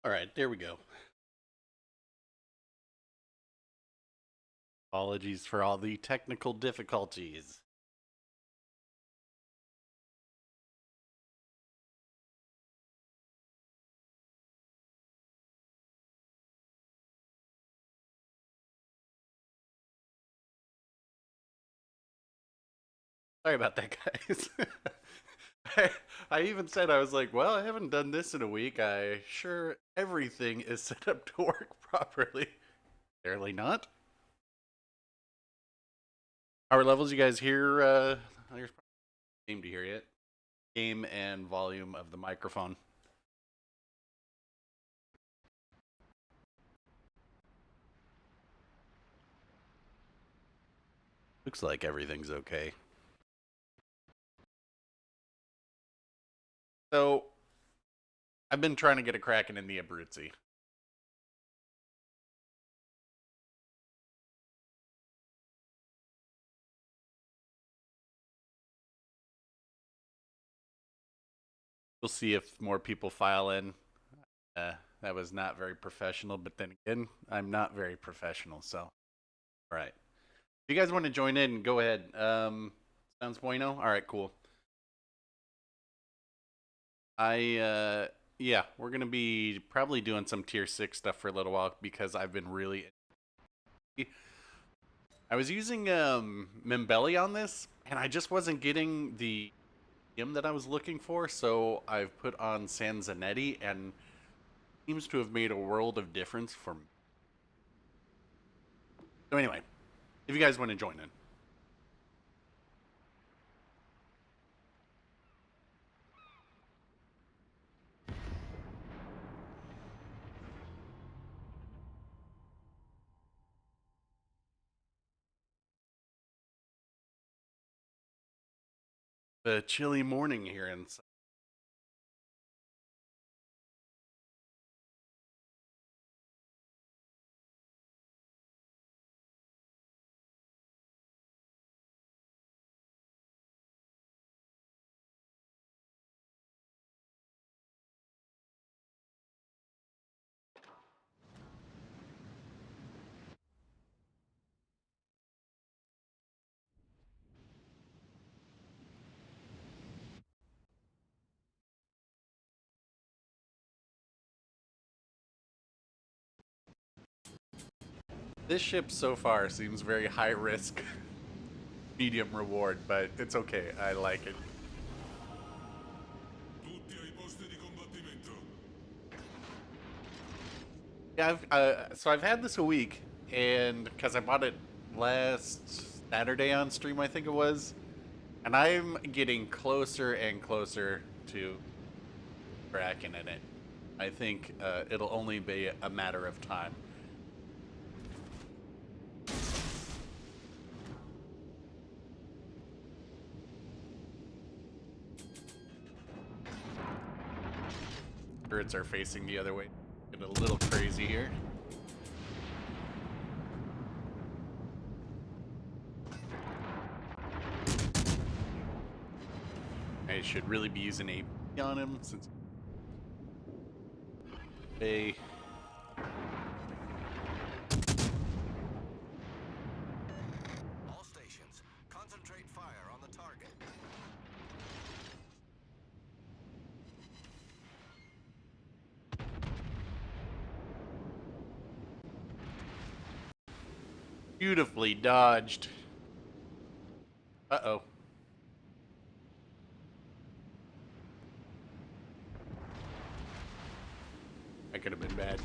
All right, there we go. Apologies for all the technical difficulties. Sorry about that, guys. I, I even said, I was like, well, I haven't done this in a week. I sure everything is set up to work properly. Clearly not. Our levels, you guys hear? There's probably game to hear yet. Game and volume of the microphone. Looks like everything's okay. So, I've been trying to get a Kraken in the Abruzzi. We'll see if more people file in. That was not very professional, but then again, I'm not very professional, so. All right. If you guys want to join in, go ahead. Sounds bueno? All right, cool. Yeah, we're going to be probably doing some tier 6 stuff for a little while because I've been really. I was using Mimbelli on this, and I just wasn't getting the that I was looking for, so I've put on Sanzanetti, and seems to have made a world of difference for me. So anyway, if you guys want to join in. A chilly morning here in. This ship so far seems very high risk, medium reward, but it's okay. I like it. Yeah, so I've had this a week, and because I bought it last Saturday on stream, I think it was, and I'm getting closer and closer to cracking in it. I think it'll only be a matter of time. Birds are facing the other way. Get a little crazy here. I should really be using AP on him since they. All stations, concentrate fire on the target. Beautifully dodged. Uh-oh. That could have been bad.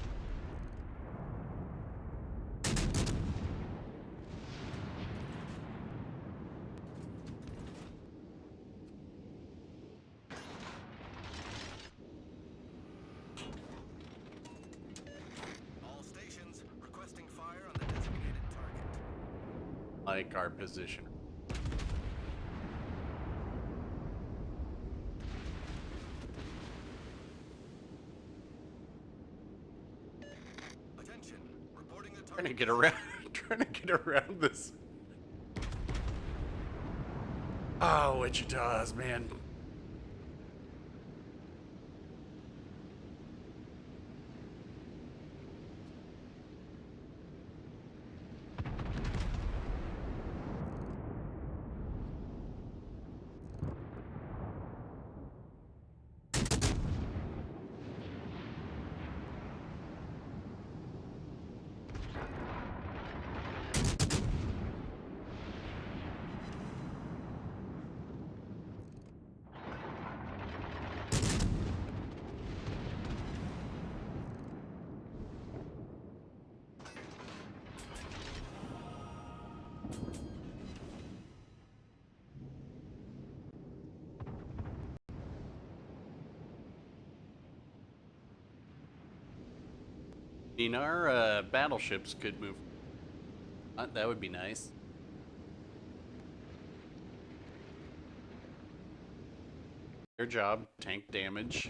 All stations, requesting fire on the designated target. Like our position. Attention, reporting the Trying to target. get around, trying to get around this. Oh, Wichita's, man. mean, our battleships could move. That would be nice. Their job, tank damage.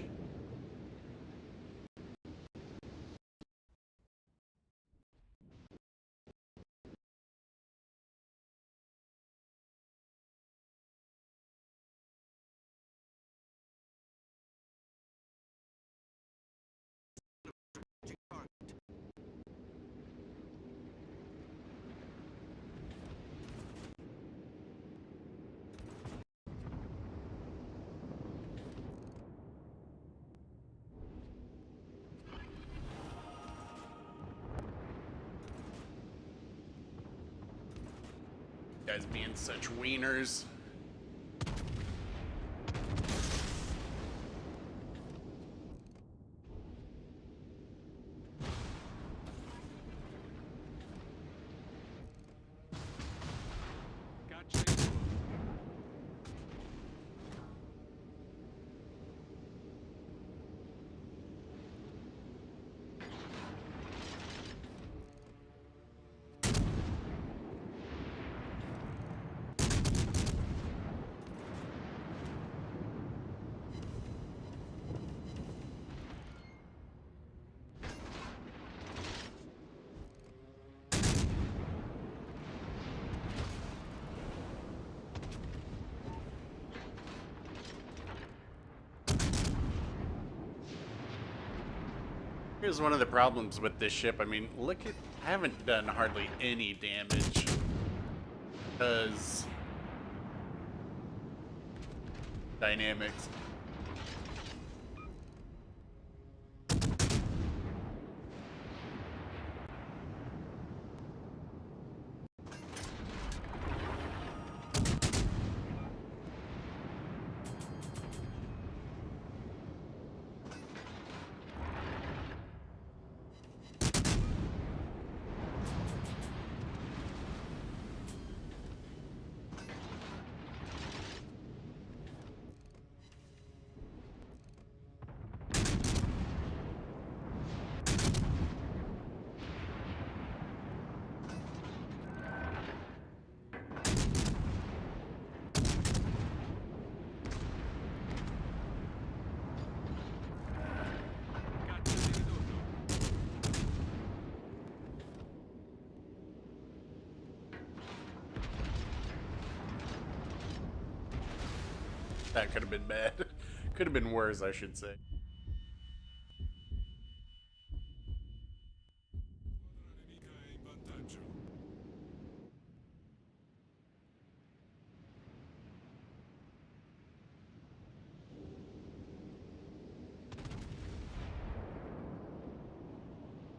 Guys being such wieners. Here's one of the problems with this ship. I mean, look at... I haven't done hardly any damage. Because... dynamics. That could have been bad. Could have been worse, I should say.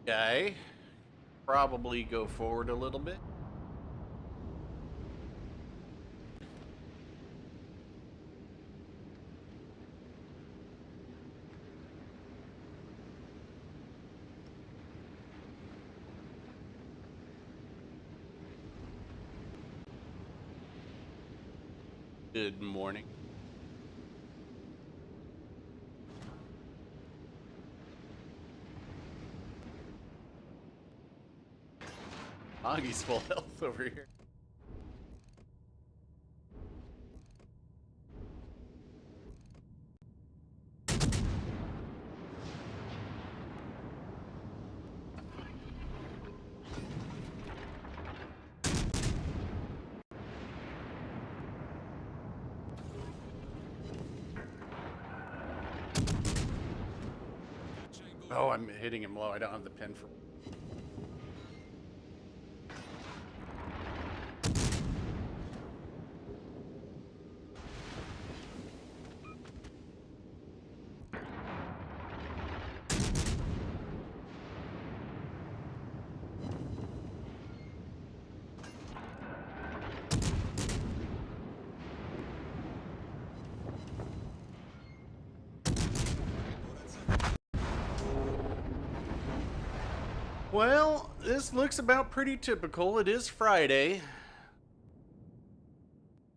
Okay. Probably go forward a little bit. Good morning. Augie's full health over here. Oh, I'm hitting him low. I don't have the pin for... Well, this looks about pretty typical. It is Friday.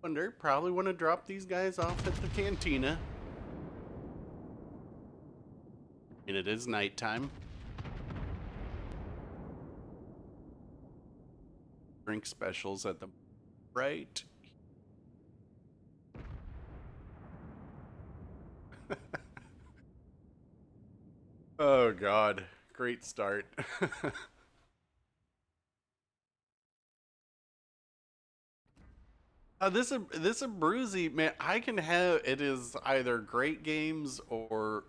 Wonder, probably want to drop these guys off at the cantina. And it is nighttime. drink specials at the right. Oh God, great start. This a Bruisey man. I can have it is either great games or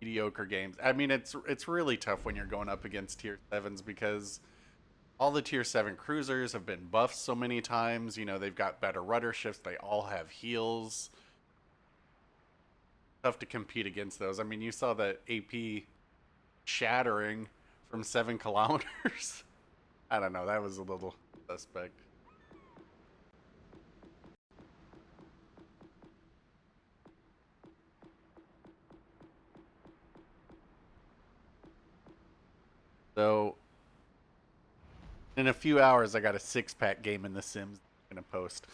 mediocre games. I mean, it's really tough when you're going up against tier sevens because all the tier seven cruisers have been buffed so many times. You know, they've got better rudder shifts. They all have heals. Tough to compete against those. I mean, you saw that AP shattering from 7 kilometers. I don't know. That was a little suspect. So in a few hours, I got a 6-pack game in The Sims. I'm gonna post.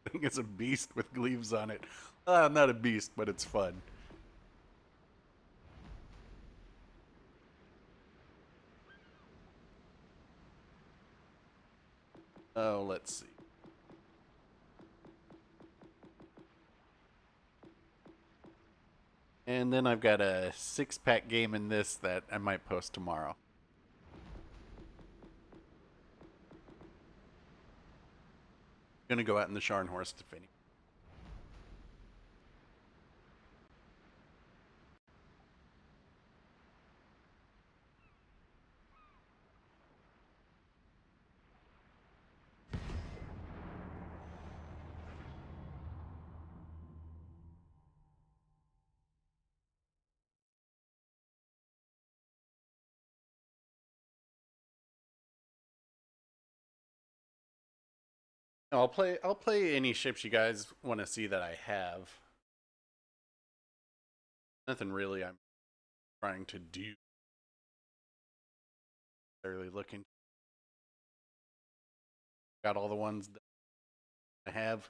I think it's a beast with gleaves on it. Not a beast, but it's fun. Oh, let's see. And then I've got a 6-pack game in this that I might post tomorrow. Gonna go out in the Scharnhorst to finish. I'll play any ships you guys want to see that I have. Nothing really I'm trying to do. Necessarily looking. Got all the ones that I have.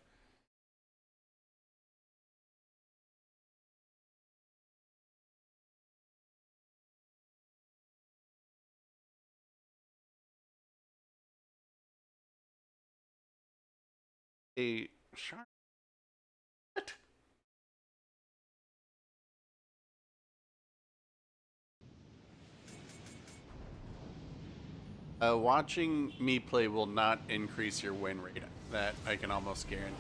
A shark. What? Watching me play will not increase your win rate. That I can almost guarantee.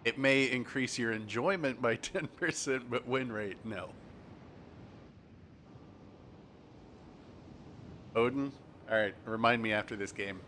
It may increase your enjoyment by 10%, but win rate, no. Odin? Alright, remind me after this game.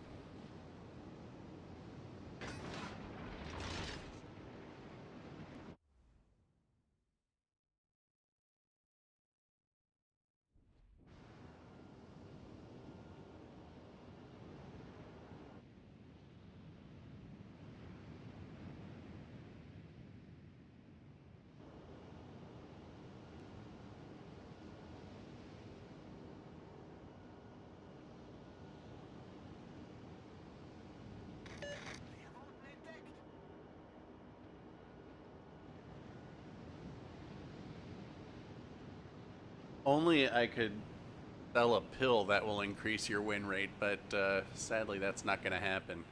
Only I could sell a pill that will increase your win rate, but sadly that's not going to happen.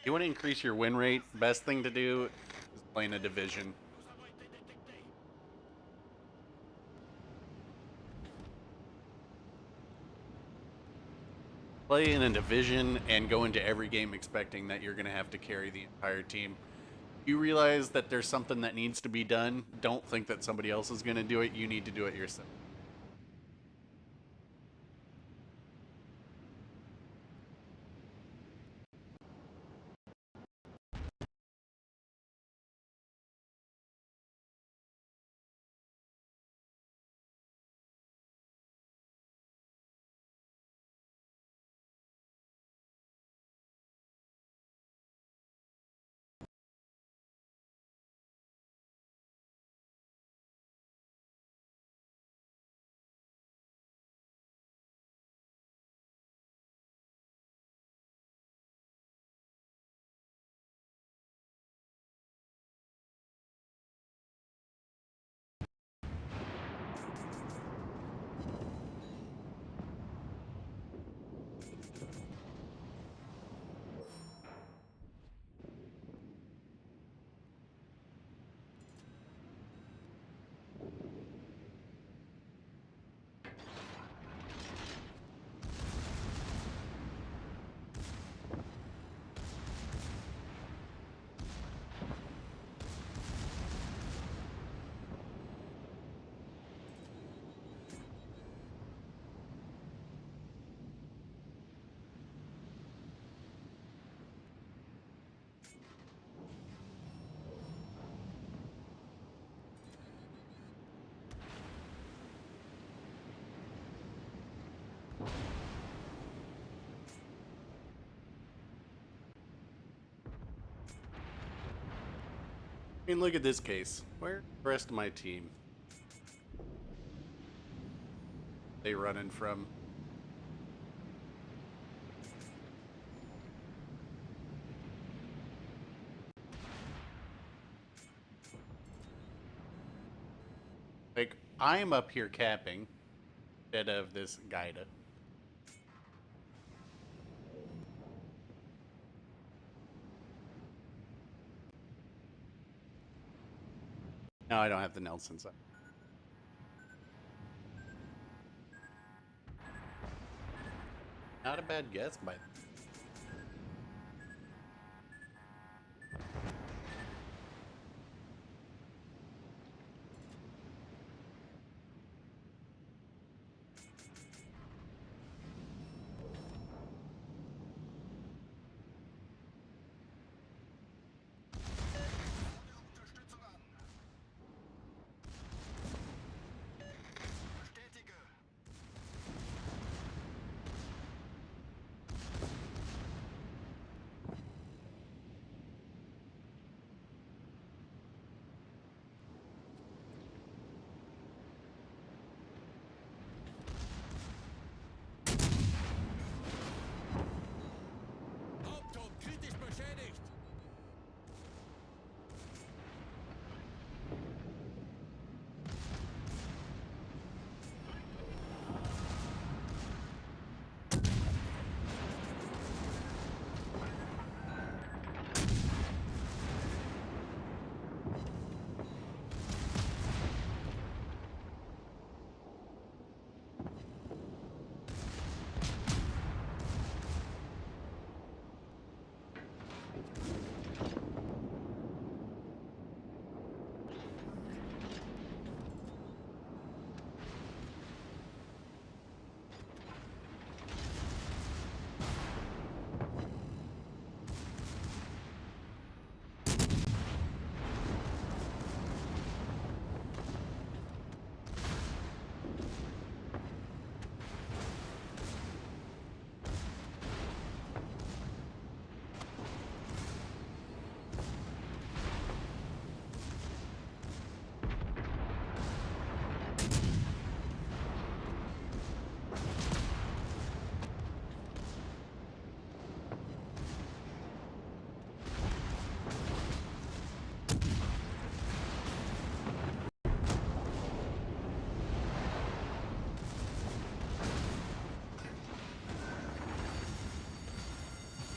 You want to increase your win rate? Best thing to do is play in a division. Play in a division and go into every game expecting that you're going to have to carry the entire team. You realize that there's something that needs to be done. Don't think that somebody else is going to do it. You need to do it yourself. I mean, look at this case. Where's the rest of my team? They running from? Like, I'm up here capping instead of this Gaida. No, I don't have the Nelson side. Not a bad guess by Unterstützung an. Bestätige. Hauptturm kritisch beschädigt.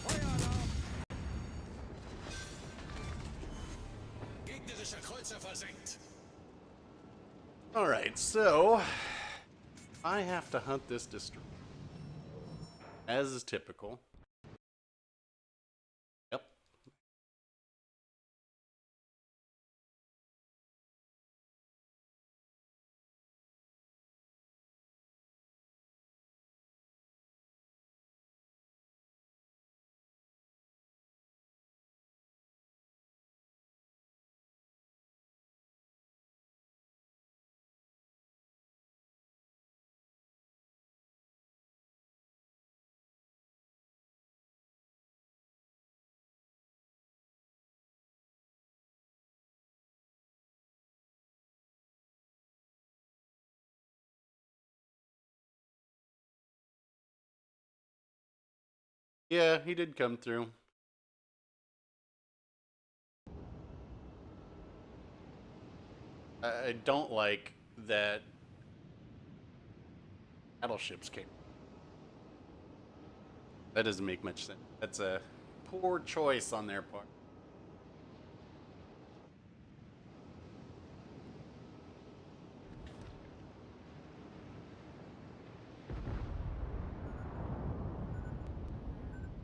Feueralarm! Gegnerischer Kreuzer versenkt. Alright, so I have to hunt this destroyer. As is typical. Yep. Yeah, he did come through. I don't like that battleships came. That doesn't make much sense. That's a poor choice on their part.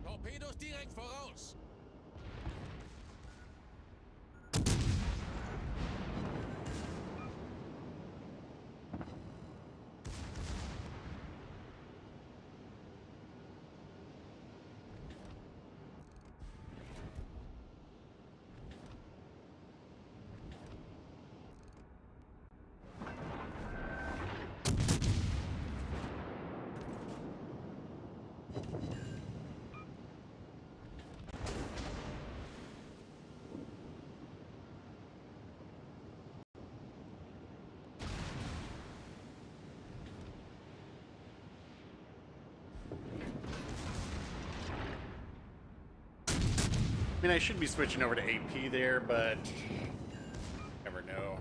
Torpedos direkt voraus. I mean, I should be switching over to AP there, but never know.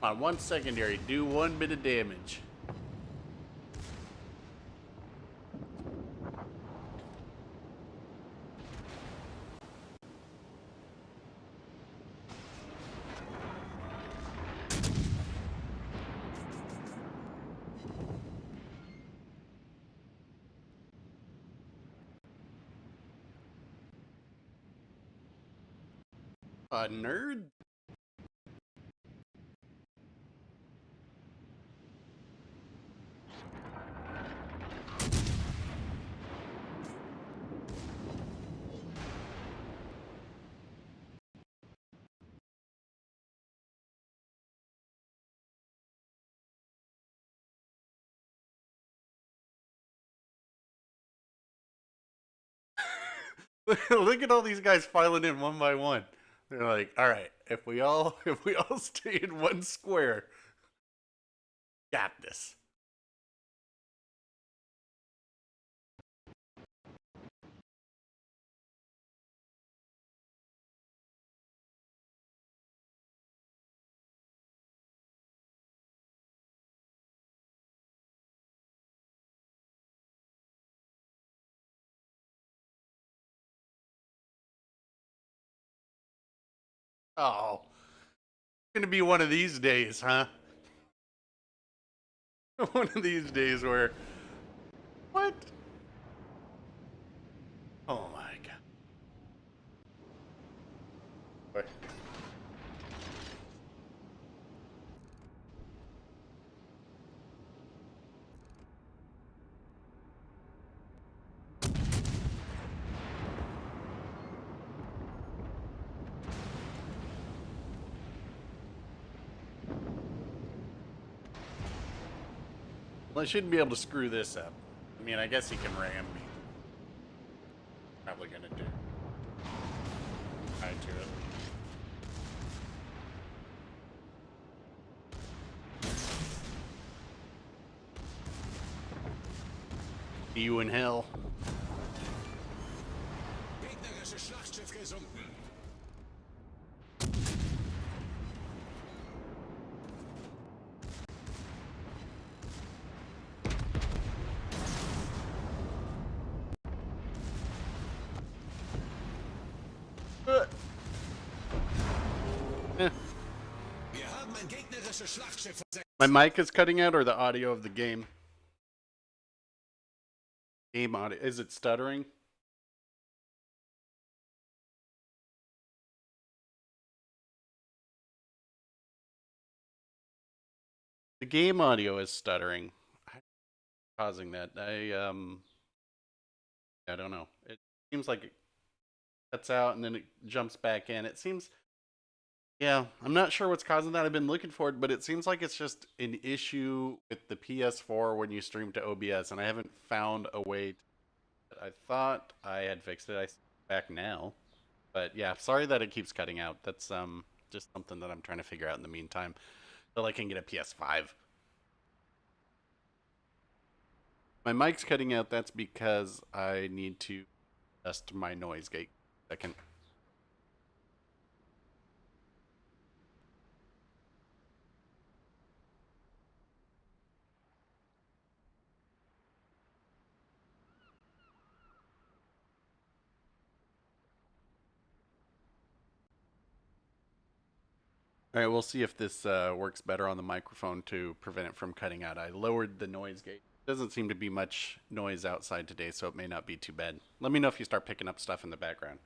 On one secondary, do 1 bit of damage. A nerd? Look at all these guys filing in one by one. They're like, all right, if we all stay in one square, got this. Oh, it's gonna be one of these days, huh? One of these days where what? Oh my god. What? Well, I shouldn't be able to screw this up. I mean, I guess he can ram me. Probably gonna do. Tied to it. See you in hell. Gegnerisches Schlachtschiff gesunken. Eh. Wir haben ein gegnerisches Schlachtschiff versenkt. My mic is cutting out, or the audio of the game? Game audio. Is it stuttering? The game audio is stuttering. Causing that. I don't know. It seems like it cuts out and then it jumps back in. It seems, yeah, I'm not sure what's causing that. I've been looking for it, but it seems like it's just an issue with the PS4 when you stream to OBS, and I haven't found a way. I thought I had fixed it. I back now, but yeah, sorry that it keeps cutting out. That's just something that I'm trying to figure out in the meantime, till I can get a PS5. My mic's cutting out. That's because I need to adjust my noise gate. Second. All right, we'll see if this works better on the microphone to prevent it from cutting out. I lowered the noise gate. Doesn't seem to be much noise outside today, so it may not be too bad. Let me know if you start picking up stuff in the background.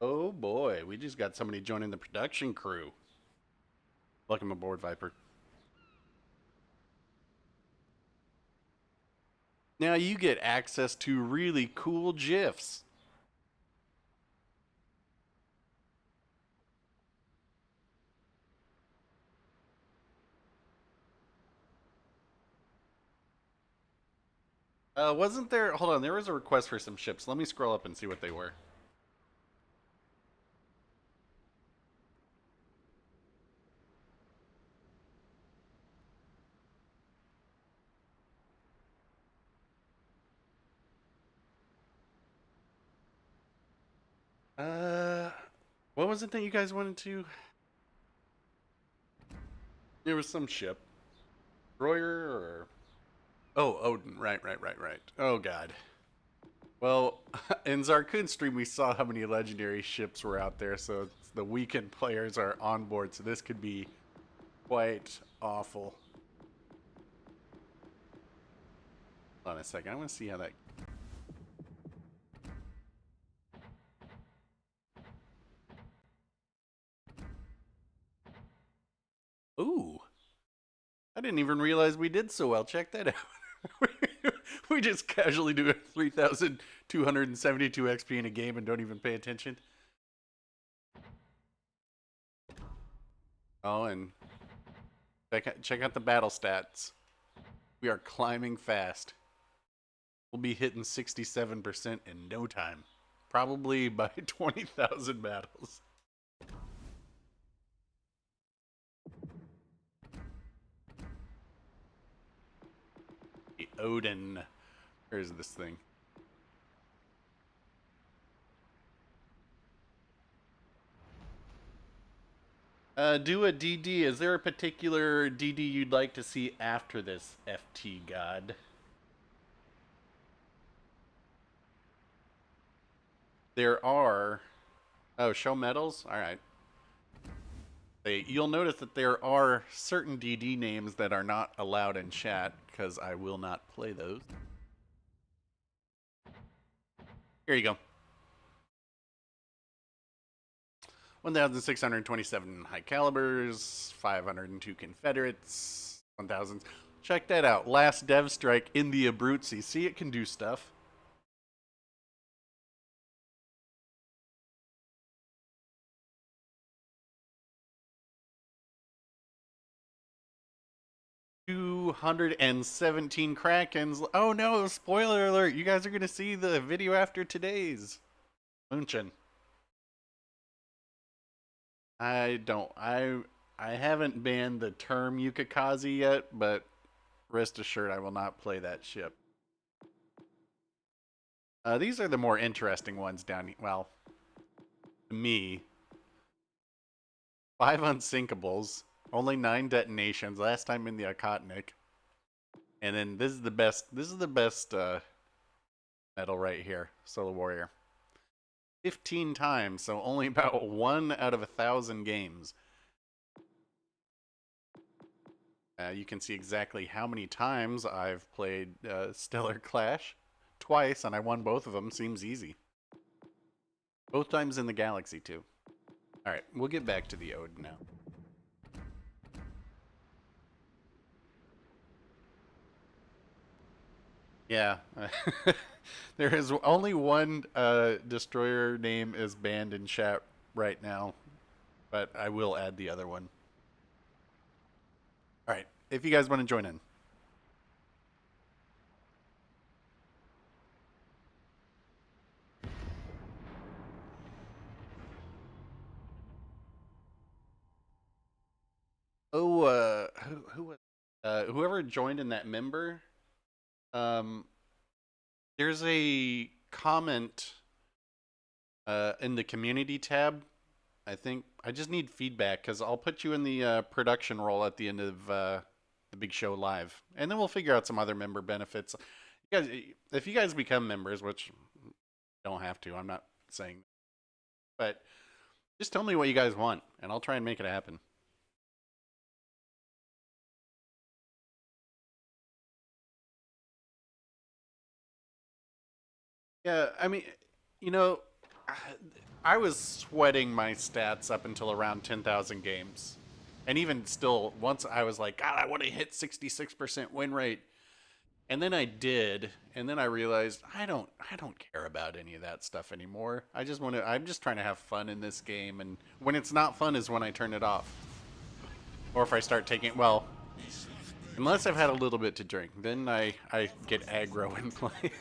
Oh boy, we just got somebody joining the production crew. Welcome aboard, Viper. Now you get access to really cool GIFs. Wasn't there? Hold on, there was a request for some ships. Let me scroll up and see what they were. Uh, what was it that you guys wanted to? There was some ship. Royer or. Oh, Odin. Right. Oh, God. Well, in Zarkun stream, we saw how many legendary ships were out there, so the weekend players are on board, so this could be quite awful. Hold on a second. I want to see how that. Ooh. I didn't even realize we did so well. Check that out. We just casually do 3,272 XP in a game and don't even pay attention. Oh, and check out the battle stats. We are climbing fast. We'll be hitting 67% in no time. Probably by 20,000 battles. The Odin. Where's this thing? Do a DD. Is there a particular DD you'd like to see after this, FT God? There are... Oh, show medals? Alright. You'll notice that there are certain DD names that are not allowed in chat, because I will not play those. Here you go. 1,627 high calibers, 502 Confederates, 1,000. Check that out. Last dev strike in the Abruzzi. See, it can do stuff. $217 Krakens. Oh no, spoiler alert. You guys are going to see the video after today's. Munchin. I haven't banned the term Yukikaze yet, but rest assured I will not play that ship. These are the more interesting ones down here. Well, to me. 5 unsinkables, only 9 detonations, last time in the Akotnik. And then this is the best medal right here, Solo Warrior. 15 times, so only about 1 out of 1,000 games. You can see exactly how many times I've played Stellar Clash. Twice, and I won both of them. Seems easy. Both times in the Galaxy, too. Alright, we'll get back to the Ode now. Yeah. There is only one destroyer name is banned in chat right now, but I will add the other one. Alright, if you guys want to join in. Oh, whoever joined in that member, there's a comment in the community tab. I think I just need feedback because I'll put you in the production role at the end of the big show live, and then we'll figure out some other member benefits. You guys, if you guys become members, which you don't have to, I'm not saying, but just tell me what you guys want, and I'll try and make it happen. Yeah, I mean, you know, I was sweating my stats up until around 10,000 games. And even still, once I was like, God, I want to hit 66% win rate. And then I did, and then I realized I don't care about any of that stuff anymore. I'm just trying to have fun in this game, and when it's not fun is when I turn it off. Or if I start taking, well, unless I've had a little bit to drink, then I get aggro and play.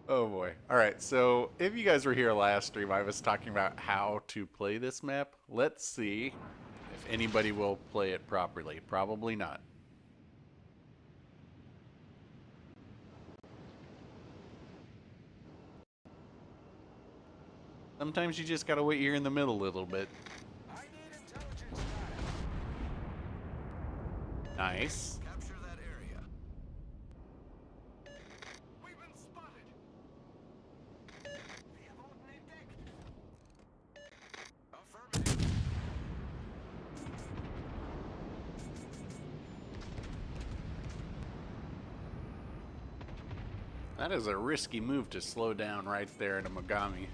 Oh boy. Alright, so if you guys were here last stream, I was talking about how to play this map. Let's see if anybody will play it properly. Probably not. Sometimes you just gotta wait here in the middle a little bit. I need intelligence data. Nice. Capture that area. We've been spotted. Wir wurden entdeckt. Affirmative. That is a risky move to slow down right there at a Mogami.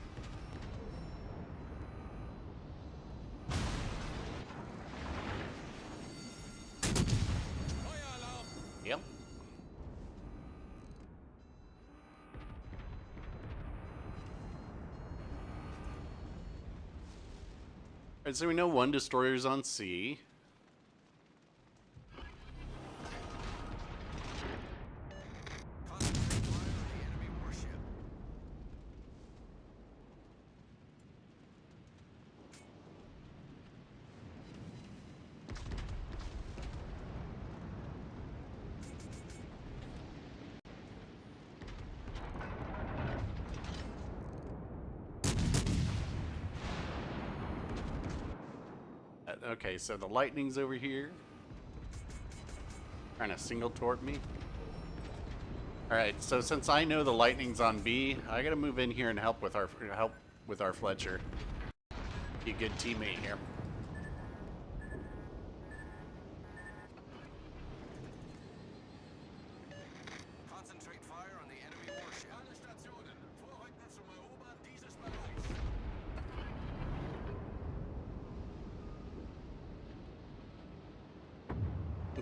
Yep. Alright, so we know one destroyer's on C. Concentrate fire on the enemy warship. Okay, so the lightning's over here. Trying to single toward me. Alright, so since I know the lightning's on B, I gotta move in here and help with our Fletcher. Be a good teammate here. Concentrate fire on the enemy warship. Alle Stationen. Vorrücken zum Erobern dieses Bereichs.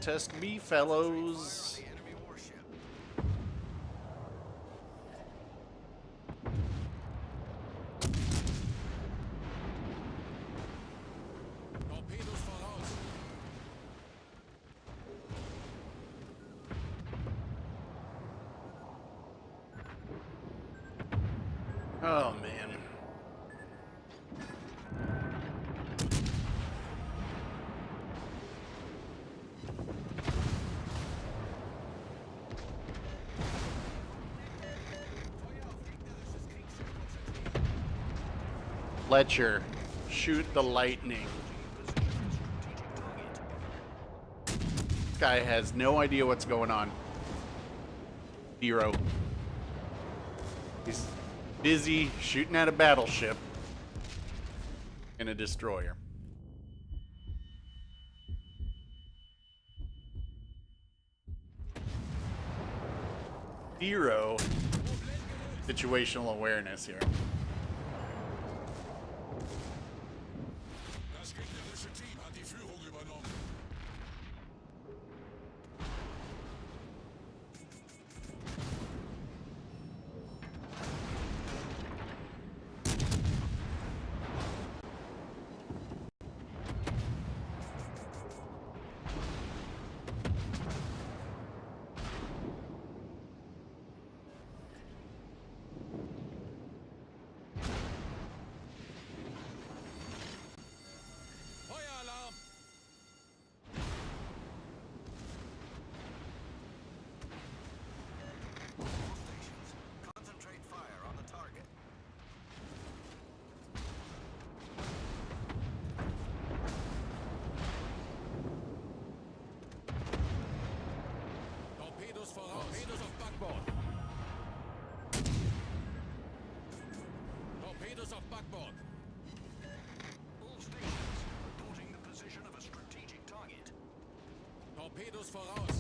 Test B, fellows. Fire on the enemy warship. Torpedos voraus. Oh man. Feuer auf gegnerisches Kriegsschiff konzentrieren. Fletcher, shoot the lightning. Strategic target. This guy has no idea what's going on. Zero. He's busy shooting at a battleship and a destroyer. Zero situational awareness here. Das gegnerische Team hat die Führung übernommen. Feueralarm! All stations. Concentrate fire on the target. Torpedos voraus. Torpedos auf Backbord. Torpedos auf Backbord. All stations. Reporting the position of a strategic target. Torpedos voraus.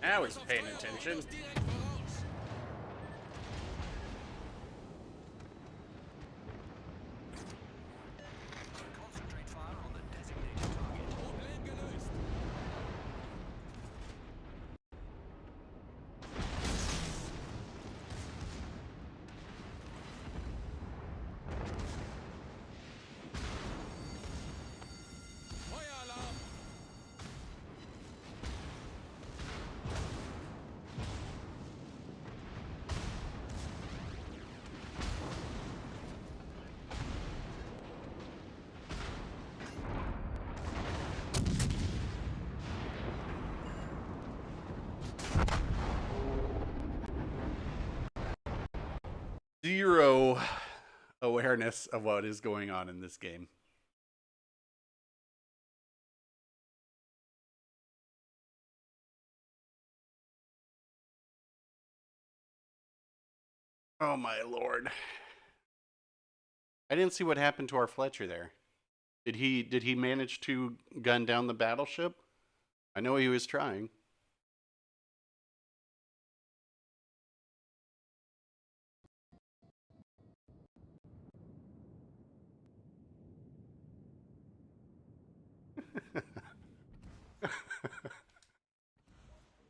Now he's Torpedos auf paying Steuerbord. attention. Torpedos direkt voraus. zero awareness of what is going on in this game. Oh my lord. I didn't see what happened to our Fletcher there. Did he manage to gun down the battleship? I know he was trying.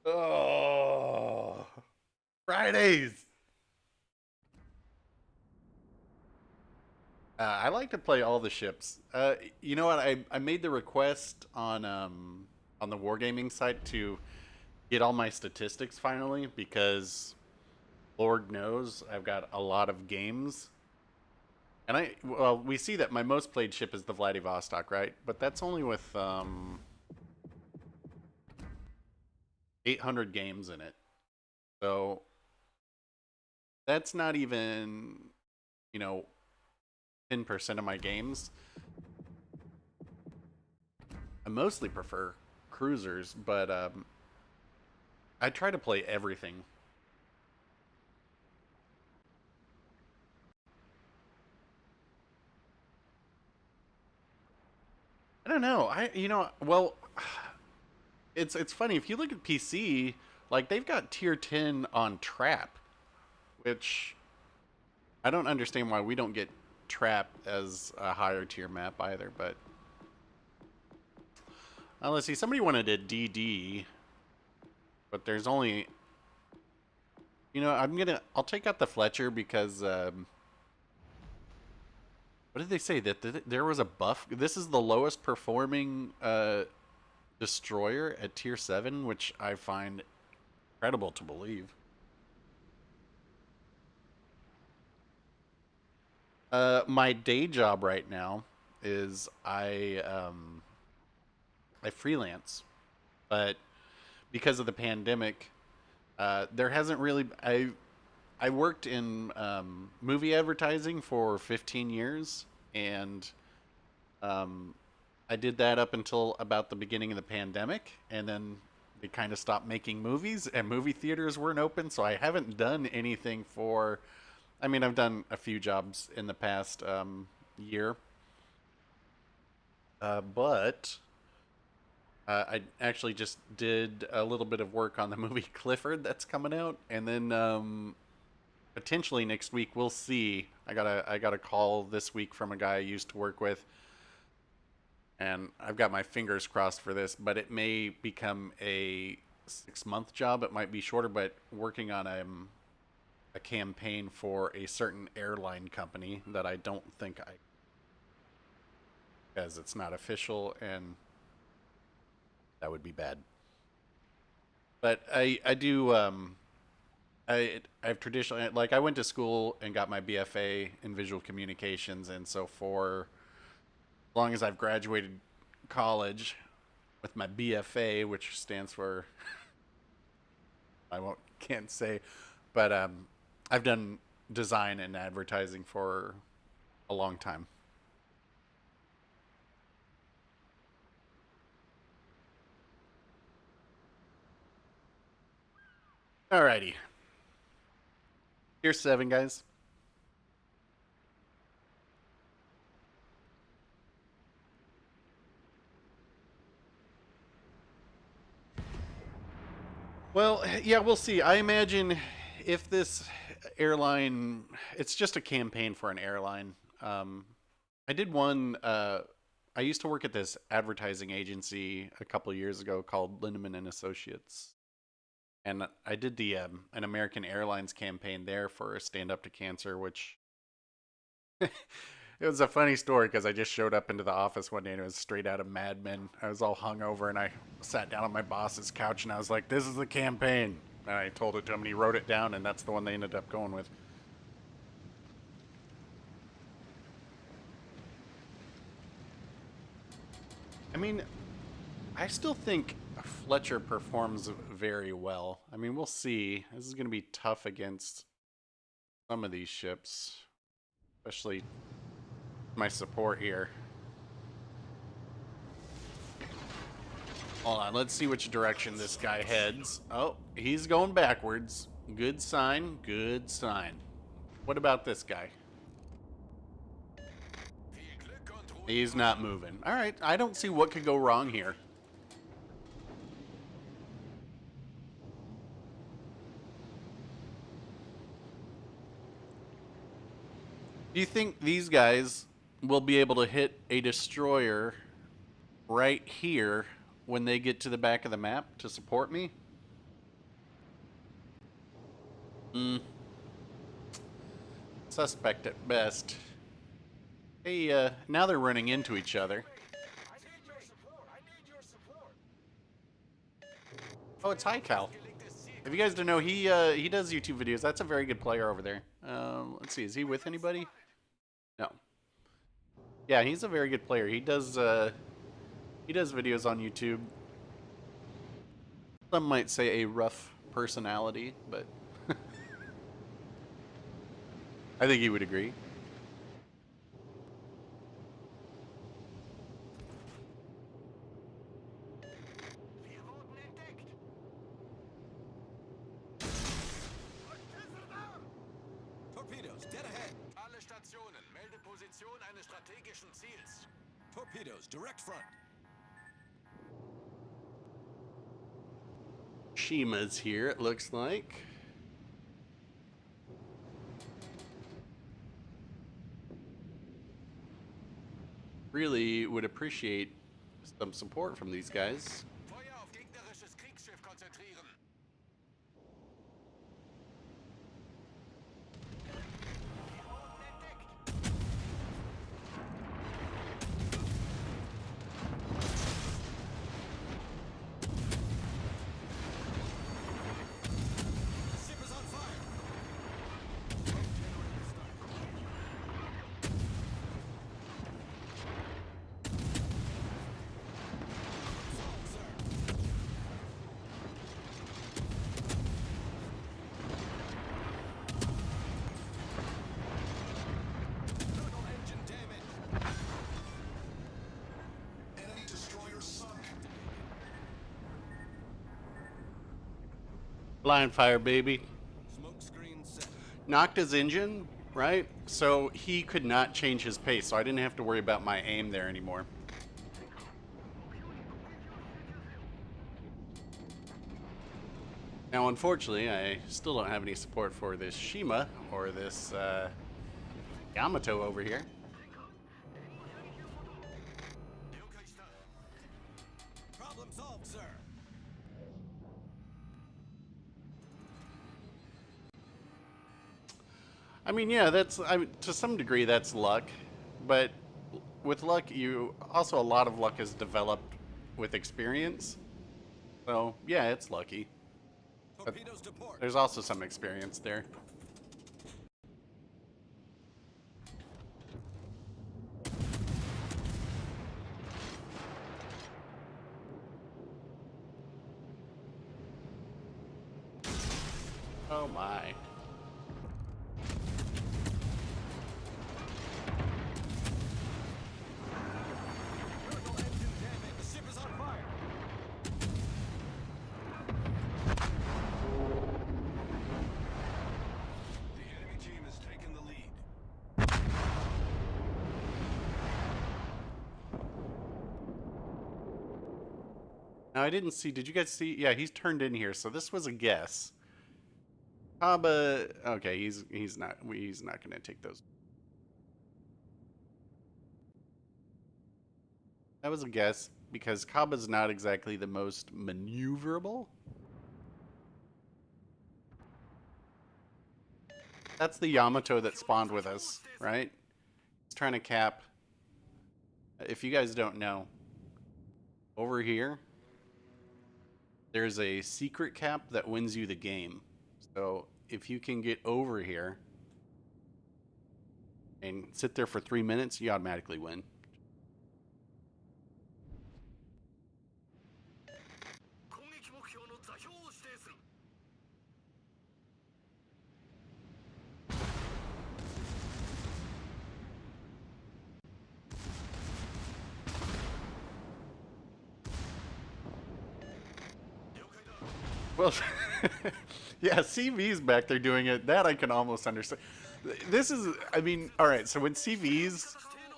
Oh, Fridays. I like to play all the ships. You know what? I made the request on the wargaming site to get all my statistics finally because Lord knows I've got a lot of games. And we see that my most played ship is the Vladivostok, right? But that's only with 800 games in it. So that's not even, you know, 10% of my games. I mostly prefer cruisers, but I try to play everything. I don't know. Well, it's funny if you look at PC, like they've got tier 10 on Trap, which I don't understand why we don't get Trap as a higher tier map either, but let's see. Somebody wanted a DD, but there's only, I'll take out the Fletcher because what did they say that there was a buff? This is the lowest performing destroyer at tier 7, which I find incredible to believe. My day job right now is I freelance, but because of the pandemic, there hasn't really I worked in movie advertising for 15 years, and I did that up until about the beginning of the pandemic, and then they kind of stopped making movies, and movie theaters weren't open, so I haven't done anything for. I mean, I've done a few jobs in the past year, but I actually just did a little bit of work on the movie Clifford that's coming out, and then potentially next week we'll see. I got a call this week from a guy I used to work with, and I've got my fingers crossed for this, but it may become a 6-month job. It might be shorter, but working on a campaign for a certain airline company that I don't think because it's not official, and that would be bad. But I do I've traditionally, like, I went to school and got my BFA in visual communications, and so for as long as I've graduated college with my BFA, which stands for can't say, but I've done design and advertising for a long time. Alrighty, here's 7, guys. Well, yeah, we'll see. I imagine if this airline, it's just a campaign for an airline. I did one. I used to work at this advertising agency a couple of years ago called Lindemann and Associates, and I did the an American Airlines campaign there for Stand Up to Cancer, which it was a funny story because I just showed up into the office one day and it was straight out of Mad Men. I was all hungover and I sat down on my boss's couch and I was like, "This is the campaign." And I told it to him and he wrote it down, and that's the one they ended up going with. I mean, I still think Fletcher performs very well. I mean, we'll see. This is going to be tough against some of these ships, especially my support here. Hold on, let's see which direction this guy heads. Oh, he's going backwards. Good sign, good sign. What about this guy? He's not moving. All right, I don't see what could go wrong here. Do you think these guys will be able to hit a destroyer right here when they get to the back of the map to support me? Suspect at best. Hey, now they're running into each other. I need your support. I need your support. Oh, it's Cal. If you guys don't know, he does YouTube videos. That's a very good player over there. Let's see, is he with anybody? No. Yeah, he's a very good player. He does videos on YouTube. Some might say a rough personality, but I think he would agree. Wir wurden entdeckt. Torpedoes, dead ahead. Alle Stationen, melde Position eines strategischen Ziels. Torpedoes, direct front. Shima's here, it looks like. Really would appreciate some support from these guys. Feuer auf gegnerisches Kriegsschiff konzentrieren. Wir wurden entdeckt. The ship is on fire. Solved, sir. Critical engine damage. Enemy destroyer sunk. Blind fire, baby. Smoke screen set. Knocked his engine, right? So he could not change his pace, so I didn't have to worry about my aim there anymore. Now, unfortunately, I still don't have any support for this Shima or this Yamato over here. Problem solved, sir. I mean, yeah, to some degree that's luck, but with luck, a lot of luck is developed with experience. So yeah, it's lucky. Torpedoes to port. There's also some experience there. Oh my. Critical engine damage. The ship is on fire. The enemy team has taken the lead. Now I didn't see. Did you guys see? Yeah, he's turned in here. So this was a guess. Kaba. Okay, he's not going to take those. That was a guess because Kaba's not exactly the most maneuverable. That's the Yamato that spawned with us, right? He's trying to cap. If you guys don't know, over here, there's a secret cap that wins you the game. So if you can get over here and sit there for 3 minutes, you automatically win. Well, yeah, CV's back there doing it. That I can almost understand. This is, I mean, all right. So when CVs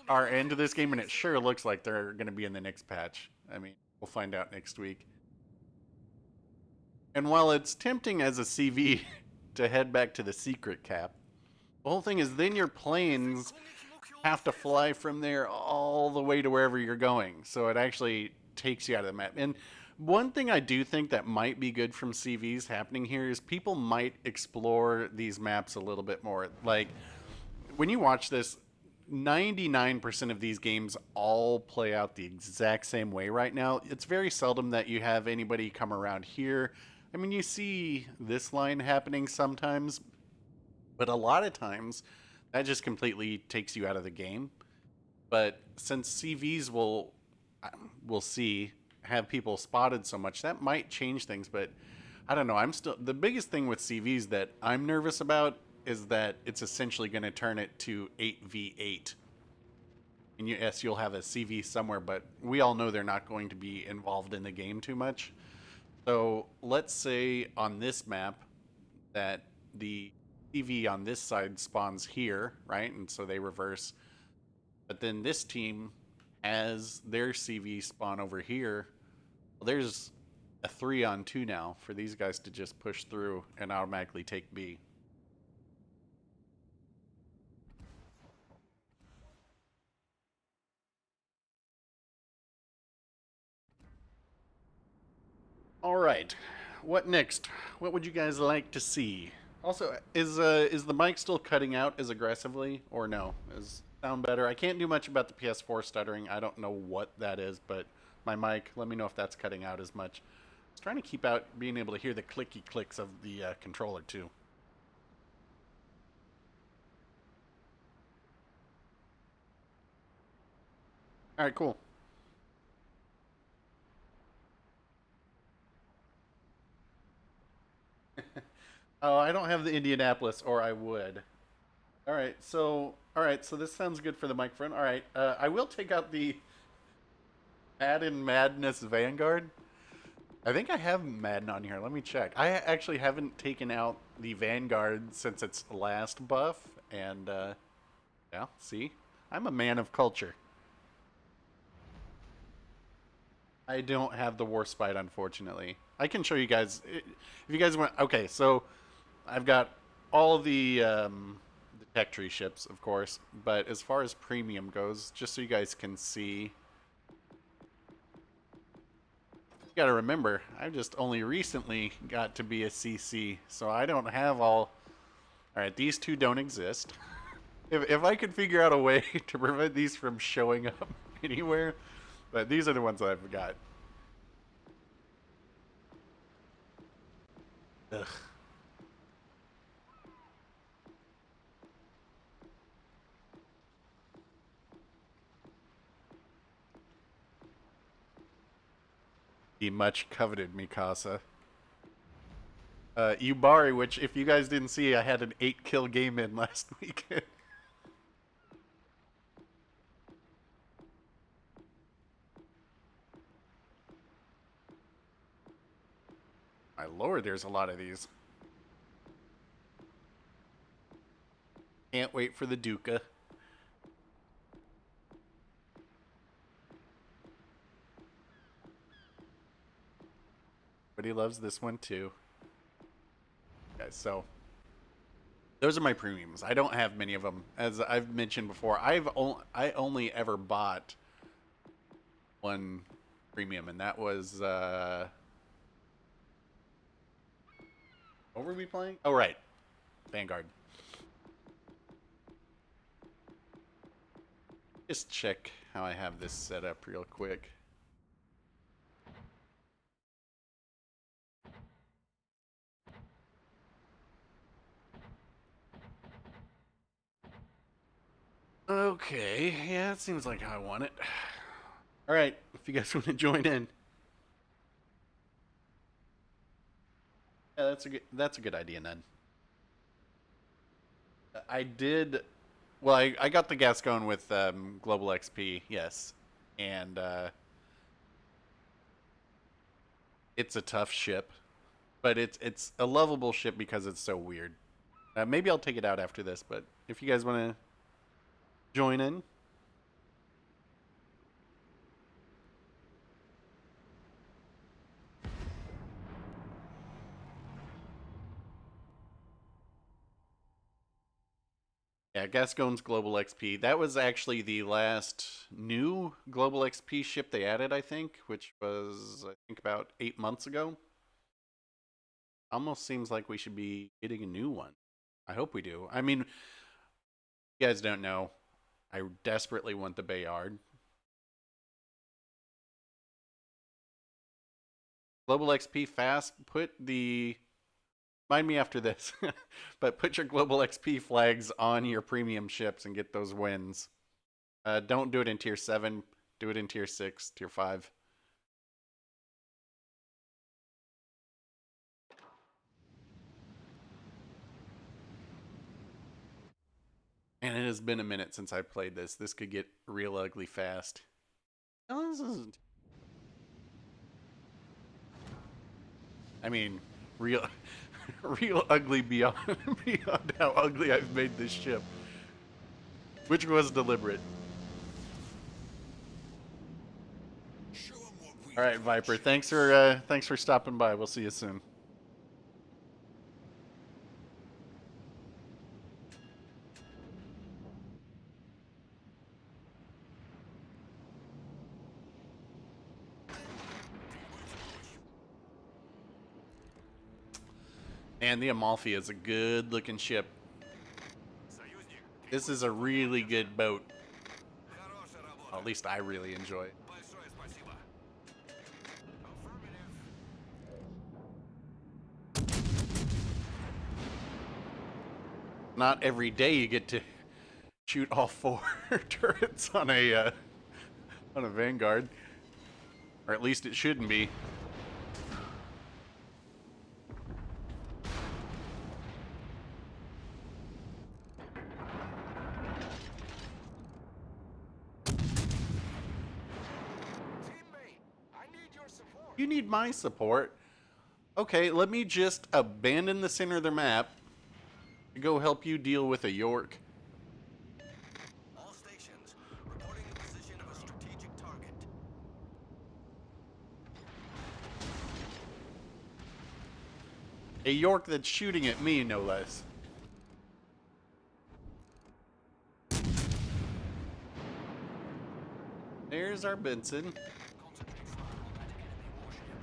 are into this game, and it sure looks like they're going to be in the next patch. I mean, we'll find out next week. And while it's tempting as a CV to head back to the secret cap, the whole thing is then your planes have to fly from there all the way to wherever you're going. So it actually takes you out of the map. And one thing I do think that might be good from CVs happening here is people might explore these maps a little bit more. Like when you watch this, 99% of these games all play out the exact same way right now. It's very seldom that you have anybody come around here. I mean, you see this line happening sometimes, but a lot of times that just completely takes you out of the game. But since CVs will see have people spotted so much, that might change things. But I don't know. I'm still the biggest thing with CVs that I'm nervous about is that it's essentially going to turn it to 8v8. And yes, you'll have a CV somewhere, but we all know they're not going to be involved in the game too much. So let's say on this map that the CV on this side spawns here, right? And so they reverse. But then this team has their CV spawn over here. Well, there's a 3-on-2 now for these guys to just push through and automatically take B. All right, what next? What would you guys like to see? Also, is the mic still cutting out as aggressively or no? Is sound better? I can't do much about the PS4 stuttering. I don't know what that is, but my mic. Let me know if that's cutting out as much. I was trying to keep out being able to hear the clicky clicks of the controller too. All right, cool. Oh, I don't have the Indianapolis, or I would. All right, so this sounds good for the microphone. All right, I will take out the Madden Madness Vanguard. I think I have Madden on here. Let me check. I actually haven't taken out the Vanguard since its last buff, and yeah, see, I'm a man of culture. I don't have the Warspite, unfortunately. I can show you guys if you guys want. Okay, so I've got all the tech tree ships, of course, but as far as premium goes, just so you guys can see, you got to remember, I just only recently got to be a CC, so I don't have all. All right, these two don't exist. If I could figure out a way to prevent these from showing up anywhere, but these are the ones that I've got. Ugh. The much coveted Mikasa. Yubari, which if you guys didn't see, I had an 8-kill game in last week. My lord, there's a lot of these. Can't wait for the Duca. But he loves this one too. Okay, so those are my premiums. I don't have many of them, as I've mentioned before. I only ever bought one premium, and that was what were we playing? Oh right, Vanguard. Just check how I have this set up real quick. Okay, yeah, it seems like how I want it. All right, if you guys want to join in. Yeah, that's a good idea, Ned. I did. Well, I got the gas going with Global XP, yes, and it's a tough ship. but it's a lovable ship because it's so weird. Maybe I'll take it out after this, but if you guys want to join in. Yeah, Gascon's Global XP. That was actually the last new Global XP ship they added, I think, which was, I think, about 8 months ago. Almost seems like we should be getting a new one. I hope we do. I mean, you guys don't know. I desperately want the Bayard. Global XP fast. Put the... Mind me after this. But put your Global XP flags on your premium ships and get those wins. Don't do it in Tier 7. Do it in Tier 6, Tier 5. And it has been a minute since I played this. This could get real ugly fast. No, this isn't. I mean, real, real ugly beyond beyond how ugly I've made this ship, which was deliberate. All right, Viper. Thanks for stopping by. We'll see you soon. And the Amalfi is a good looking ship. This is a really good boat. Well, at least I really enjoy it. Not every day you get to shoot all 4 turrets on a Vanguard, or at least it shouldn't be. You need my support. Okay, let me just abandon the center of the map to go help you deal with a York. All stations, reporting the position of a strategic target. A York that's shooting at me, no less. There's our Benson. Concentrate fire on that enemy warship.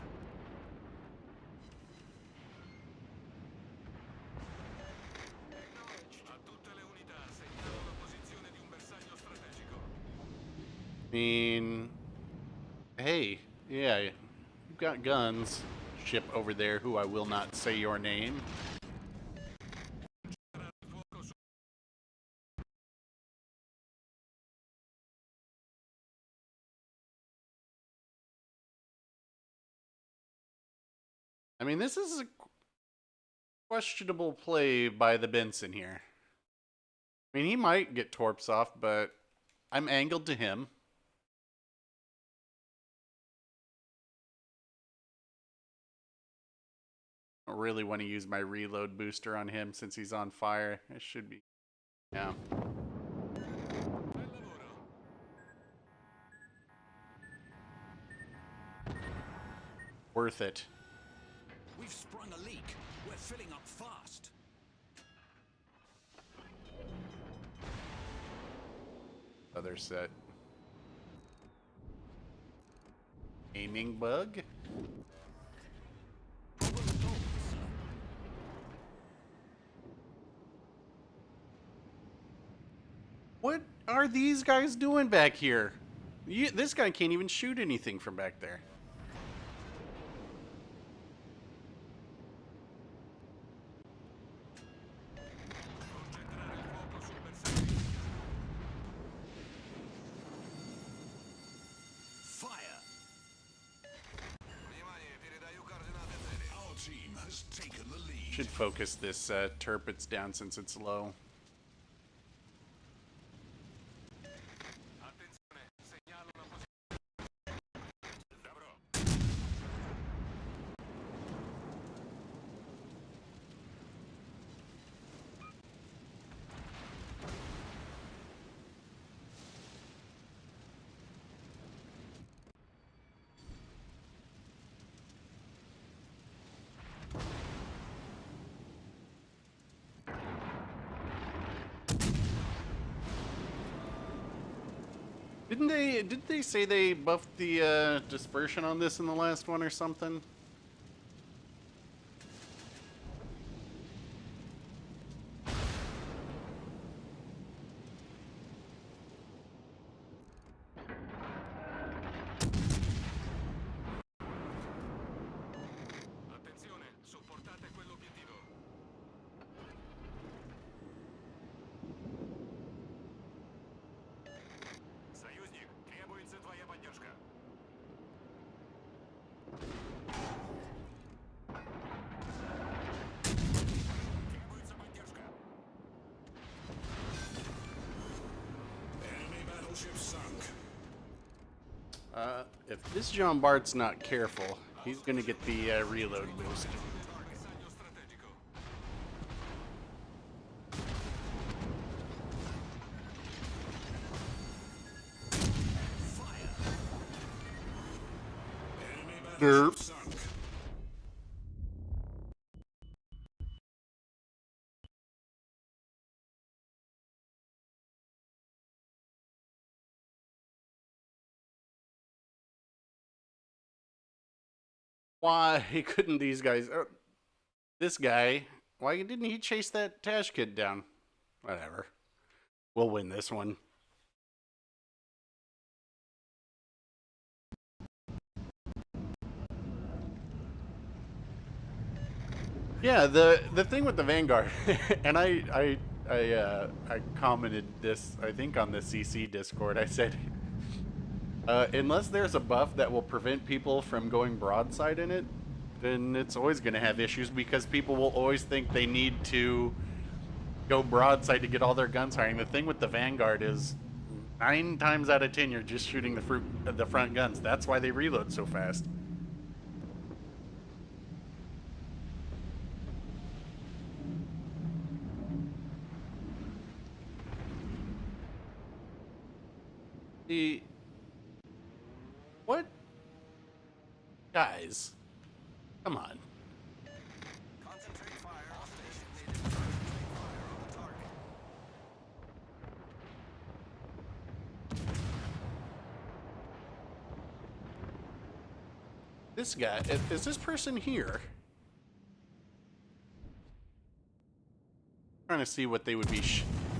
Acknowledged. A tutte le unità, segnalo la posizione di un bersaglio strategico. I mean, hey, yeah, you've got guns. Ship over there, who I will not say your name. I mean, this is a questionable play by the Benson here. I mean, he might get torps off, but I'm angled to him. I don't really want to use my reload booster on him since he's on fire. It should be. Yeah. Worth it. We've sprung a leak. We're filling up fast. Other set. Aiming bug. What are these guys doing back here? This guy can't even shoot anything from back there. Fire. Our team has taken the lead. Should focus this Turpits down since it's low. Attenzione, segnalo una posizione. D'avrò. Didn't they say they buffed the dispersion on this in the last one or something? Attenzione, supportate quell'obiettivo. Союзник, требуется твоя поддержка. Требуется поддержка. Enemy battleship sunk. If this John Bart's not careful, he's gonna get the reload boost. Messaggio strategico. Enemy Derp. battleship sunk. Why couldn't these guys? This guy, why didn't he chase that Tash kid down? Whatever. We'll win this one. Yeah, the thing with the Vanguard, and I commented this, I think, on the CC Discord. I said, unless there's a buff that will prevent people from going broadside in it, then it's always going to have issues because people will always think they need to go broadside to get all their guns firing. The thing with the Vanguard is 9 times out of 10 you're just shooting the front guns. That's why they reload so fast. What? Guys, come on. Concentrate fire. All station needed. Concentrate fire on the target. This guy, is this person here? Trying to see what they would be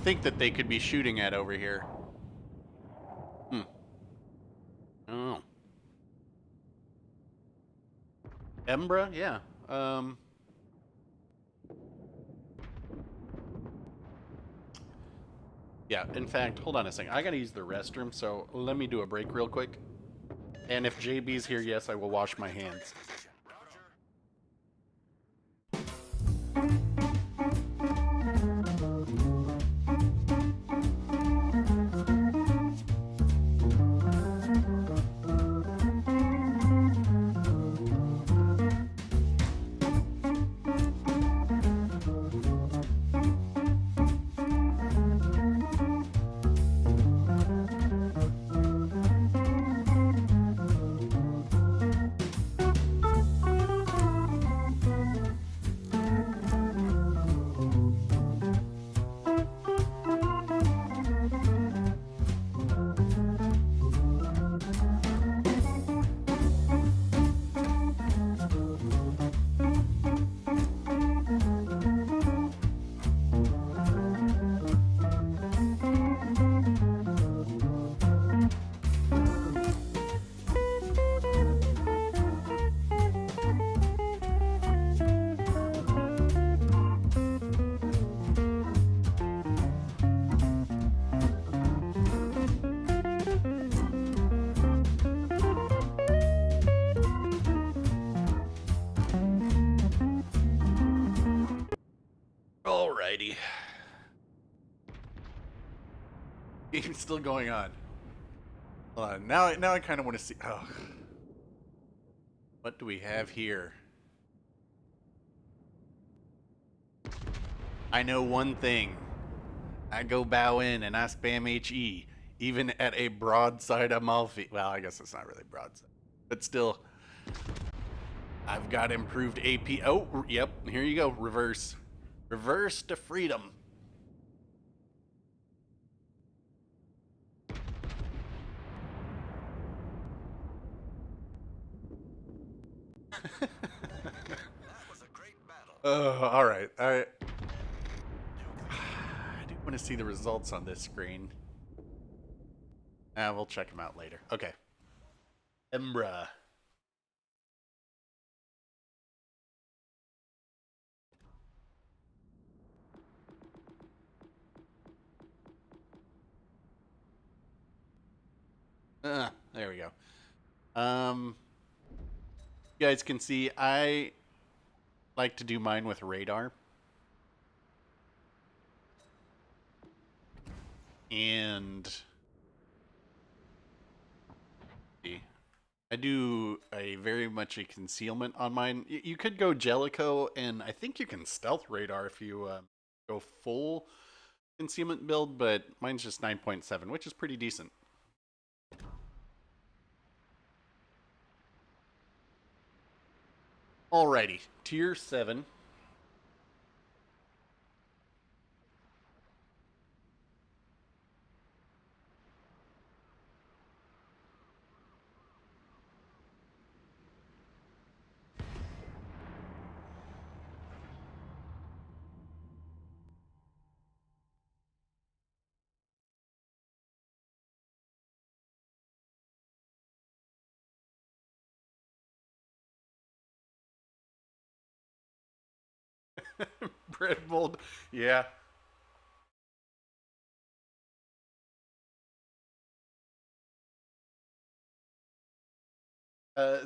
think that they could be shooting at over here. Oh. Embra? Yeah. Yeah, in fact, hold on a second. I gotta use the restroom, so let me do a break real quick. And if JB's here, yes, I will wash my hands. Roger. Alrighty. Game's still going on. Hold on. Now I kind of want to see. Oh. What do we have here? I know one thing. I go bow in and I spam HE, even at a broadside Amalfi. Well, I guess it's not really broadside, but still. I've got improved AP. Oh, yep. Here you go. Reverse. Reverse to freedom. That was a great battle. All right. I do want to see the results on this screen. We'll check them out later. Okay. Embra. There we go. You guys can see I like to do mine with radar. And I do a very much a concealment on mine. You could go Jellicoe, and I think you can stealth radar if you go full concealment build, but mine's just 9.7, which is pretty decent. Alrighty, tier 7. Bread mold, yeah.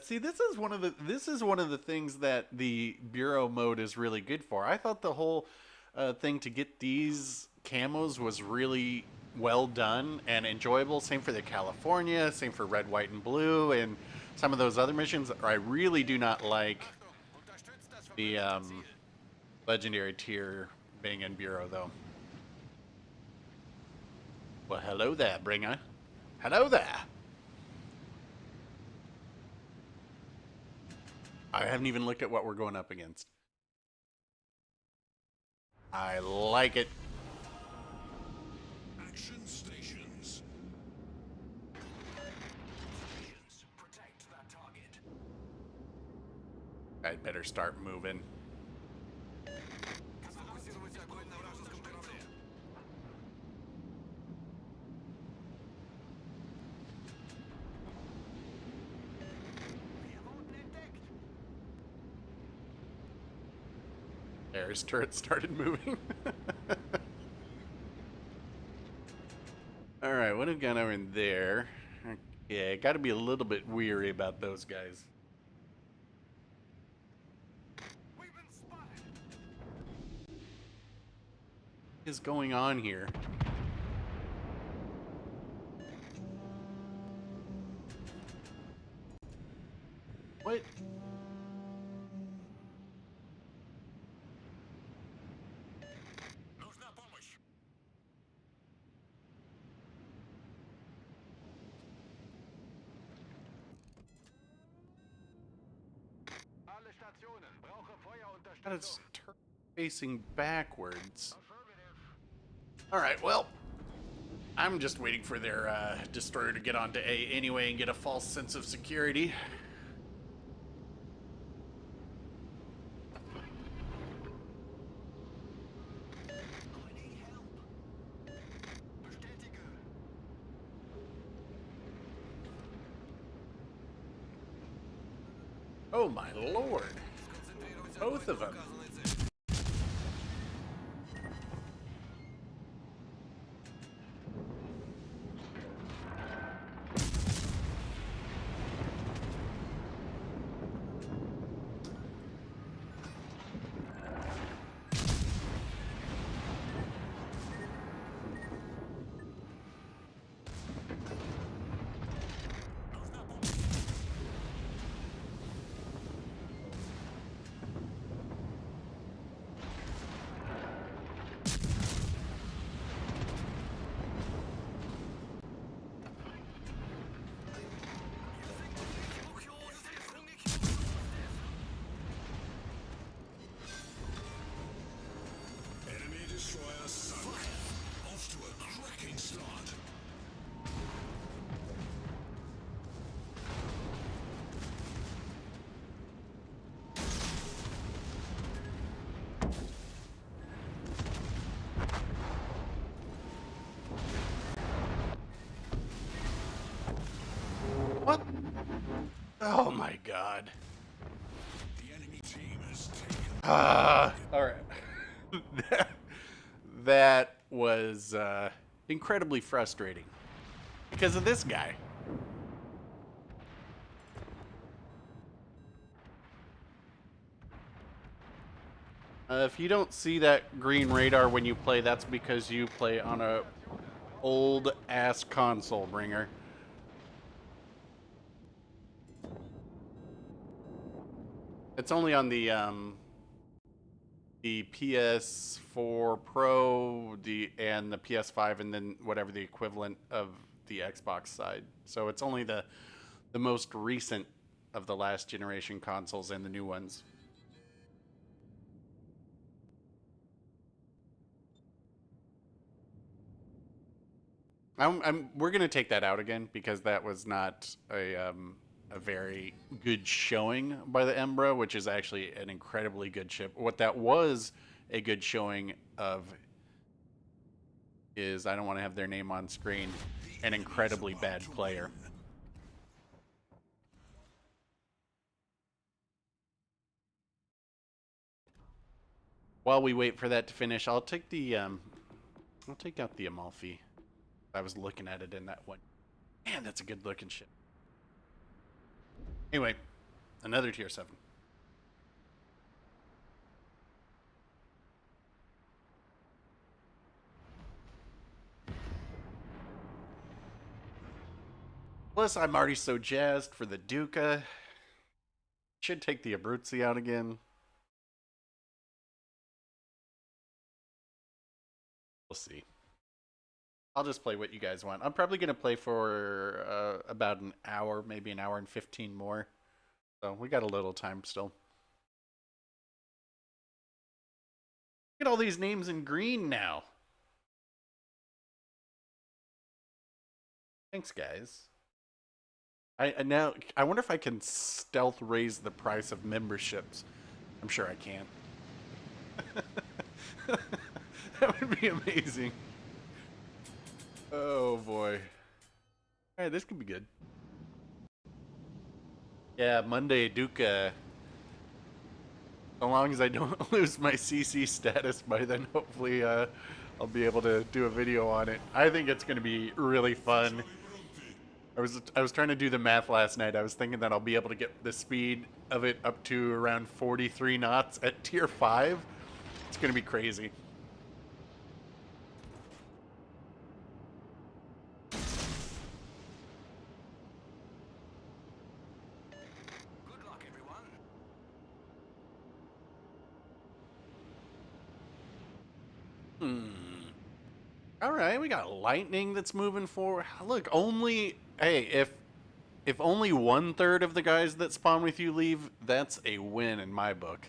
See, this is one of the things that the bureau mode is really good for. I thought the whole thing to get these camos was really well done and enjoyable. Same for the California, same for red, white, and blue, and some of those other missions. I really do not like Unterstützt das the verwendete Ziel. legendary tier being in bureau, though. Well, hello there, Bringer. Hello there. I haven't even looked at what we're going up against. I like it. Action stations. Stations, protect that target. I'd better start moving. Сфокусируйте огонь на вражеском корабле. Wir wurden entdeckt. There, his turret started moving. Alright, what have we got over in there? Yeah, gotta be a little bit weary about those guys. We've been spotted. What is going on here? What? Нужна помощь. Alle Stationen brauche God, it's Feuerunterstützung. turret facing backwards. Affirmative. Alright, well, I'm just waiting for their destroyer to get onto A anyway and get a false sense of security. I need help. Bestätige. Oh my lord. Konzentriere Both of them. Oh my god. The enemy team has taken. All right. that was incredibly frustrating because of this guy. If you don't see that green radar when you play, that's because you play on a old ass console, Bringer. It's only on the PS4 Pro, and the PS5, and then whatever the equivalent of the Xbox side. So it's only the most recent of the last generation consoles and the new ones. We're gonna take that out again because that was not a very good showing by the Embra, which is actually an incredibly good ship. What that was a good showing of is, I don't want to have their name on screen, an incredibly bad player. While we wait for that to finish, I'll take out the Amalfi. I was looking at it in that one. Man, that's a good looking ship. Anyway, another tier 7. Plus, I'm already so jazzed for the Duca. Should take the Abruzzi out again. We'll see. I'll just play what you guys want. I'm probably going to play for about an hour, maybe an hour and 15 more. So we got a little time still. Look at all these names in green now. Thanks, guys. I wonder if I can stealth raise the price of memberships. I'm sure I can. That would be amazing. Oh boy. All right, this could be good. Yeah, Monday, Duca. So long as I don't lose my CC status by then, hopefully I'll be able to do a video on it. I think it's going to be really fun. I was trying to do the math last night. I was thinking that I'll be able to get the speed of it up to around 43 knots at tier 5. It's going to be crazy. Good luck, everyone. All right, we got lightning that's moving forward. Look, if only 1/3 of the guys that spawn with you leave, that's a win in my book.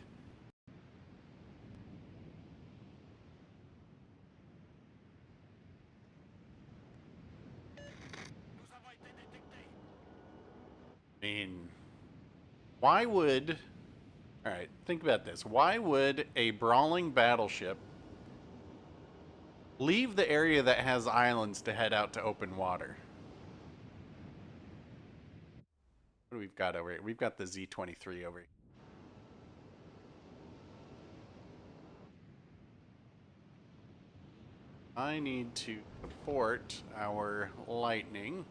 I mean, why would... All right, think about this. Why would a brawling battleship leave the area that has islands to head out to open water? What do we've got over here? We've got the Z-23 over here. I need to support our lightning.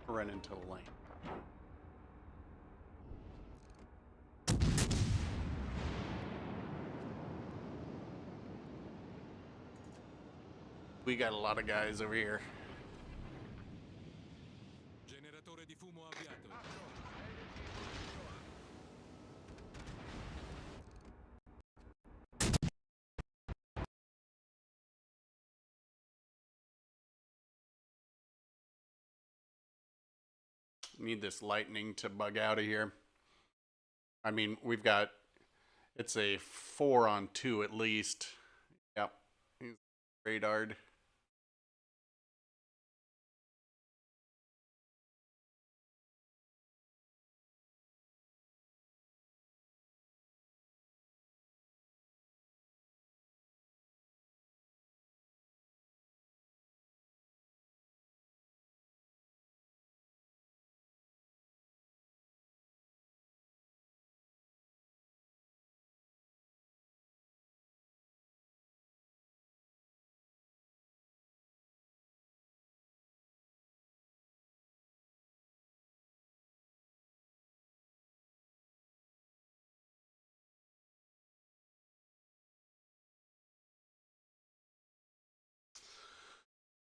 Run into the lane. We got a lot of guys over here. Generatore di fumo avviato. need this lightning to bug out of here. I mean, we've got, it's a 4-on-2 at least. Yep. He's radared.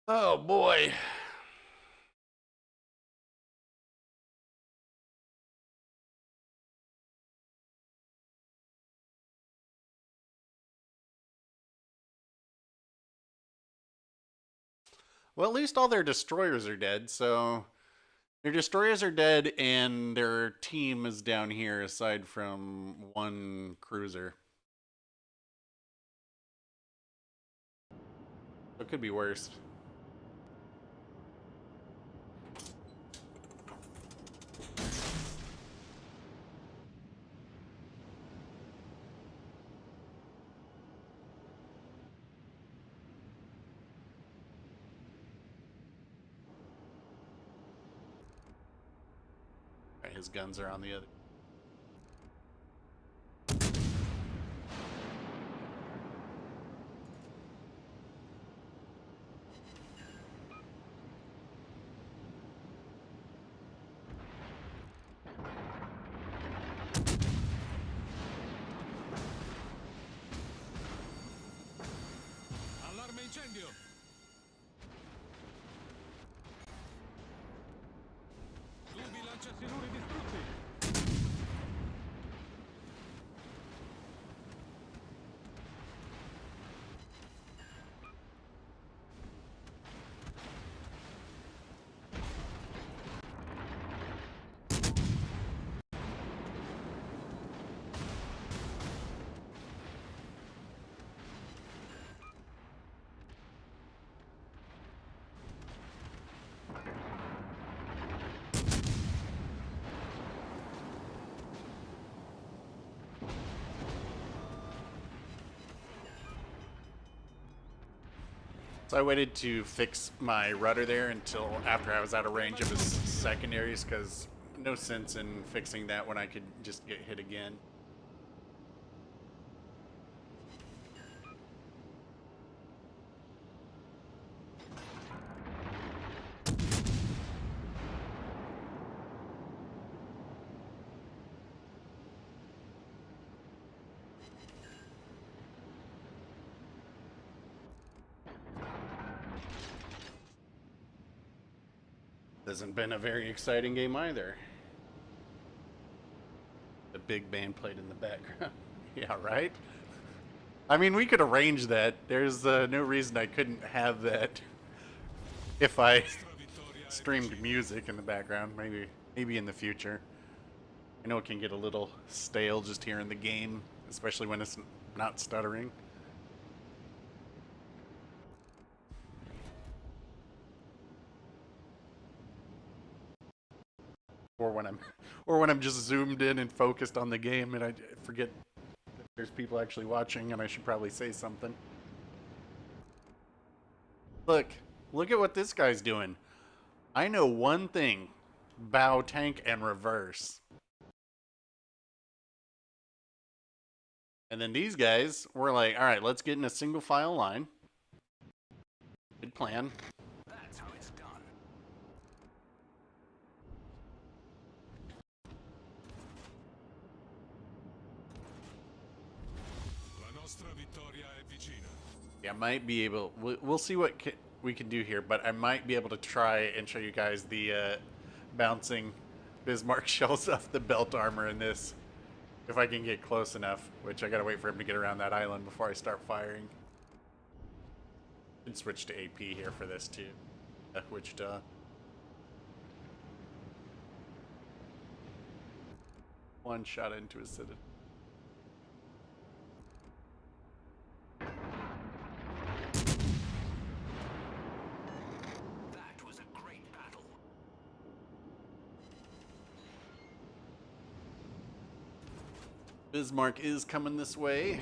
Oh boy. Well, at least all their destroyers are dead, so their destroyers are dead and their team is down here aside from one cruiser. It could be worse. Right, his guns are on the other. Allarme incendio. Tubi lanciasiluri distrutti. So I waited to fix my rudder there until after I was out of range of his secondaries, because no sense in fixing that when I could just get hit again. Hasn't been a very exciting game either. The big band played in the background. Yeah, right? I mean, we could arrange that. There's no reason I couldn't have that if I streamed music in the background. Maybe in the future. I know it can get a little stale just hearing the game, especially when it's not stuttering. Or when I'm just zoomed in and focused on the game and I forget that there's people actually watching and I should probably say something. Look at what this guy's doing. I know one thing: bow, tank, and reverse. And then these guys were like, all right, let's get in a single file line. Good plan. That's how it's done. La nostra vittoria è vicina. Yeah, I might be able. We'll see what we can do here, but I might be able to try and show you guys the bouncing Bismarck shells off the belt armor in this, if I can get close enough. Which I gotta wait for him to get around that island before I start firing. And switch to AP here for this too. Wichita. One shot into his citadel. That was a great battle. Bismarck is coming this way.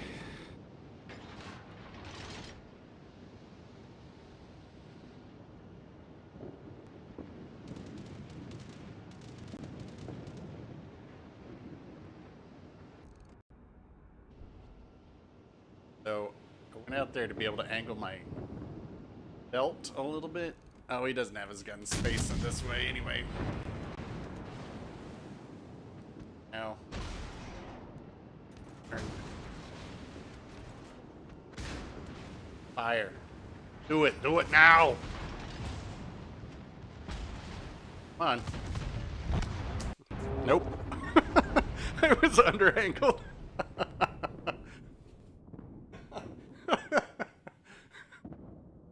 So I went out there to be able to angle my belt a little bit. Oh, he doesn't have his gun spaced in this way anyway. Now. Turn. Fire. Do it. Do it now. Come on. Nope. I was under angled.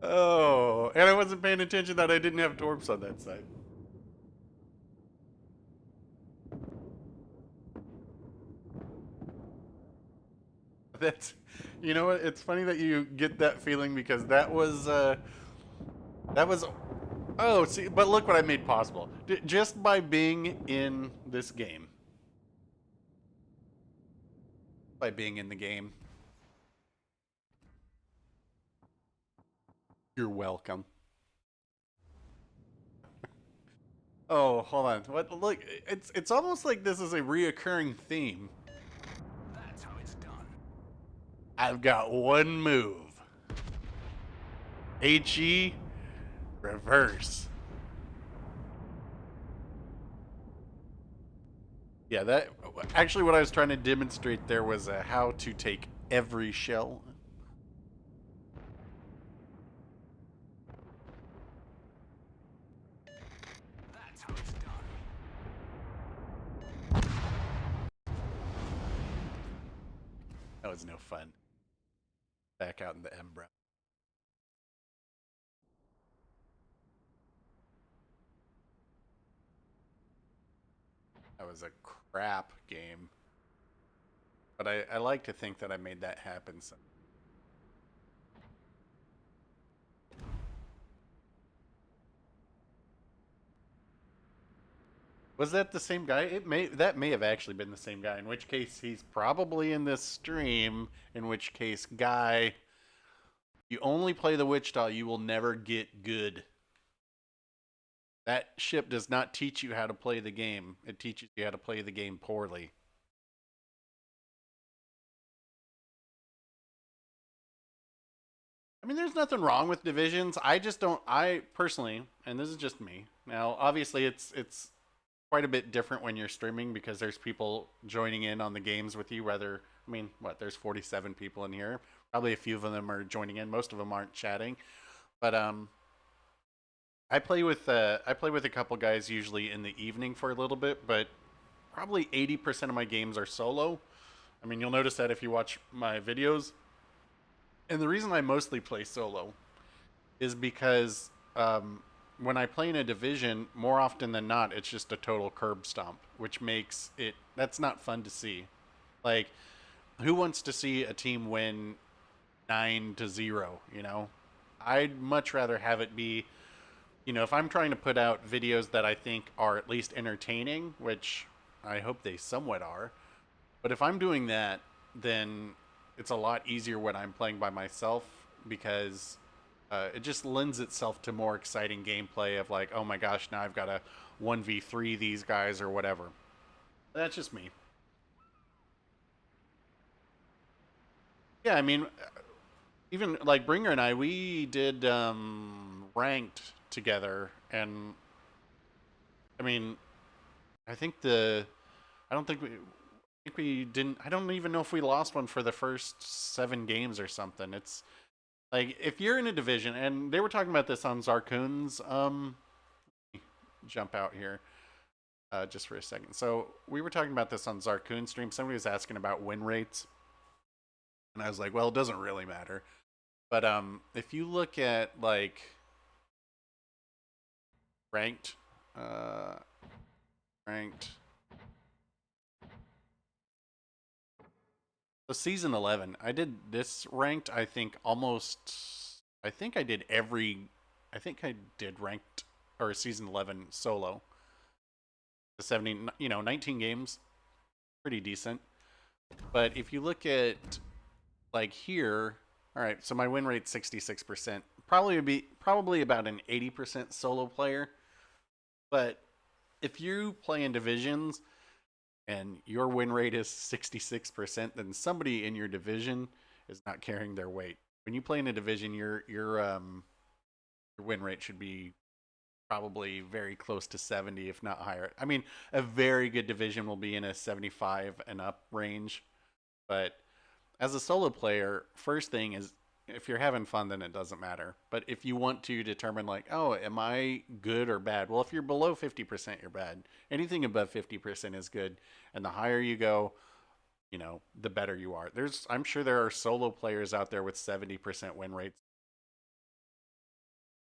Oh, and I wasn't paying attention that I didn't have torps on that side. That's, you know what? It's funny that you get that feeling because that was, oh, see, but look what I made possible. Just by being in this game. By being in the game. You're welcome. Oh, hold on. What? Look, it's almost like this is a reoccurring theme. That's how it's done. I've got one move. HE reverse. Yeah, that actually what I was trying to demonstrate there was how to take every shell. That's how it's done. That was no fun. Back out in the Embra. That was a crap game. But I like to think that I made that happen. So. Was that the same guy? That may have actually been the same guy. In which case, he's probably in this stream. In which case, guy, you only play the Wichita, you will never get good. That ship does not teach you how to play the game. It teaches you how to play the game poorly. I mean, there's nothing wrong with divisions. I just don't. I personally, and this is just me. Now, obviously, it's quite a bit different when you're streaming because there's people joining in on the games with you. Whether I mean, what? There's 47 people in here. Probably a few of them are joining in. Most of them aren't chatting, but I play with a couple guys usually in the evening for a little bit, but probably 80% of my games are solo. I mean, you'll notice that if you watch my videos. And the reason I mostly play solo is because when I play in a division, more often than not, it's just a total curb stomp, which makes it, that's not fun to see. Like, who wants to see a team win 9-0, you know? I'd much rather have it be, you know, if I'm trying to put out videos that I think are at least entertaining, which I hope they somewhat are, but if I'm doing that, then it's a lot easier when I'm playing by myself because it just lends itself to more exciting gameplay of like, oh my gosh, now I've got to 1v3 these guys or whatever. That's just me. Yeah, I mean, even like Bringer and I, we did ranked together, and I mean, I think I don't think we didn't. I don't even know if we lost one for the first 7 games or something. It's like if you're in a division, and they were talking about this on Zarkoon's. Jump out here, just for a second. So we were talking about this on Zarkoon stream. Somebody was asking about win rates, and I was like, well, it doesn't really matter. But if you look at like ranked, So season 11, I did this ranked. I think almost. I think I did every. I think I did ranked or season 11 solo. The 70, 19 games, pretty decent. But if you look at like here, all right. So my win rate 66%. Probably would be probably about an 80% solo player. But if you play in divisions and your win rate is 66%, then somebody in your division is not carrying their weight. When you play in a division, your win rate should be probably very close to 70, if not higher. I mean, a very good division will be in a 75 and up range. But as a solo player, first thing is if you're having fun, then it doesn't matter. But if you want to determine, like, oh, am I good or bad? Well, if you're below 50%, you're bad. Anything above 50% is good. And the higher you go, the better you are. I'm sure there are solo players out there with 70% win rates.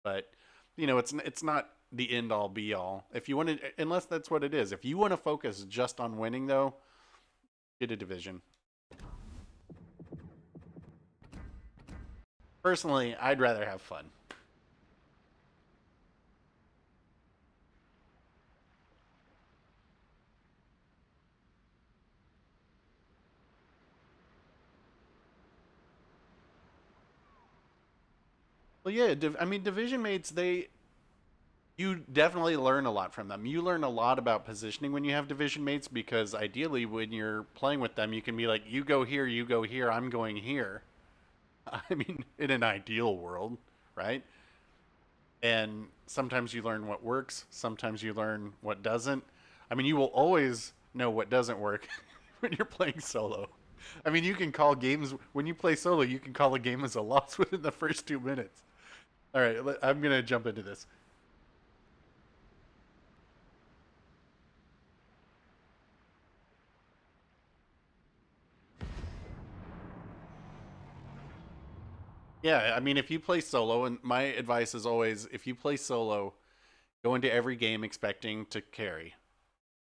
But, it's not the end all be all. If you want to, unless that's what it is. If you want to focus just on winning, though, get a division. Personally, I'd rather have fun. Well, yeah, I mean, division mates, you definitely learn a lot from them. You learn a lot about positioning when you have division mates because ideally, when you're playing with them, you can be like, you go here, I'm going here. I mean, in an ideal world, right? And sometimes you learn what works, sometimes you learn what doesn't. I mean, you will always know what doesn't work when you're playing solo. I mean, you can call games when you play solo, you can call a game as a loss within the first 2 minutes. All right, I'm going to jump into this. Yeah, I mean, if you play solo, and my advice is always if you play solo, go into every game expecting to carry.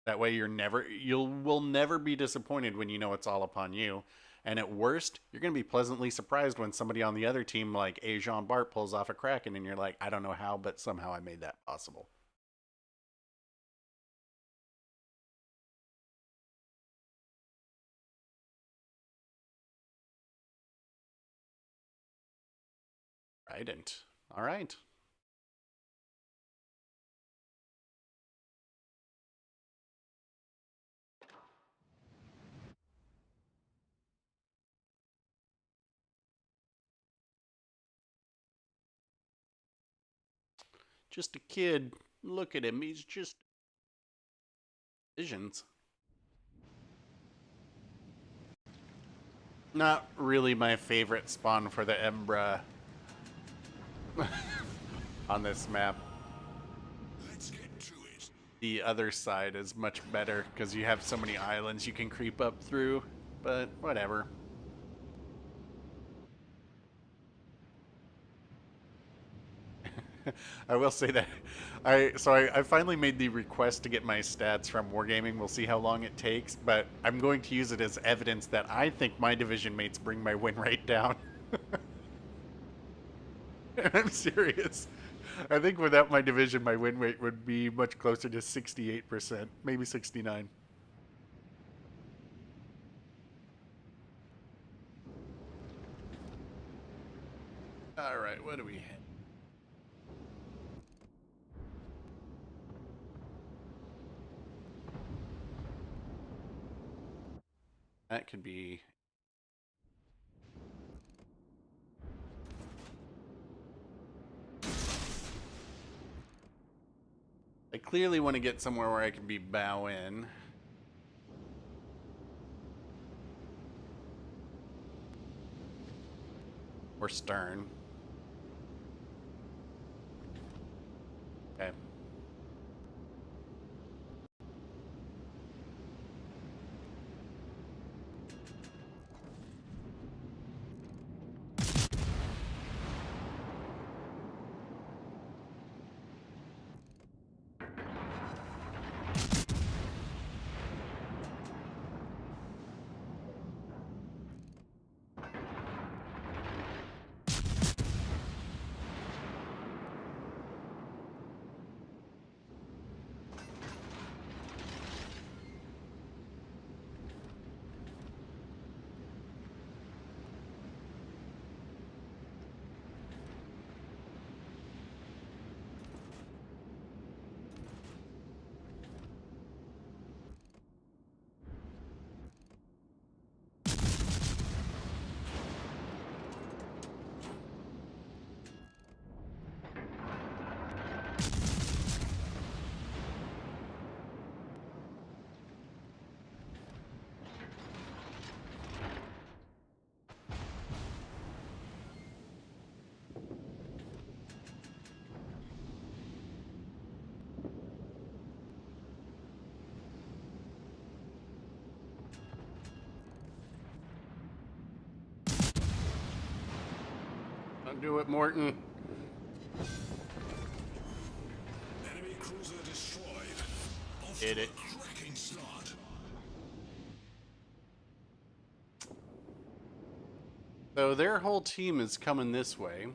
That way you will never be disappointed when you know it's all upon you. And at worst, you're going to be pleasantly surprised when somebody on the other team like A. Jean Bart pulls off a Kraken and you're like, I don't know how, but somehow I made that possible. Right? And all right. Just a kid. Look at him. He's just visions. Not really my favorite spawn for the Embra on this map. Let's get to it. The other side is much better because you have so many islands you can creep up through, but whatever. I will say that I finally made the request to get my stats from Wargaming. We'll see how long it takes, but I'm going to use it as evidence that I think my division mates bring my win rate down. I'm serious. I think without my division, my win rate would be much closer to 68%, maybe 69. All right, what do we have? That could be. I clearly want to get somewhere where I can be bow in. Or stern. Okay. Do it, Morton. Enemy cruiser destroyed. Off Hit to it. a cracking start. So their whole team is coming this way,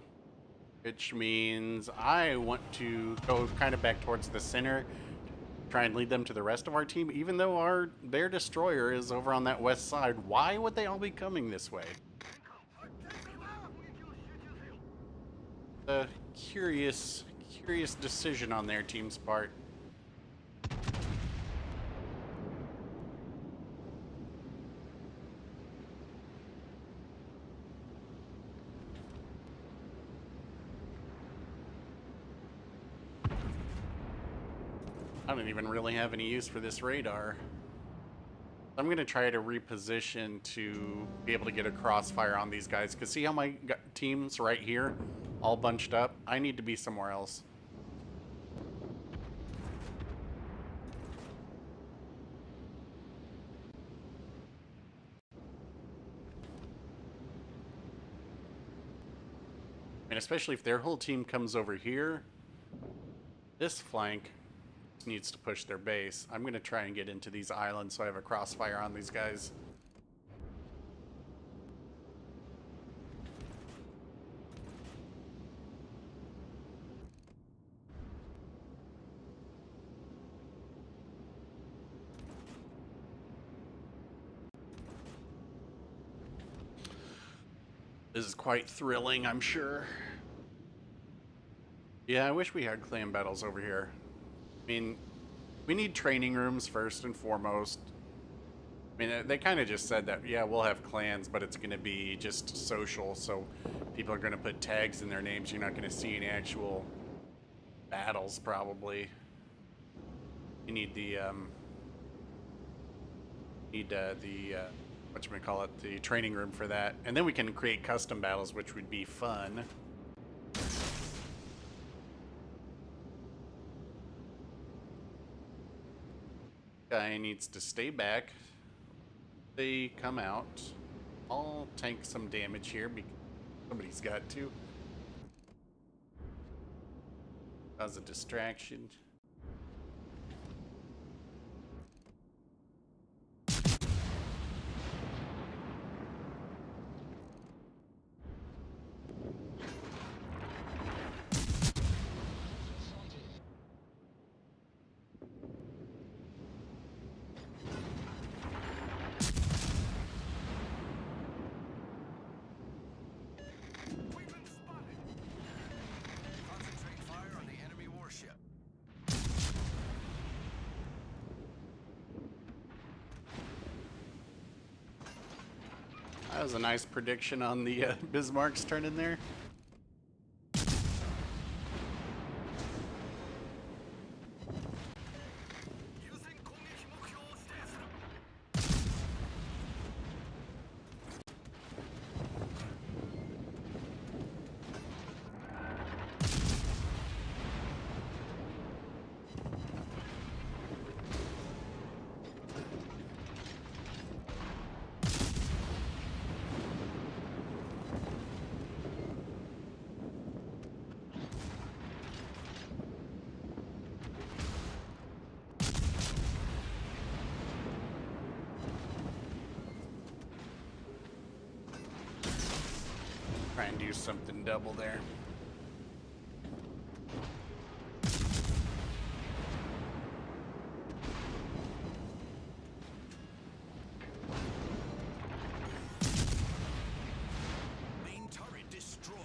which means I want to go kind of back towards the center, try and lead them to the rest of our team, even though their destroyer is over on that west side. Why would they all be coming this way? A curious decision on their team's part. I don't even really have any use for this radar. I'm going to try to reposition to be able to get a crossfire on these guys. Because see how my team's right here, all bunched up? I need to be somewhere else. And especially if their whole team comes over here, this flank needs to push their base. I'm going to try and get into these islands so I have a crossfire on these guys. This is quite thrilling, I'm sure. Yeah, I wish we had clan battles over here. I mean, we need training rooms first and foremost. I mean, they kind of just said that, yeah, we'll have clans, but it's going to be just social, so people are going to put tags in their names. You're not going to see any actual battles, probably. You need the, whatchamacallit, the training room for that. And then we can create custom battles, which would be fun. Guy needs to stay back. They come out. I'll tank some damage here because somebody's got to. Cause a distraction. We've been spotted. Concentrate fire on the enemy warship. That was a nice prediction on the Bismarck's turn in there. Using 攻撃目標を指定する。Try and do something double there. Main turret destroyed.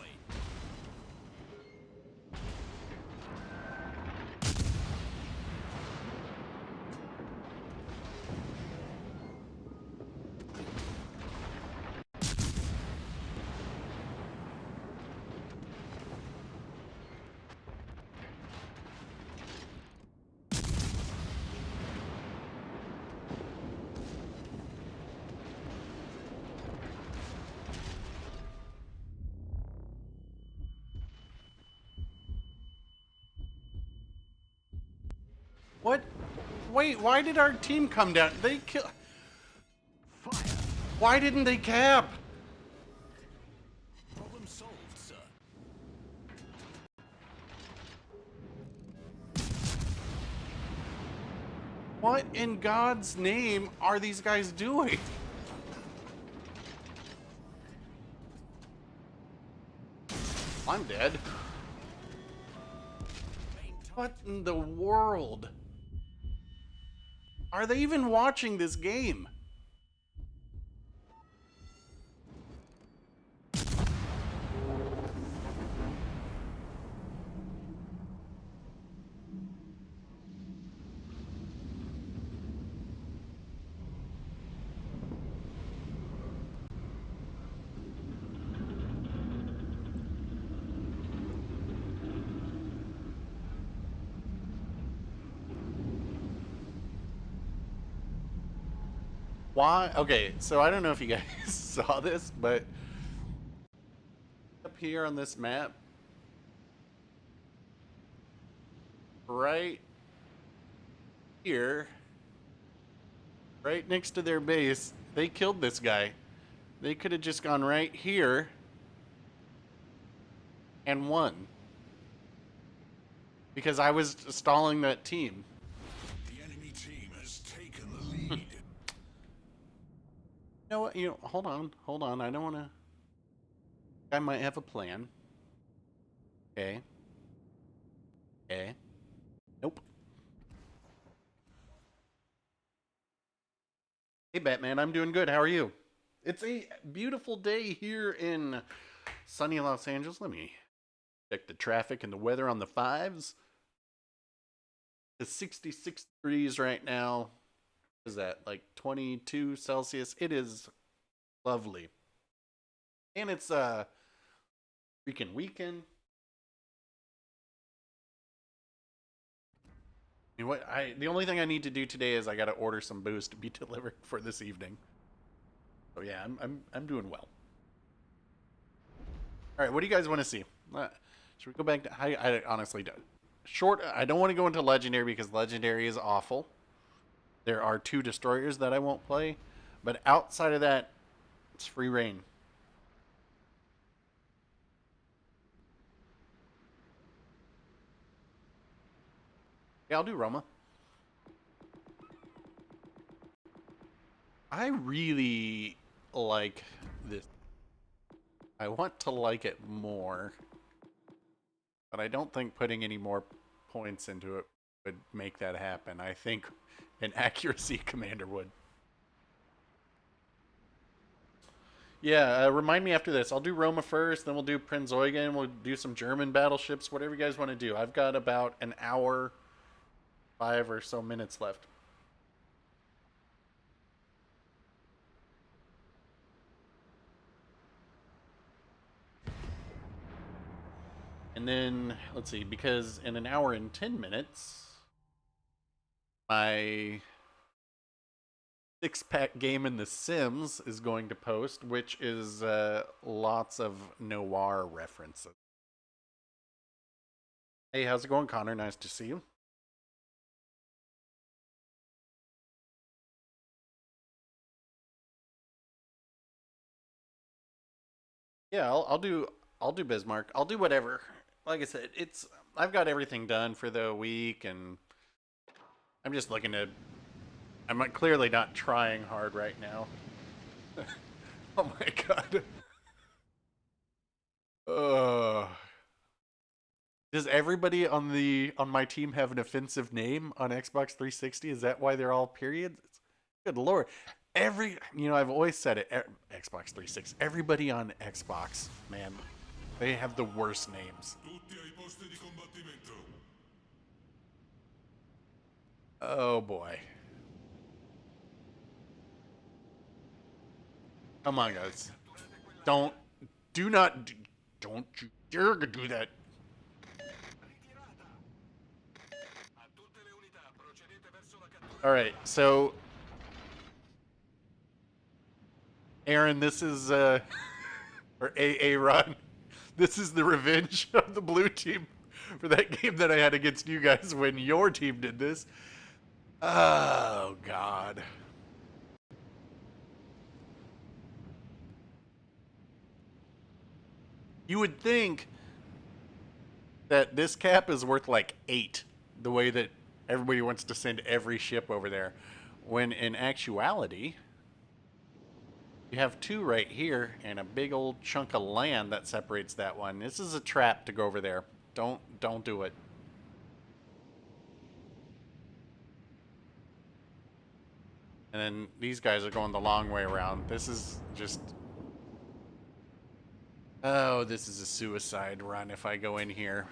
What? Wait, why did our team come down? They kill. Fire. Why didn't they cap? Problem solved, sir. What in God's name are these guys doing? I'm dead. What in the world? Are they even watching this game? Why? Okay, so I don't know if you guys saw this, but up here on this map, right here, right next to their base, they killed this guy. They could have just gone right here and won. Because I was stalling that team. The enemy team has taken the lead. You know what? Hold on. I don't want to. I might have a plan. Okay. Okay. Nope. Hey, Batman, I'm doing good. How are you? It's a beautiful day here in sunny Los Angeles. Let me check the traffic and the weather on the fives. It's 66 degrees right now. What is that, like 22 Celsius? It is lovely. And it's a freaking weekend. You know what? The only thing I need to do today is I got to order some booze to be delivered for this evening. So yeah, I'm doing well. All right, what do you guys want to see? Should we go back to? I honestly don't. I don't want to go into legendary because legendary is awful. There are 2 destroyers that I won't play, but outside of that, it's free reign. Yeah, I'll do Roma. I really like this. I want to like it more, but I don't think putting any more points into it would make that happen. I think an accuracy commander would. Yeah, remind me after this. I'll do Roma first, then we'll do Prinz Eugen, we'll do some German battleships, whatever you guys want to do. I've got about an hour, 5 or so minutes left. And then, let's see, because in an hour and 10 minutes, my 6-pack game in The Sims is going to post, which is lots of noir references. Hey, how's it going, Connor? Nice to see you. Yeah, I'll do Bismarck. I'll do whatever. Like I said, I've got everything done for the week, and I'm just looking to. I'm clearly not trying hard right now. Oh my god. Does everybody on my team have an offensive name on Xbox 360? Is that why they're all periods? Good lord. I've always said it, Xbox 360. Everybody on Xbox, man, they have the worst names. Oh boy. Come on, guys. Don't you dare do that. All right, so Aaron, this is or AA Ron, this is the revenge of the blue team for that game that I had against you guys when your team did this. Oh God. You would think that this cap is worth like 8, the way that Everybody wants to send every ship over there. When in actuality, you have two right here and a big old chunk of land that separates that one. This is a trap to go over there. Don't do it. And then these guys are going the long way around. This is just... Oh, this is a suicide run if I go in here.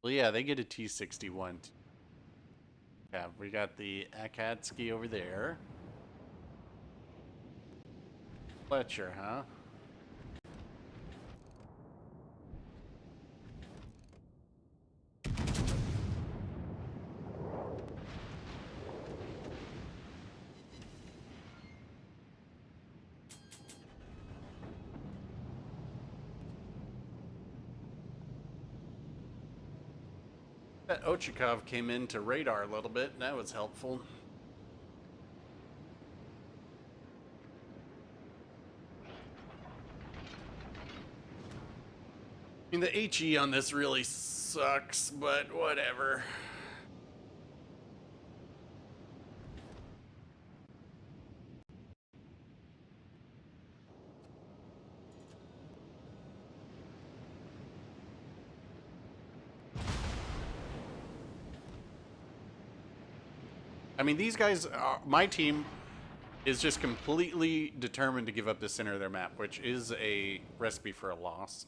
Well, yeah, they get a T-61. Yeah, we got the Akatsuki over there. Fletcher, huh? That Ochikov came into radar a little bit, and that was helpful. I mean, the HE on this really sucks, but whatever. I mean, these guys, my team is just completely determined to give up the center of their map, which is a recipe for a loss.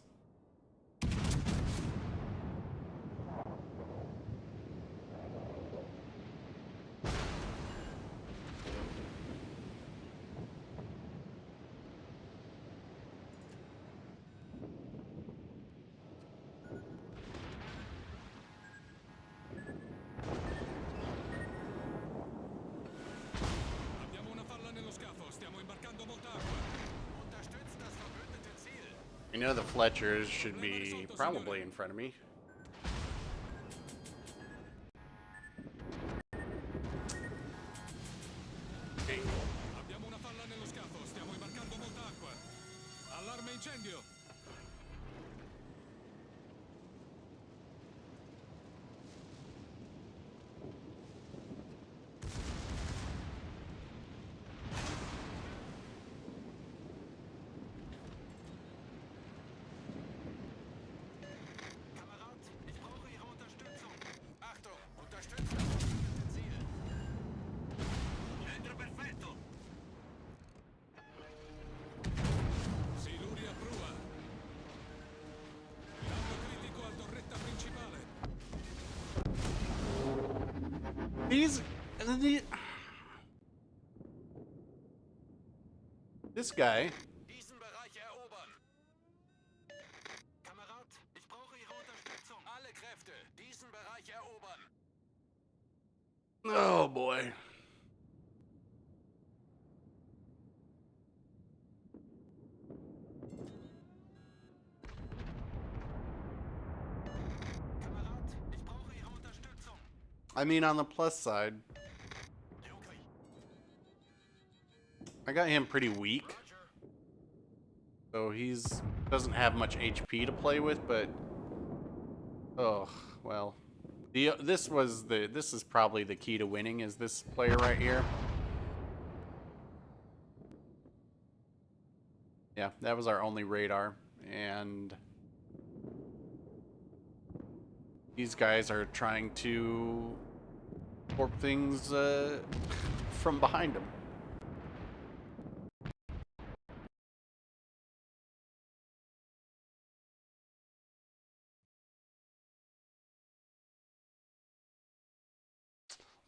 Abbiamo una falla nello scafo, stiamo imbarcando molta acqua. Unterstützt das verbündete Ziel. You know the Fletchers should be probably in front of me. Dang. Abbiamo una falla nello scafo, stiamo imbarcando molta acqua. Allarme incendio. Kamerad, ich brauche Ihre Unterstützung. Achtung, unterstützt das verbündete Ziel. Entro perfetto. Siluria prua. Danno critico a torretta principale. This guy. Diesen Bereich erobern. Kamerad, ich brauche Ihre Unterstützung. Alle Kräfte, diesen Bereich erobern. Oh boy. Kamerad, ich brauche Ihre Unterstützung. I mean, on the plus side, Okay. I got him pretty weak, Roger. so he's doesn't have much HP to play with. But oh well, this is probably the key to winning. Is this player right here? Yeah, that was our only radar, and these guys are trying to warp things from behind them.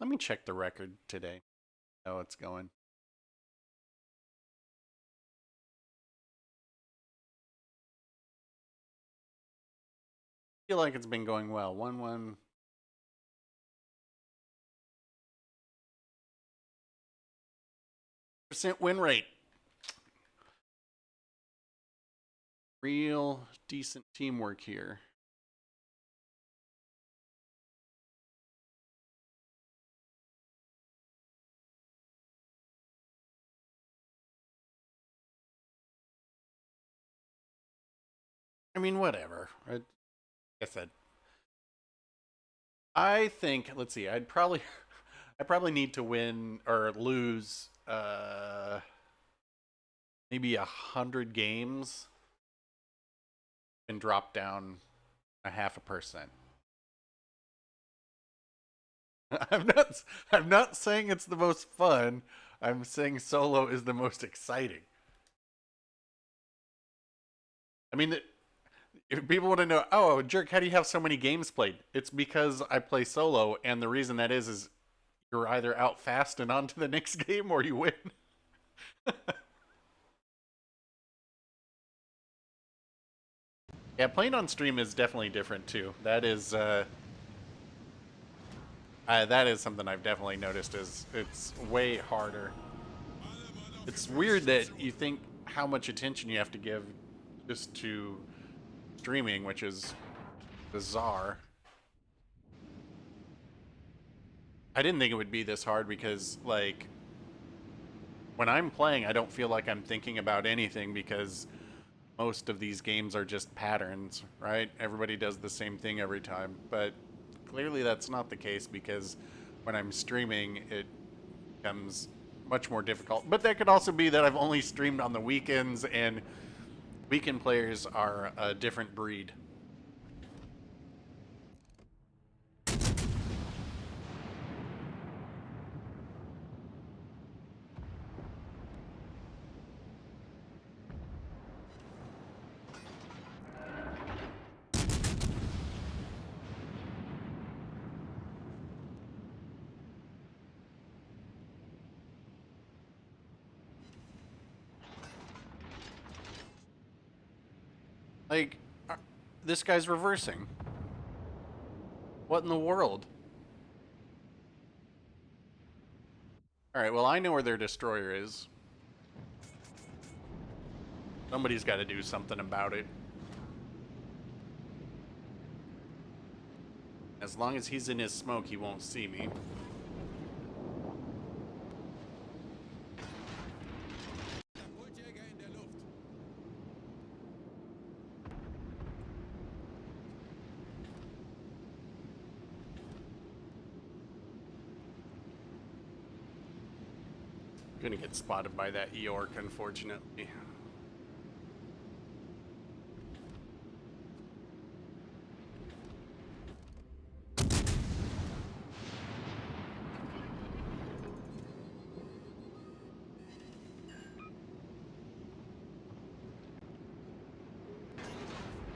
Let me check the record today. How it's going. Feel like it's been going well. 1-1. Percent win rate. Real decent teamwork here. I mean, whatever. Like I said, I think. Let's see. I probably need to win or lose, maybe 100 games and drop down a 0.5%. I'm not. I'm not saying it's the most fun. I'm saying solo is the most exciting. I mean, if people want to know, oh, jerk, how do you have so many games played? It's because I play solo, and the reason that is you're either out fast and on to the next game, or you win. Yeah, playing on stream is definitely different too. That is something I've definitely noticed. Is it's way harder. It's weird that you think how much attention you have to give just to streaming, which is bizarre. I didn't think it would be this hard because, like, when I'm playing, I don't feel like I'm thinking about anything because most of these games are just patterns, right? Everybody does the same thing every time. But clearly that's not the case because when I'm streaming, it becomes much more difficult. But that could also be that I've only streamed on the weekends, and weekend players are a different breed. Like, this guy's reversing. What in the world? Alright, well, I know where their destroyer is. Somebody's got to do something about it. As long as he's in his smoke, he won't see me. Katapultjäger in der Luft. Gonna get spotted by that Eorc, unfortunately.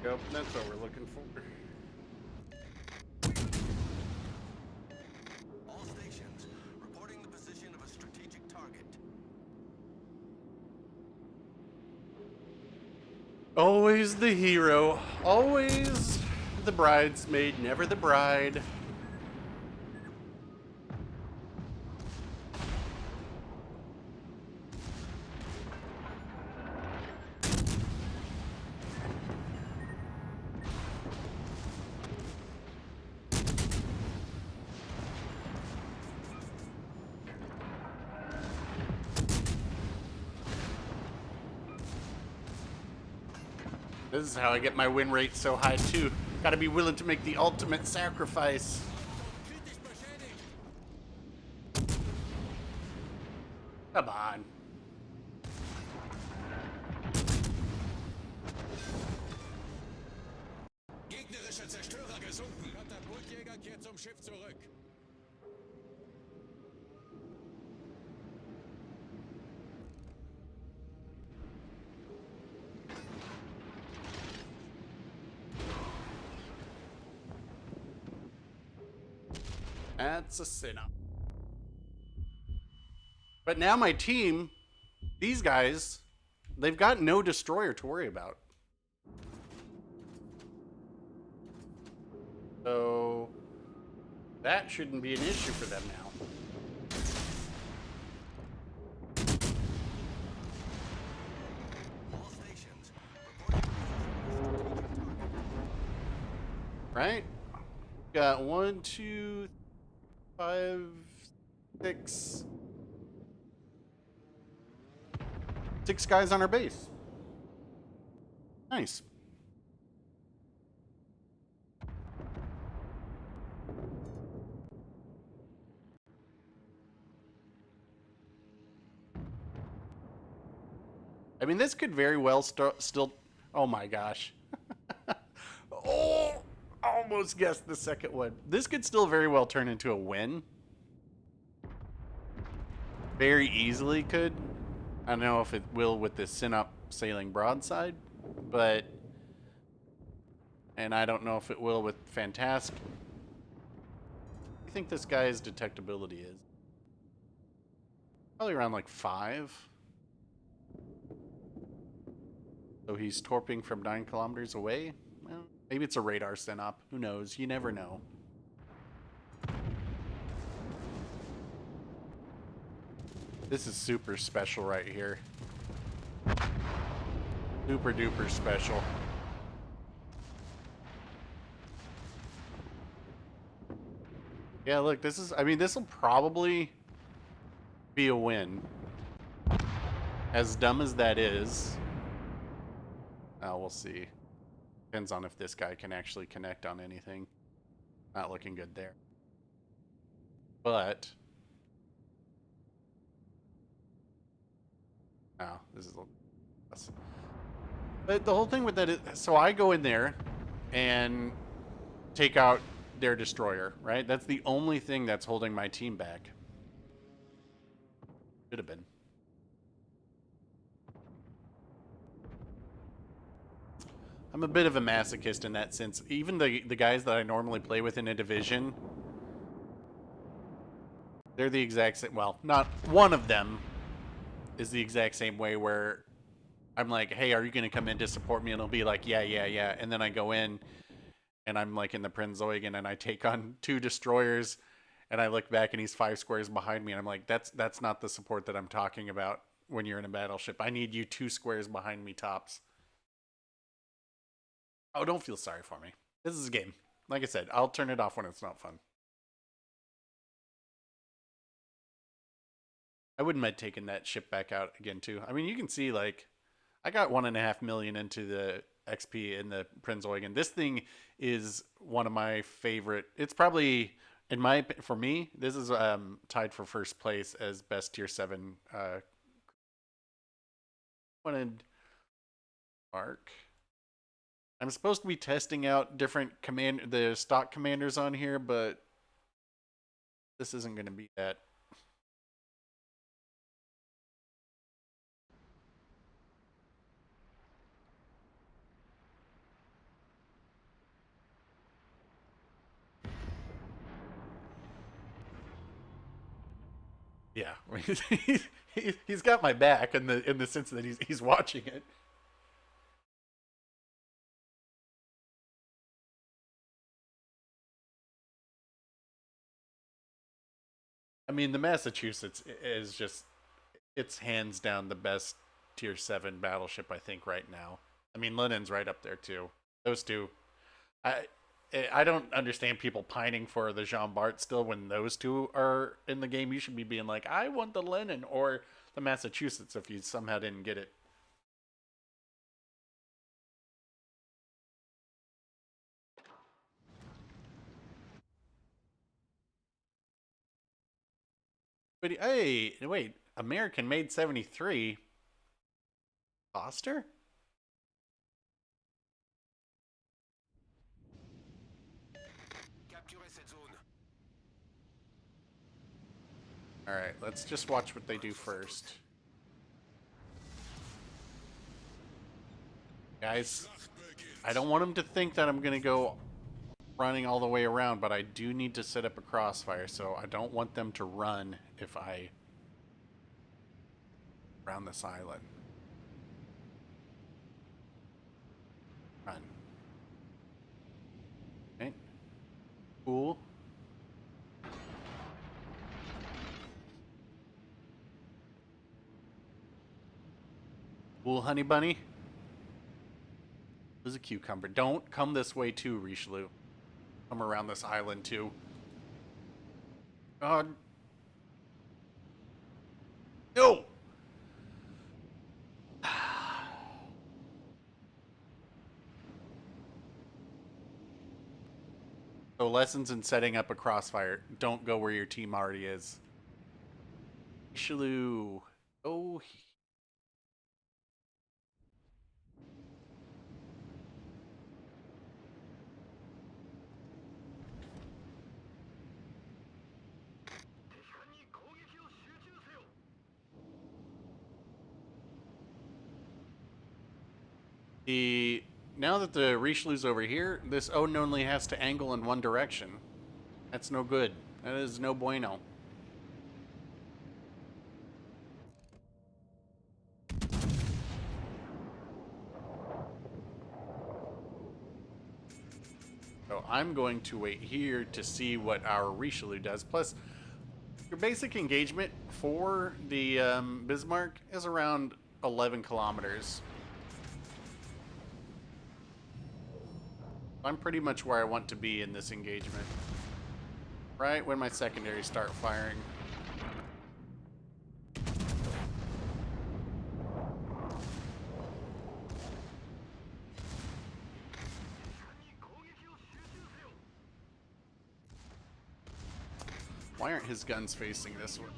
Yep, that's what we're looking for. All stations, reporting the position of a strategic target. Always the hero. Always the bridesmaid, never the bride. This is how I get my win rate so high too. Gotta be willing to make the ultimate sacrifice. Kritisch beschädigt. Come on. Gegnerischer Zerstörer gesunken. Katapultjäger kehrt zum Schiff zurück. That's a sin up. But now my team, these guys, they've got no destroyer to worry about. So that shouldn't be an issue for them now. All stations, reporting the position of a strategic target. Right? Got 1, 2, 5, 6. 6 guys on our base. Nice. I mean, this could very well still. Oh my gosh. Oh, almost guessed the second one. This could still very well turn into a win. Very easily could. I don't know if it will with this Synop sailing broadside, but. And I don't know if it will with Fantastic. What do you think this guy's detectability is? Probably around like 5. So he's torping from 9 kilometers away? Well, maybe it's a radar Synop. Who knows? You never know. This is super special right here. Super duper special. Yeah, look, this is, I mean, this will probably be a win. As dumb as that is. We'll see. Depends on if this guy can actually connect on anything. Not looking good there. But. Oh, this is a little. But the whole thing with that is, so I go in there and take out their destroyer, right? That's the only thing that's holding my team back. Should have been. I'm a bit of a masochist in that sense. Even the guys that I normally play with in a division, they're the exact same. Well, not one of them is the exact same way where I'm like, hey, are you going to come in to support me? And it'll be like, yeah, yeah, yeah. And then I go in and I'm like in the Prinz-Eugen and I take on 2 destroyers and I look back and he's 5 squares behind me. And I'm like, that's not the support that I'm talking about when you're in a battleship. I need you 2 squares behind me tops. Oh, don't feel sorry for me. This is a game. Like I said, I'll turn it off when it's not fun. I wouldn't mind taking that ship back out again too. I mean, you can see like I got 1.5 million into the XP in the Prinz-Eugen. This thing is one of my favorite. It's probably for me. This is tied for first place as best tier 7. Wanted arc. I'm supposed to be testing out different the stock commanders on here, but this isn't going to be that. Yeah, he's got my back in the sense that he's watching it. I mean, the Massachusetts is just, it's hands down the best tier 7 battleship, I think, right now. I mean, Lennon's right up there, too. Those two. I I don't understand people pining for the Jean Bart still when those two are in the game. You should be being like, I want the Lennon or the Massachusetts if you somehow didn't get it. But hey, wait, American made 73. Foster? Capturez cette zone. All right, let's just watch what they do first. Guys, I don't want them to think that I'm going to go running all the way around, but I do need to set up a crossfire, so I don't want them to run if I around this island. Run. Okay. Cool. Cool, honey bunny. There's a cucumber. Don't come this way too, Richelieu. Come around this island too. God. No! So lessons in setting up a crossfire. Don't go where your team already is. Richelieu. Oh, The now that the Richelieu's over here, this Odin only has to angle in one direction. That's no good. That is no bueno. So I'm going to wait here to see what our Richelieu does. Plus, your basic engagement for the Bismarck is around 11 kilometers. I'm pretty much where I want to be in this engagement. Right when my secondaries start firing. Why aren't his guns facing this one?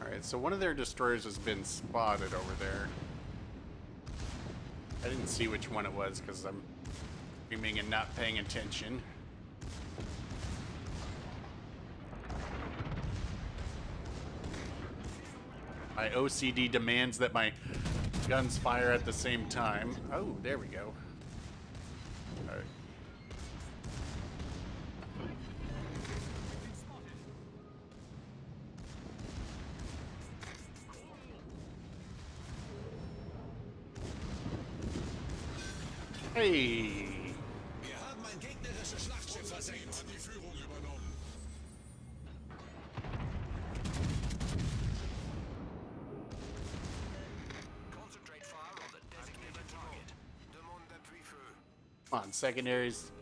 Alright, so one of their destroyers has been spotted over there. I didn't see which one it was because I'm streaming and not paying attention. My OCD demands that my guns fire at the same time. Oh, there we go. All right. Hey! Wir haben ein gegnerisches Schlachtschiff versenkt. Hat die Führung übernommen. Concentrate fire on the designated target. Demande d'appui-feu. Come on, secondaries.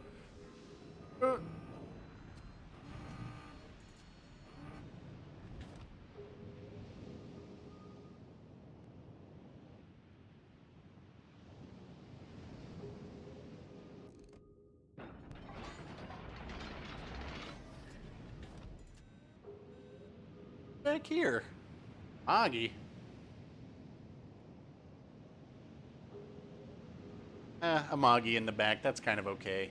Back here. Augie. A Moggy in the back. That's kind of okay.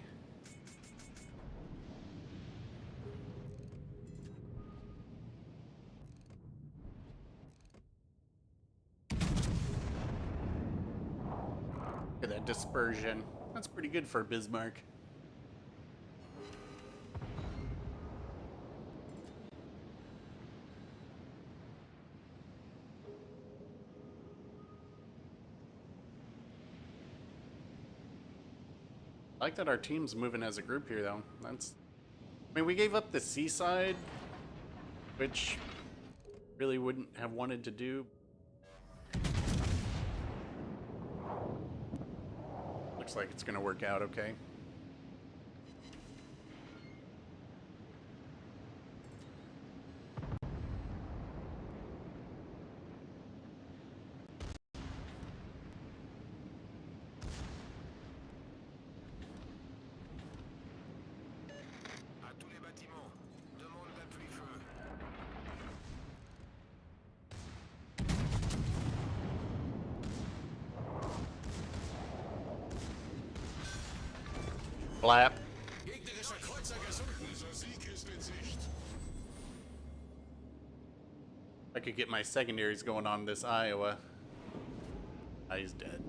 Look at that dispersion. That's pretty good for Bismarck. I like that our team's moving as a group here, though. That's... I mean, we gave up the seaside, which really wouldn't have wanted to do. Looks like it's going to work out okay. À tous les bâtiments. Demande d'appui-feu. Blap. Gegnerischer Kreuzer gesunken. Unser Sieg ist in Sicht. I could get my secondaries going on this Iowa. Ah, he's dead.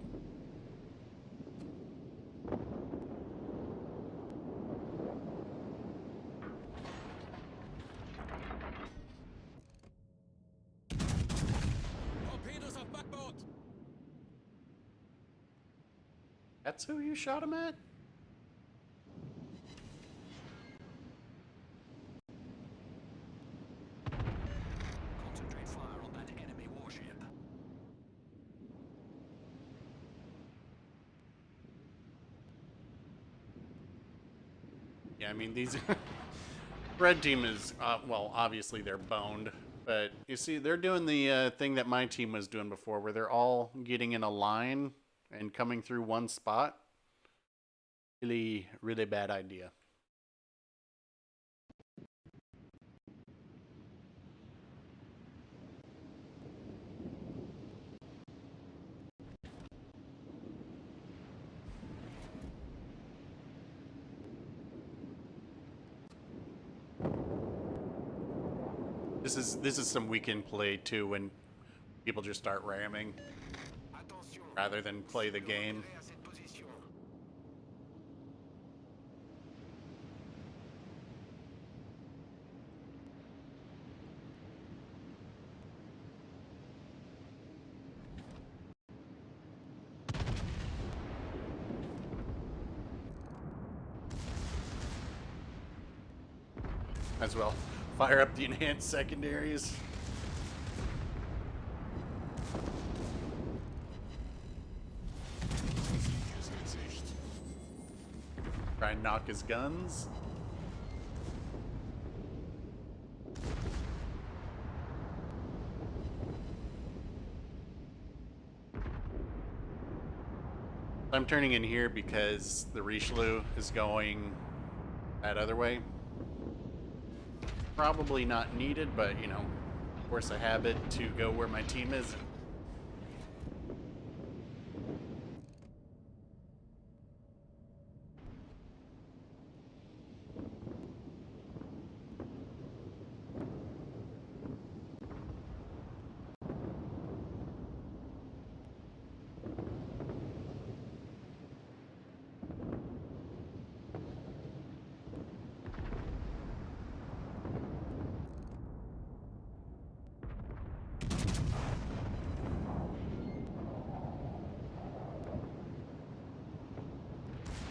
Torpedos auf Backbord. That's who you shot him at? Concentrate fire on that enemy warship. Yeah, I mean, these... Red team is, well, obviously they're boned. But, you see, they're doing the thing that my team was doing before, where they're all getting in a line and coming through one spot. Really, really bad idea. This is some weekend play too when people just start ramming Attention. rather than play the Cible game. repérée à cette position. As well, fire up the enhanced secondaries. Sicher's in Sicht. Try and knock his guns. I'm turning in here because the Richelieu is going that other way. Probably not needed, but you know, force a habit to go where my team is.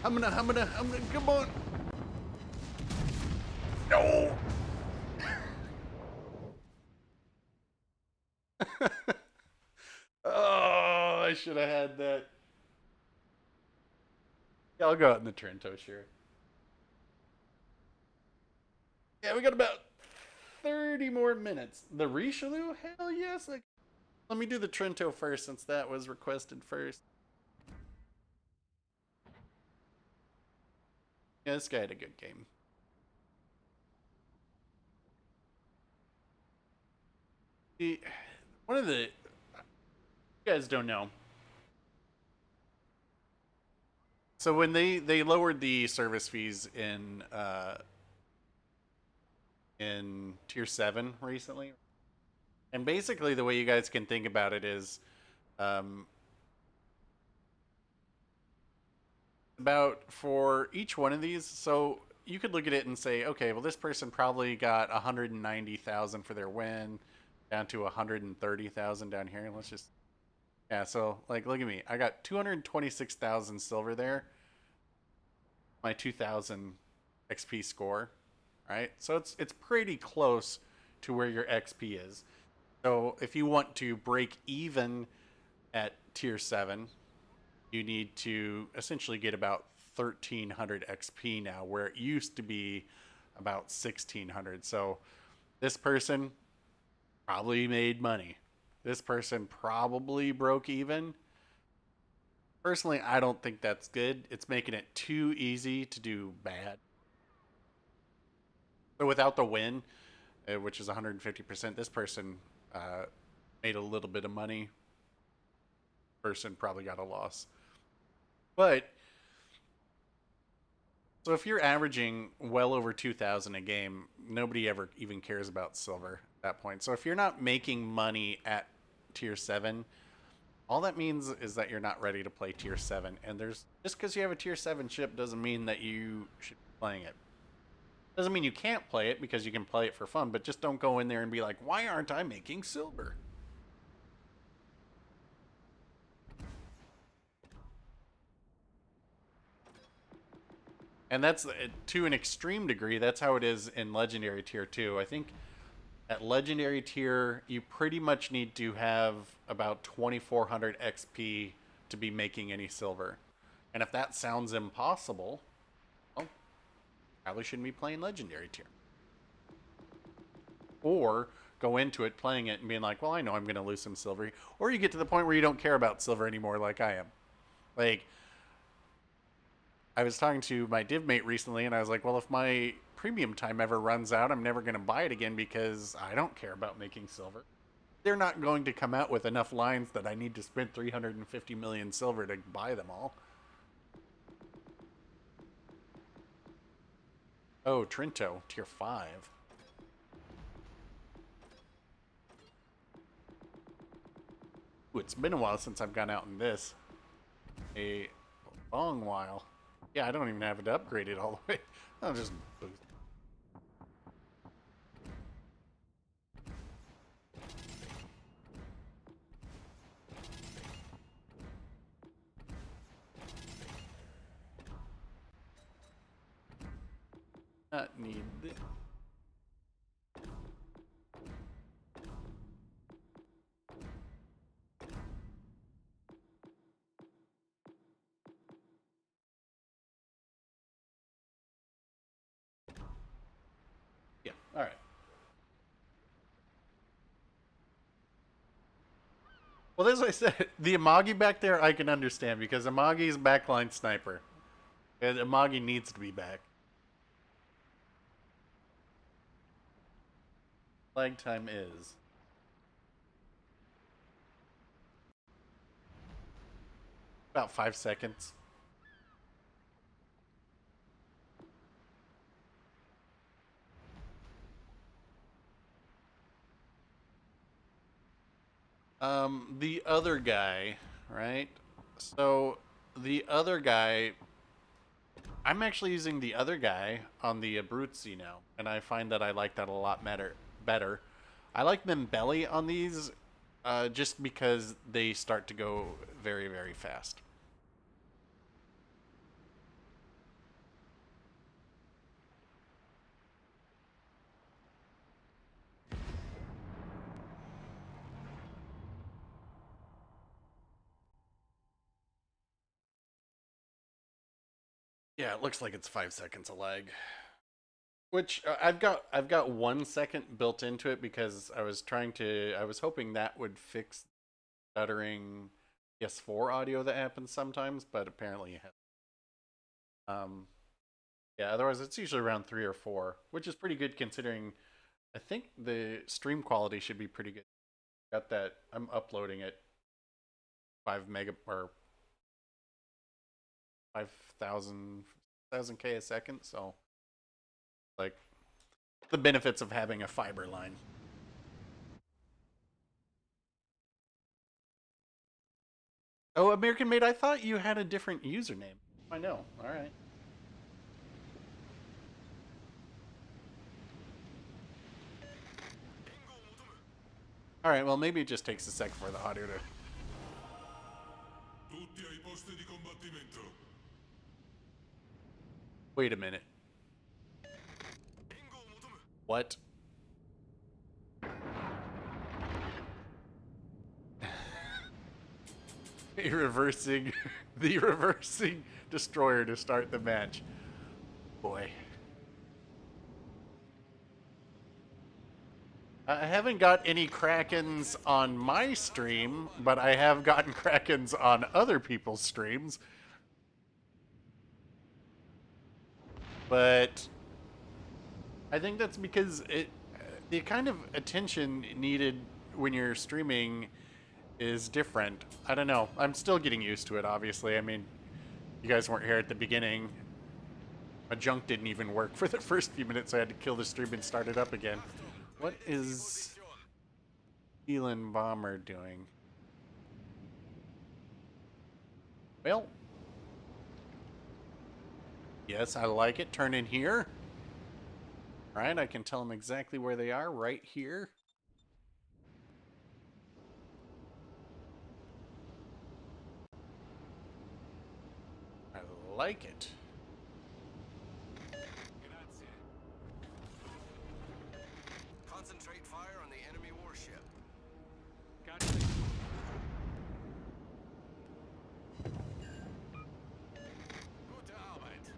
I'm gonna, come on. No. Oh, I should have had that. Yeah, I'll go out in the Trento, sure. Yeah, we got about 30 more minutes. The Richelieu? Hell yes. Let me do the Trento first since that was requested first. Yeah, this guy had a good game. One of the you guys don't know. So when they lowered the service fees in tier 7 recently, and basically the way you guys can think about it is um, about for each one of these. So you could look at it and say, okay, well this person probably got 190,000 for their win, down to 130,000 down here. Let's just yeah. So like, look at me. I got 226,000 silver there. My 2,000 XP score, right? So it's pretty close to where your XP is. So if you want to break even at tier 7, you need to essentially get about 1,300 XP now, where it used to be about 1,600. So this person probably made money. This person probably broke even. Personally, I don't think that's good. It's making it too easy to do bad. So without the win, which is 150%, this person made a little bit of money. Person probably got a loss. But so if you're averaging well over 2,000 a game, nobody ever even cares about silver at that point. So if you're not making money at tier 7, all that means is that you're not ready to play tier 7. And there's just because you have a tier 7 ship doesn't mean that you should be playing it. Doesn't mean you can't play it because you can play it for fun, but just don't go in there and be like, why aren't I making silver? And that's to an extreme degree. That's how it is in legendary tier 2. I think at legendary tier, you pretty much need to have about 2,400 XP to be making any silver. And if that sounds impossible, well, probably shouldn't be playing legendary tier. Or go into it playing it and being like, well, I know I'm going to lose some silver. Or you get to the point where you don't care about silver anymore like I am. Like, I was talking to my div mate recently, and I was like, well, if my premium time ever runs out, I'm never going to buy it again because I don't care about making silver. They're not going to come out with enough lines that I need to spend 350 million silver to buy them all. Oh, Trento, tier 5. it's been a while since I've gone out in this. A long while. Yeah, I don't even have it upgraded all the way. I'll just boost. Not need this. Yeah, all right. Well, as I said, the Amagi back there I can understand because Amagi's backline sniper. And Amagi needs to be back. Lag time is about 5 seconds. The other guy, right? So the other guy, I'm actually using the other guy on the Abruzzi now, and I find that I like that a lot better. I like them belly on these, just because they start to go very, very fast. Yeah, it looks like it's 5 seconds of lag. Which I've got 1 second built into it because I was hoping that would fix stuttering PS4 audio that happens sometimes, but apparently it has. Yeah, otherwise it's usually around 3 or 4, which is pretty good considering I think the stream quality should be pretty good. Got that. I'm uploading at 5 mega or 5,000 K a second, so like the benefits of having a fiber line. Oh, American Made, I thought you had a different username. I know. All right. All right, well, maybe it just takes a sec for the audio to... Tutti ai posti di combattimento. Wait a minute. What? reversing the reversing destroyer to start the match. Boy. I haven't got any Krakens on my stream, but I have gotten Krakens on other people's streams. But I think that's because the kind of attention needed when you're streaming is different. I don't know. I'm still getting used to it, obviously. I mean, you guys weren't here at the beginning. My junk didn't even work for the first few minutes, so I had to kill the stream and start it up again. What is Elon Bomber doing? Well, yes, I like it. Turn in here. All right, I can tell them exactly where they are, right here. I like it. Concentrate fire on the enemy warship. Gute Arbeit.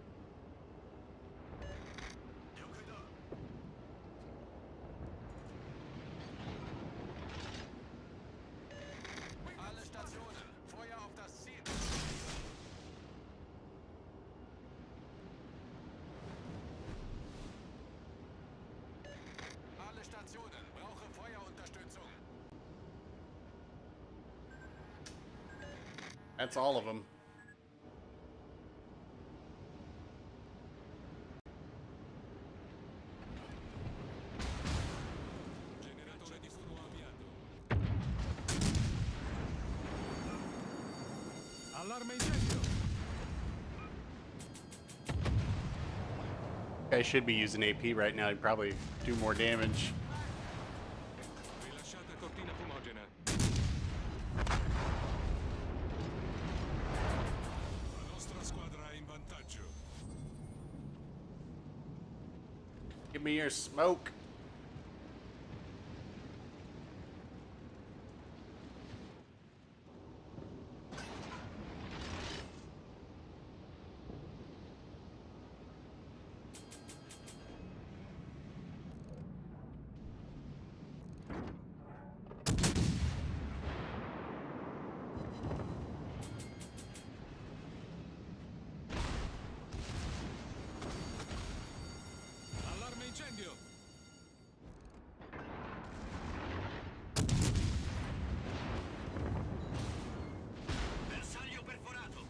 Alle Stationen, Feuer auf das Ziel. Alle Stationen, brauche Feuerunterstützung. That's all of them. Generatore di fumo avviato. Allarme incendio! I should be using AP right now. He'd probably do more damage. Rilasciata cortina fumogena. La nostra squadra è in vantaggio. Give me your smoke. Allarme incendio! Bersaglio perforato.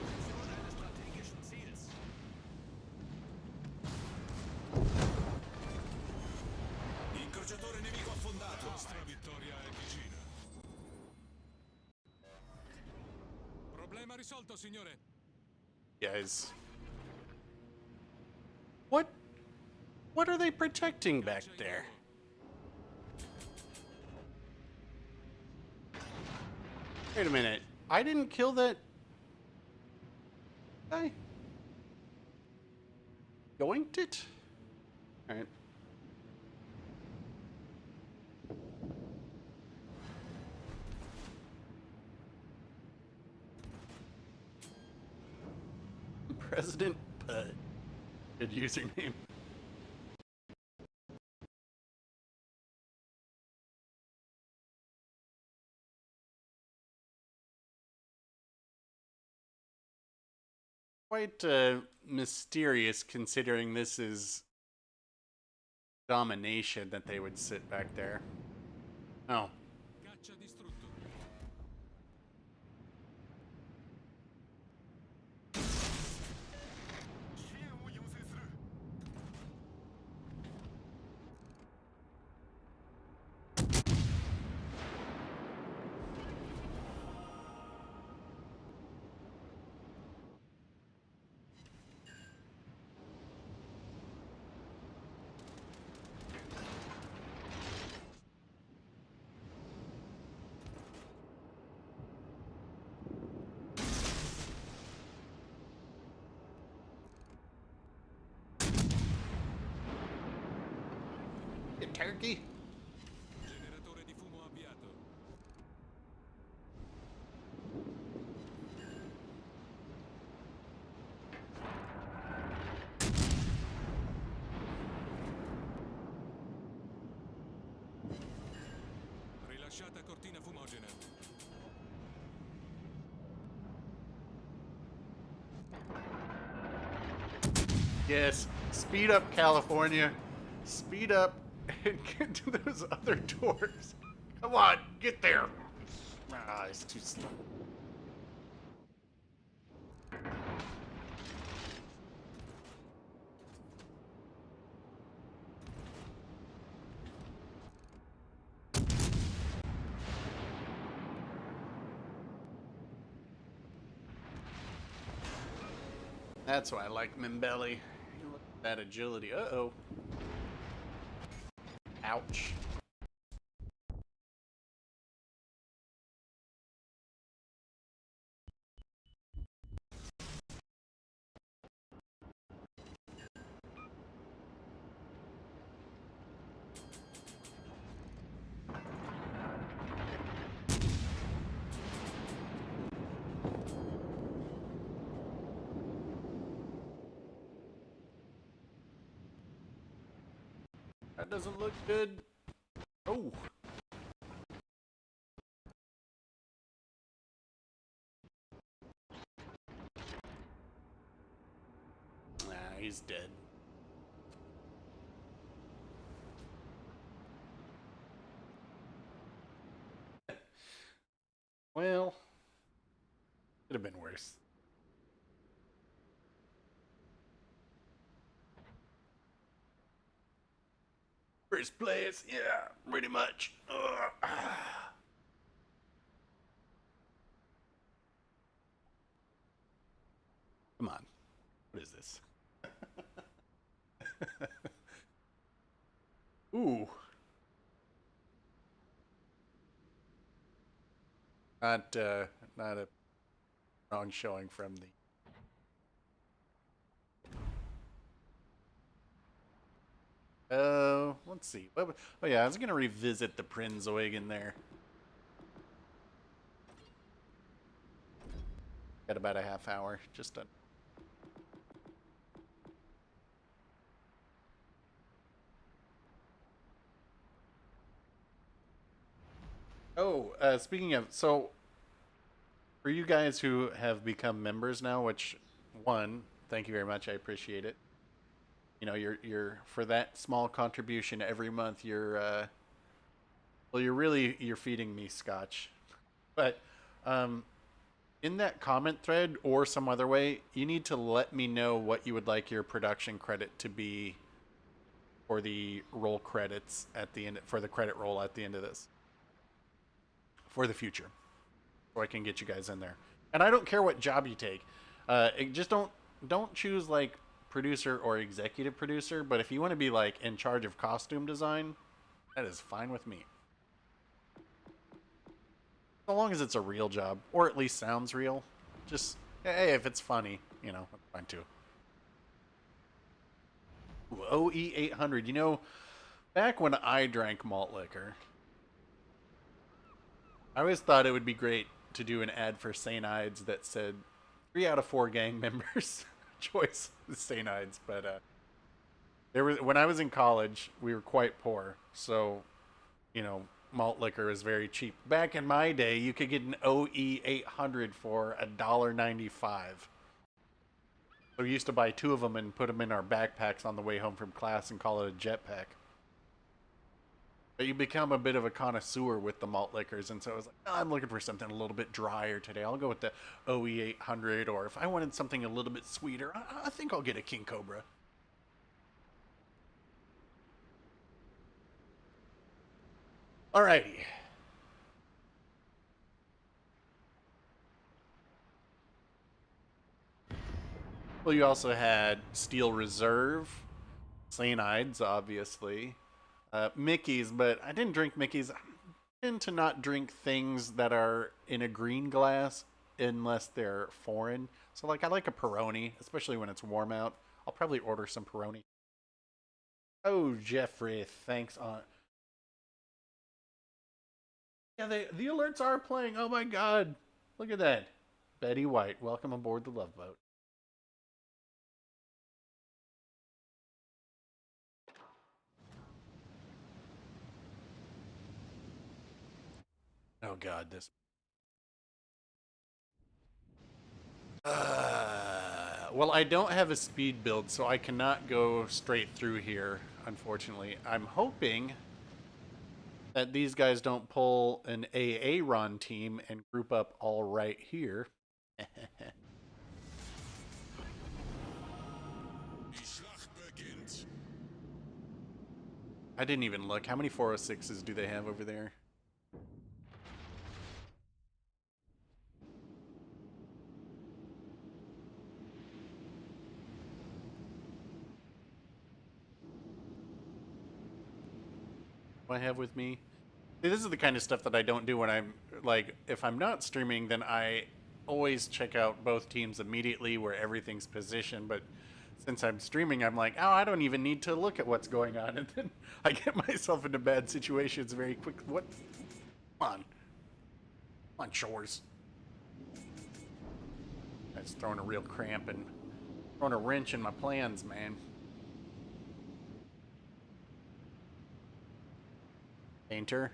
Position eines strategischen Ziels. Incrociatore nemico La affondato. nostra vittoria è vicina. Problema risolto, signore. Guys. What are they protecting back there? Wait a minute. I didn't kill that guy? Yoinked it? Alright. President Pud. Good username. Quite mysterious considering this is domination that they would sit back there. Oh. Caccia distrutto. You turkey? Generatore di fumo avviato. Rilasciata cortina fumogena. Yes. Speed up, California. Speed up and get to those other doors. Come on, get there. Ah, it's too slow. That's why I like Mimbelli. Look at that agility. Uh-oh. Ouch. That doesn't look good. Oh. Nah, he's dead. Well, could have been worse. First place, yeah, pretty much. Ugh. Come on. What is this? Ooh. Not a strong showing from the. Let's see. Oh yeah, I was gonna revisit the Prinzeugen there. Got about a half hour, just done. Oh, speaking of, so for you guys who have become members now, which one, thank you very much, I appreciate it. You know, you're for that small contribution every month, well, you're feeding me scotch. But in that comment thread or some other way, you need to let me know what you would like your production credit to be for the roll credits at the end, for the credit roll at the end of this, for the future, so I can get you guys in there. And I don't care what job you take. Just don't choose like producer or executive producer. But if you want to be like in charge of costume design, that is fine with me. So long as it's a real job, or at least sounds real. Just, hey, if it's funny, you know, that's fine too. Ooh, OE 800. You know, back when I drank malt liquor, I always thought it would be great to do an ad for St. Ides that said 3 out of 4 gang members choice St. Ides. But there was, when I was in college, we were quite poor, so you know, malt liquor is very cheap. Back in my day, you could get an OE 800 for $1.95. So we used to buy 2 of them and put them in our backpacks on the way home from class and call it a jetpack. But you become a bit of a connoisseur with the malt liquors, and so I was like, oh, I'm looking for something a little bit drier today. I'll go with the OE 800, or if I wanted something a little bit sweeter, I think I'll get a King Cobra. Alrighty. Well, you also had Steel Reserve, St. Ides, obviously, Mickey's, but I didn't drink Mickey's. I tend to not drink things that are in a green glass unless they're foreign. So, like, I like a Peroni, especially when it's warm out. I'll probably order some Peroni. Oh, Jeffrey, thanks on. Yeah, the alerts are playing. Oh my God, look at that. Betty White, welcome aboard the Love Boat. Oh God, this. Well, I don't have a speed build, so I cannot go straight through here, unfortunately. I'm hoping that these guys don't pull an AA Ron team and group up all right here. Die Schlacht beginnt. I didn't even look. How many 406s do they have over there? Do I have with me? See, this is the kind of stuff that I don't do when I'm like, if I'm not streaming, then I always check out both teams immediately where everything's positioned. But since I'm streaming, I'm like, oh, I don't even need to look at what's going on. And then I get myself into bad situations very quick. What? Come on. Come on, Shores. That's throwing a real cramp and throwing a wrench in my plans, man. Painter?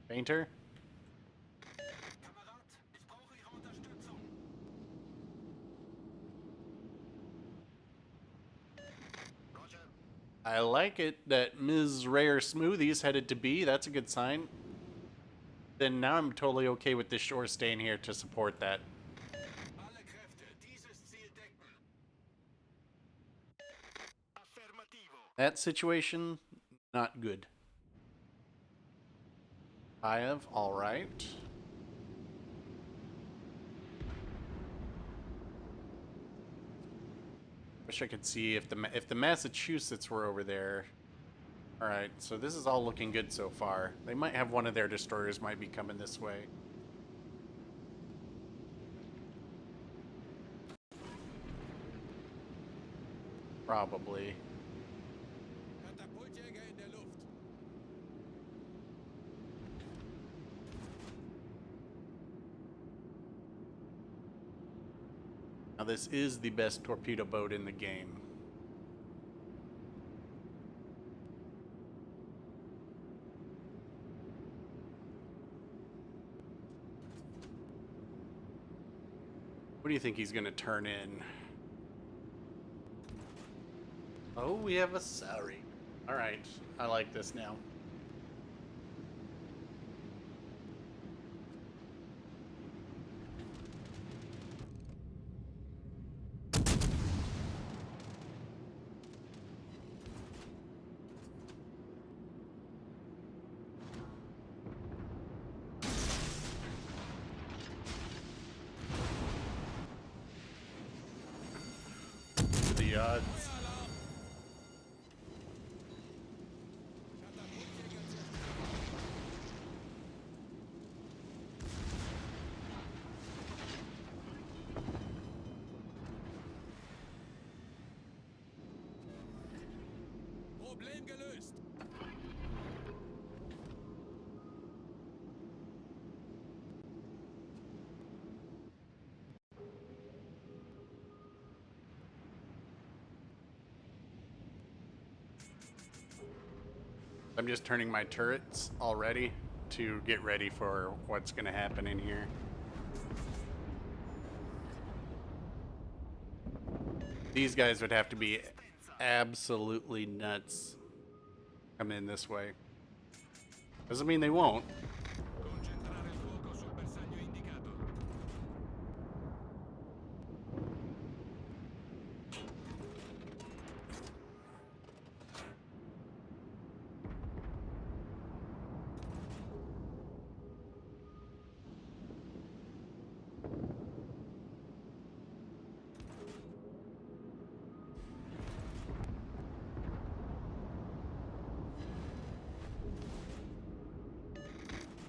Painter? Kamerad, ich brauche Ihre Unterstützung. Roger. I like it that Ms. Rare Smoothies headed to B. That's a good sign. Then now I'm totally okay with this Shore staying here to support that. Alle Kräfte, dieses Ziel decken. Affirmativo. That situation, Not good. I have, all right. Wish I could see if the Massachusetts were over there. All right, so this is all looking good so far. They might have one of their destroyers might be coming this way. Probably. Katapultjäger in der Luft. Now this is the best torpedo boat in the game. What do you think he's gonna turn in? Oh, we have a sorry. All right, I like this now. The odds. Problem gelöst. I'm just turning my turrets already to get ready for what's gonna happen in here. These guys would have to be absolutely nuts come in this way. Doesn't mean they won't. Concentrare il fuoco sul bersaglio indicato.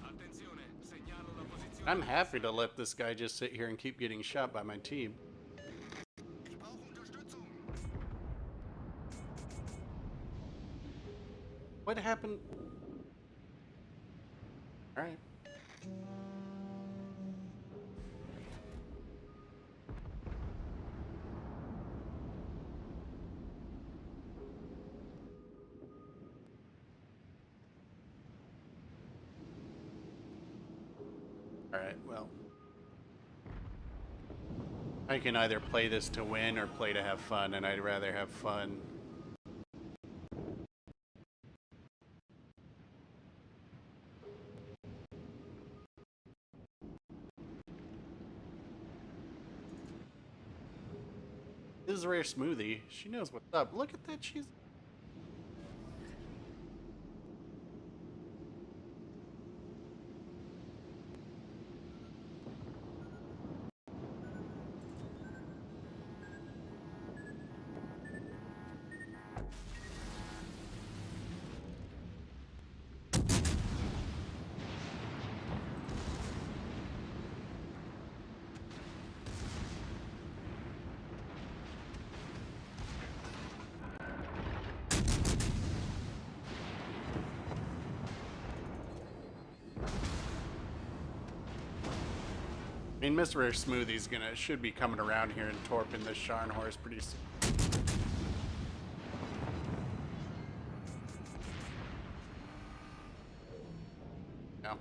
Attenzione, segnalo la posizione. I'm happy to let this guy just sit here and keep getting shot by my team. Ich brauche Unterstützung. What happened? All right. All right, well. I can either play this to win or play to have fun, and I'd rather have fun. This is Rare Smoothie. She knows what's up. Look at that. She's. I mean, Miss Rare Smoothie's should be coming around here and torping this Sharn horse pretty soon. No.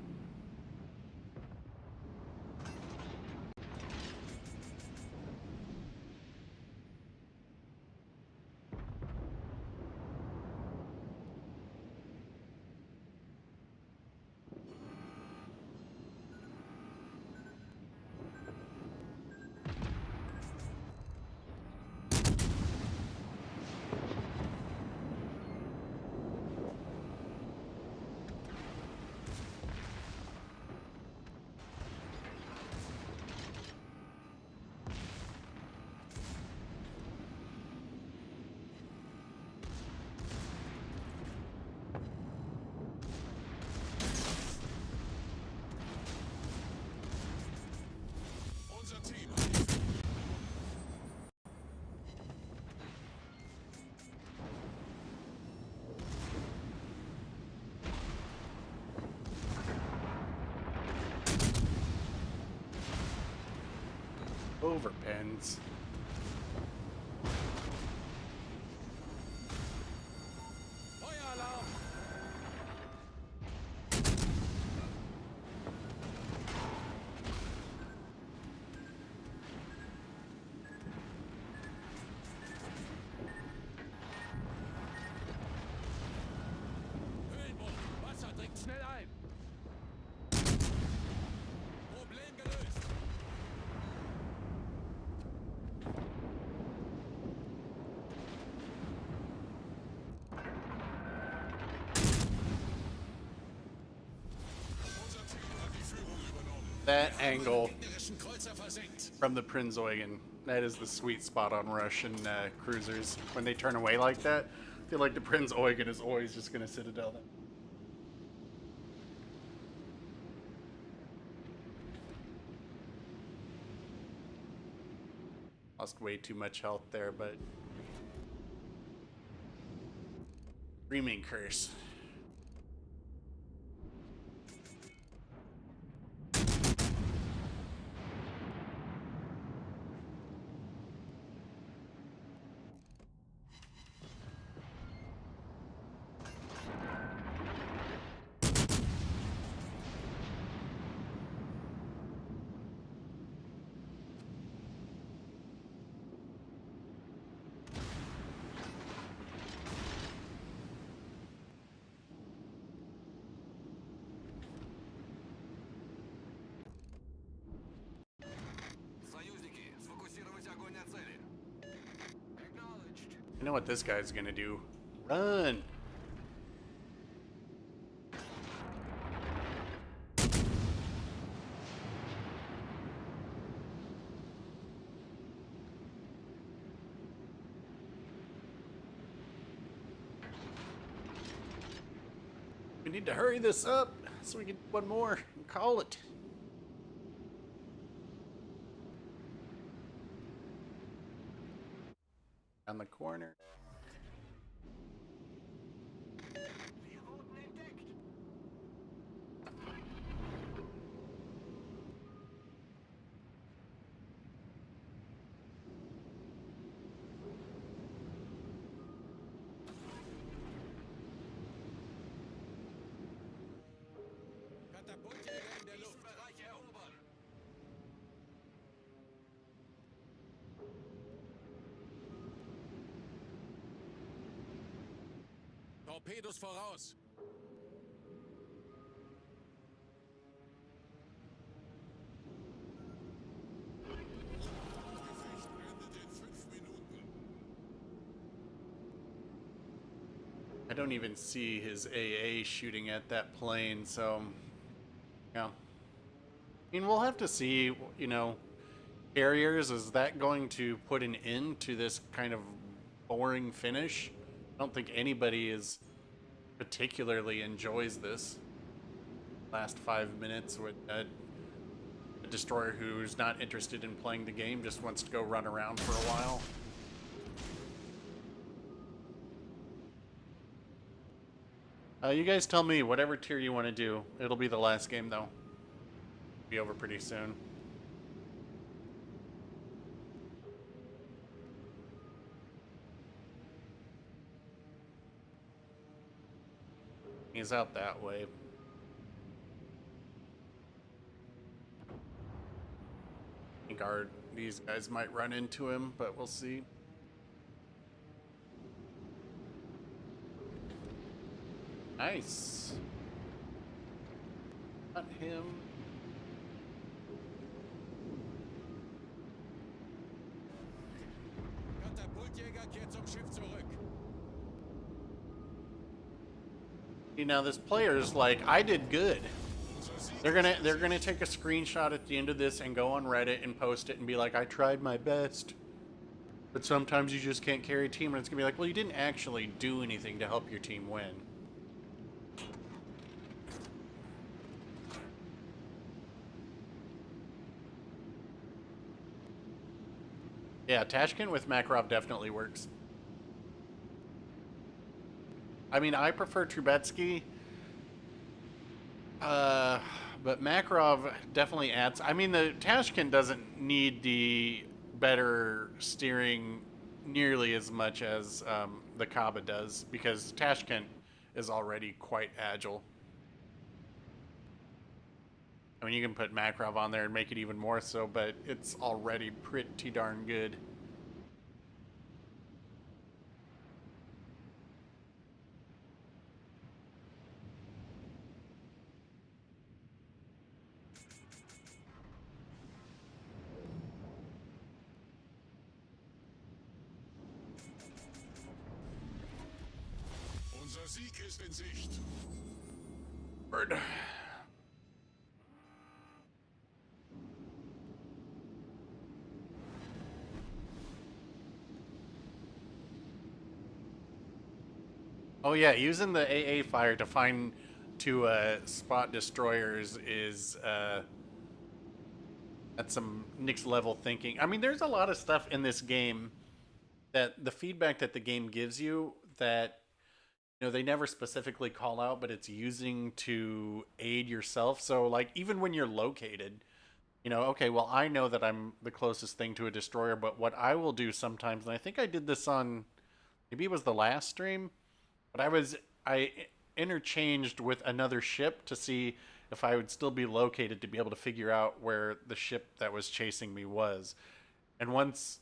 overpens. Feueralarm! Höhlenbruch! Wasser dringt schnell ein! Problem gelöst! Unser Team hat die Führung übernommen. That angle Gegnerischen Kreuzer versenkt. from the Prinzeugen, that is the sweet spot on Russian cruisers. When they turn away like that, I feel like the Prinzeugen is always just going to citadel them. Lost way too much health there, but... Screaming curse. Союзники, сфокусировать огонь на цели. Acknowledged. I know what this guy's gonna do. Run! We need to hurry this up so we can do one more and call it. On the corner. Wir wurden entdeckt. Katapultjäger in der Luft! Bereich erobern. Torpedos voraus! Gefecht endet in 5 Minuten. I don't even see his AA shooting at that plane, so yeah. I mean, we'll have to see, you know, carriers, is that going to put an end to this kind of boring finish? I don't think anybody is particularly enjoys this last 5 minutes with a destroyer who's not interested in playing the game, just wants to go run around for a while. You guys tell me whatever tier you want to do. It'll be the last game though. Be over pretty soon. He's out that way. I think these guys might run into him, but we'll see. Nice. Not him. Katapultjäger kehrt zum Schiff zurück. You know, this player's like, I did good. They're gonna take a screenshot at the end of this and go on Reddit and post it and be like, I tried my best. But sometimes you just can't carry a team, and it's gonna be like, well, you didn't actually do anything to help your team win. Yeah, Tashkent with Makarov definitely works. I mean, I prefer Trubetsky, but Makarov definitely adds. I mean, the Tashkent doesn't need the better steering nearly as much as the Kaba does, because Tashkent is already quite agile. I mean, you can put Makarov on there and make it even more so, but it's already pretty darn good. Unser Sieg ist in Sicht. Bird. Oh yeah, using the AA fire to spot destroyers is that's some next level thinking. I mean, there's a lot of stuff in this game that the feedback that the game gives you that they never specifically call out, but it's using to aid yourself. So like even when you're located, okay, well I know that I'm the closest thing to a destroyer, but what I will do sometimes, and I think I did this on maybe it was the last stream, but I interchanged with another ship to see if I would still be located to be able to figure out where the ship that was chasing me was. And once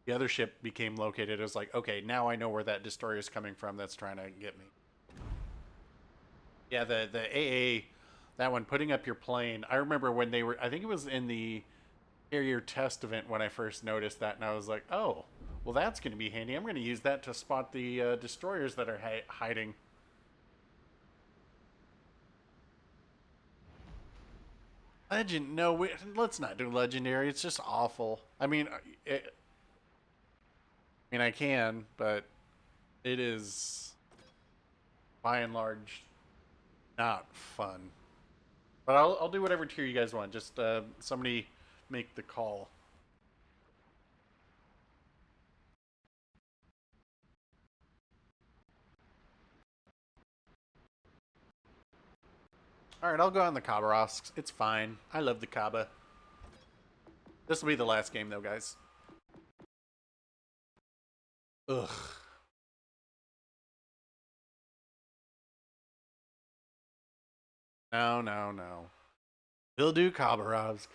the other ship became located, it was like, okay, now I know where that destroyer is coming from that's trying to get me. Yeah, the AA, that one, putting up your plane. I remember when they were, I think it was in the carrier test event when I first noticed that, and I was like, oh, well, that's going to be handy. I'm going to use that to spot the destroyers that are hiding. Legend? No, let's not do legendary. It's just awful. I mean, I can, but it is by and large not fun. But I'll do whatever tier you guys want. Just somebody make the call. Alright, I'll go on the Khabarovsk. It's fine. I love the Kaba. This will be the last game, though, guys. Ugh. No, no, no. We'll do Khabarovsk.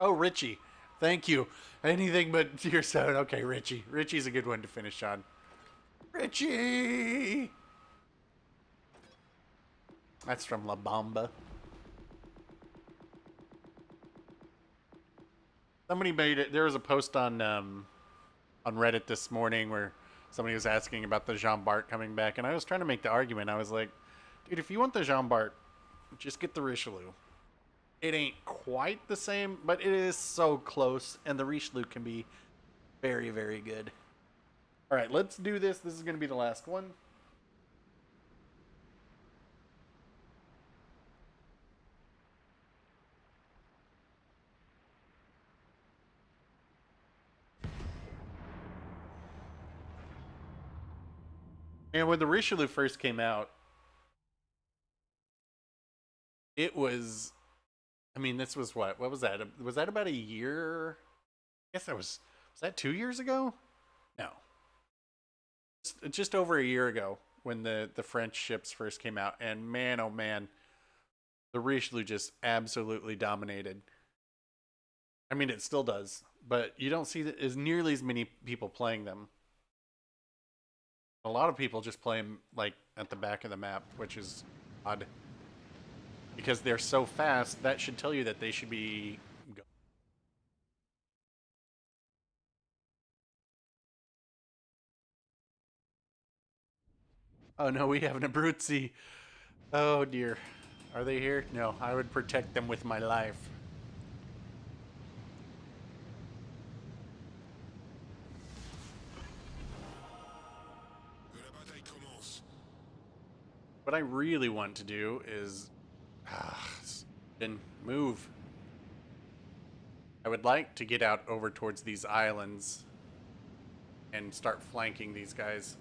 Oh, Richie. Thank you. Anything but tier 7. Okay, Richie. Richie's a good one to finish on. Richie! That's from La Bamba. Somebody made it. There was a post on Reddit this morning where somebody was asking about the Jean Bart coming back, and I was trying to make the argument. I was like, dude, if you want the Jean Bart, just get the Richelieu. It ain't quite the same, but it is so close, and the Richelieu can be very, very good. All right, let's do this. This is going to be the last one. And when the Richelieu first came out, it was, I mean, this was what was that? Was that about a year? I guess that was that 2 years ago? No. Just over a year ago when the French ships first came out. And man, oh man, the Richelieu just absolutely dominated. I mean, it still does, but you don't see as nearly as many people playing them. A lot of people just play them like at the back of the map, which is odd. Because they're so fast, that should tell you that they should be going. Oh no, we have an Abruzzi. Oh dear. Are they here? No, I would protect them with my life. What I really want to do is then move. I would like to get out over towards these islands and start flanking these guys.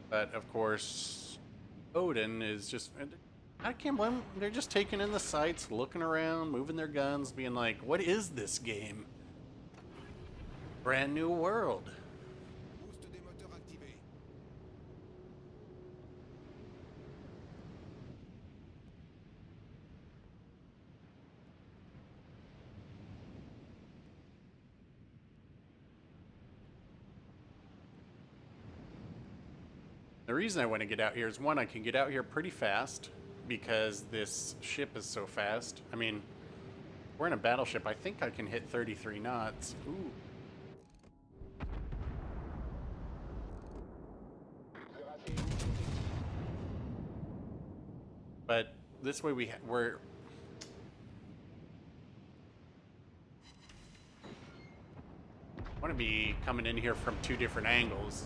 But of course, Odin is just I can't blame them. They're just taking in the sights, looking around, moving their guns, being like, what is this game? Brand new world. Boost des moteurs activé. The reason I want to get out here is, one, I can get out here pretty fast because this ship is so fast. I mean, we're in a battleship. I think I can hit 33 knots. Ooh. But this way we're want to be coming in here from two different angles.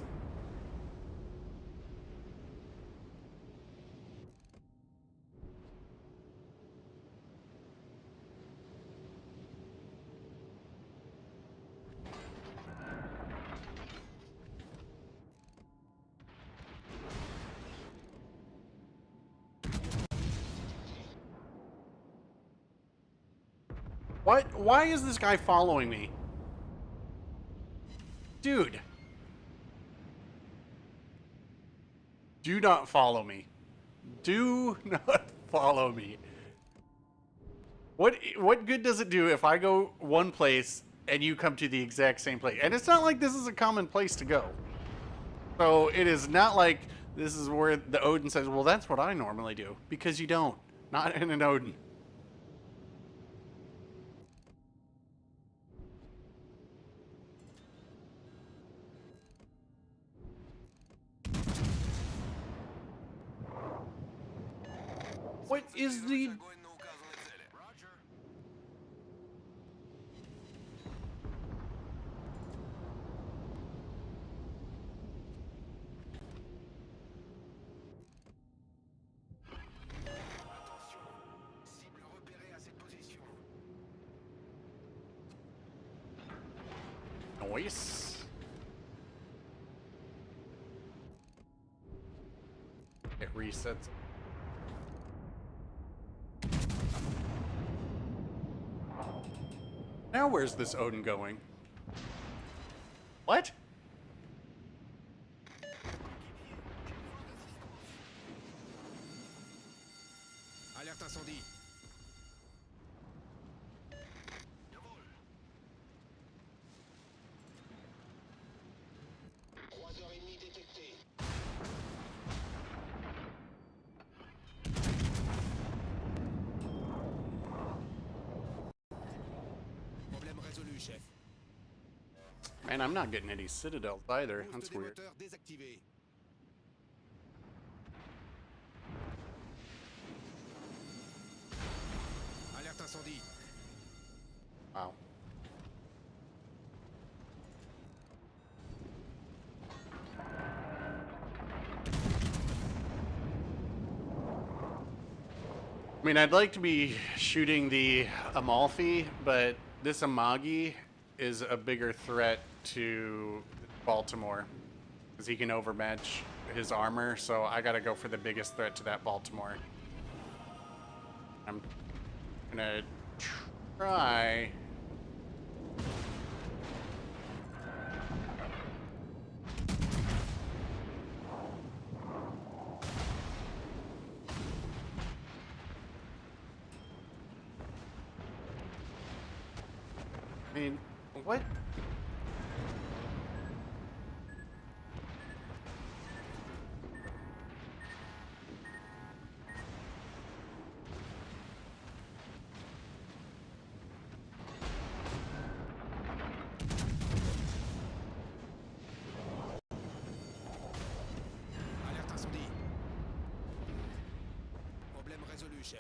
What? Why is this guy following me? Dude. Do not follow me. Do not follow me. What good does it do if I go one place and you come to the exact same place? And it's not like this is a common place to go. So it is not like this is where the Odin says, well, that's what I normally do. Because you don't. Not in an Odin. What is the... Огонь на указанной цели. Roger. Attention. Cible repérée à cette position. Noise? It resets. Now where's this Odin going? What? Alerte incendie. Problème résolu, chef. Man, I'm not getting any citadels either. Boost That's des weird. moteurs désactivé. Alerte incendie. Wow. I mean, I'd like to be shooting the Amalfi, but this Amagi is a bigger threat to Baltimore because he can overmatch his armor, so I gotta go for the biggest threat to that Baltimore. I'm gonna try... I mean, what? Alerte incendie. Problème résolu, chef.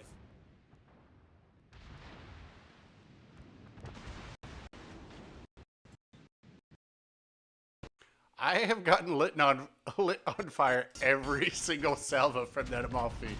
I have gotten lit on fire every single salvo from that Amalfi.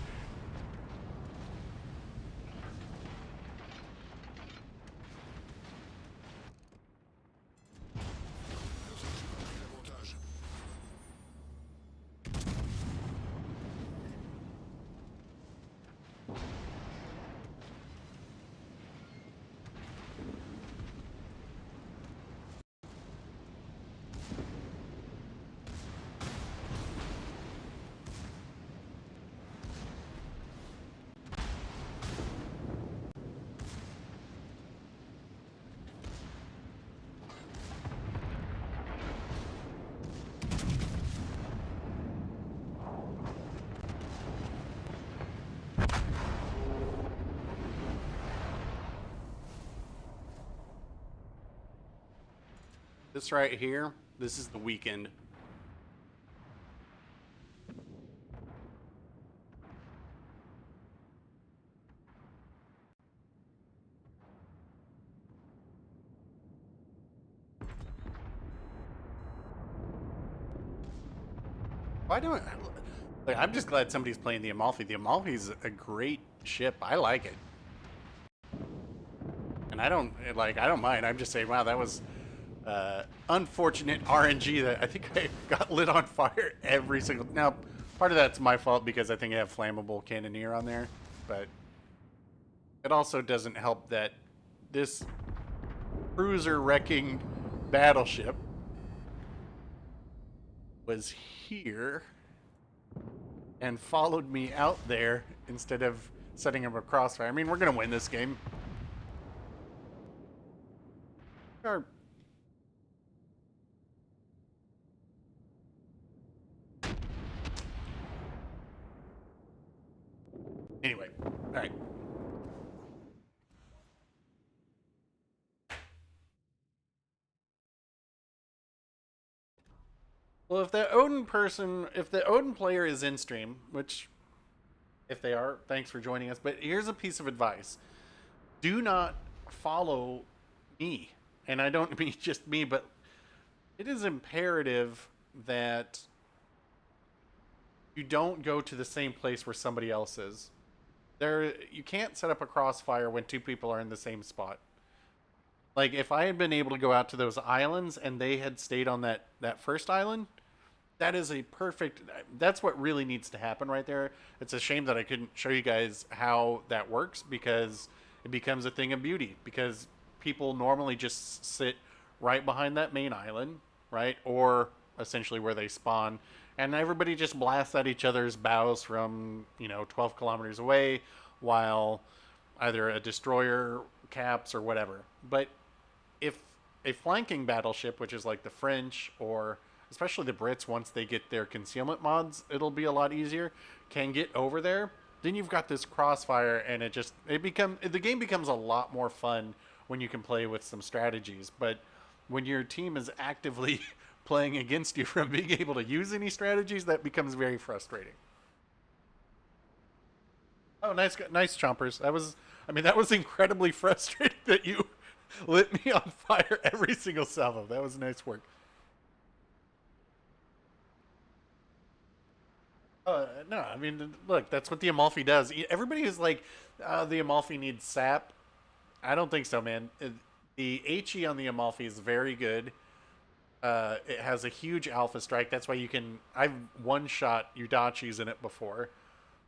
This right here, this is the weekend. Why don't like, I'm just glad somebody's playing the Amalfi. The Amalfi's a great ship. I like it. And I don't mind. I'm just saying, wow, that was unfortunate RNG that I think I got lit on fire every single. Now, part of that's my fault because I think I have flammable cannoneer on there, but it also doesn't help that this cruiser wrecking battleship was here and followed me out there instead of setting up a crossfire. I mean, we're gonna win this game. Our Anyway, all right. Well, if the Odin player is in stream, which if they are, thanks for joining us. But here's a piece of advice: do not follow me, and I don't mean just me, but it is imperative that you don't go to the same place where somebody else is. You can't set up a crossfire when two people are in the same spot. Like if I had been able to go out to those islands and they had stayed on that first island, that is a perfect. That's what really needs to happen right there. It's a shame that I couldn't show you guys how that works because it becomes a thing of beauty. Because people normally just sit right behind that main island, right, or essentially where they spawn, and everybody just blasts at each other's bows from 12 kilometers away, while either a destroyer caps or whatever. But if a flanking battleship, which is like the French or especially the Brits, once they get their concealment mods, it'll be a lot easier, can get over there, then you've got this crossfire, and the game becomes a lot more fun when you can play with some strategies. But when your team is actively playing against you from being able to use any strategies, that becomes very frustrating. Oh, nice chompers. That was incredibly frustrating that you lit me on fire every single salvo. That was nice work. No, I mean, look, that's what the Amalfi does. Everybody is like, the Amalfi needs sap. I don't think so, man. The HE on the Amalfi is very good. It has a huge alpha strike. That's why I've one-shot Udachis in it before.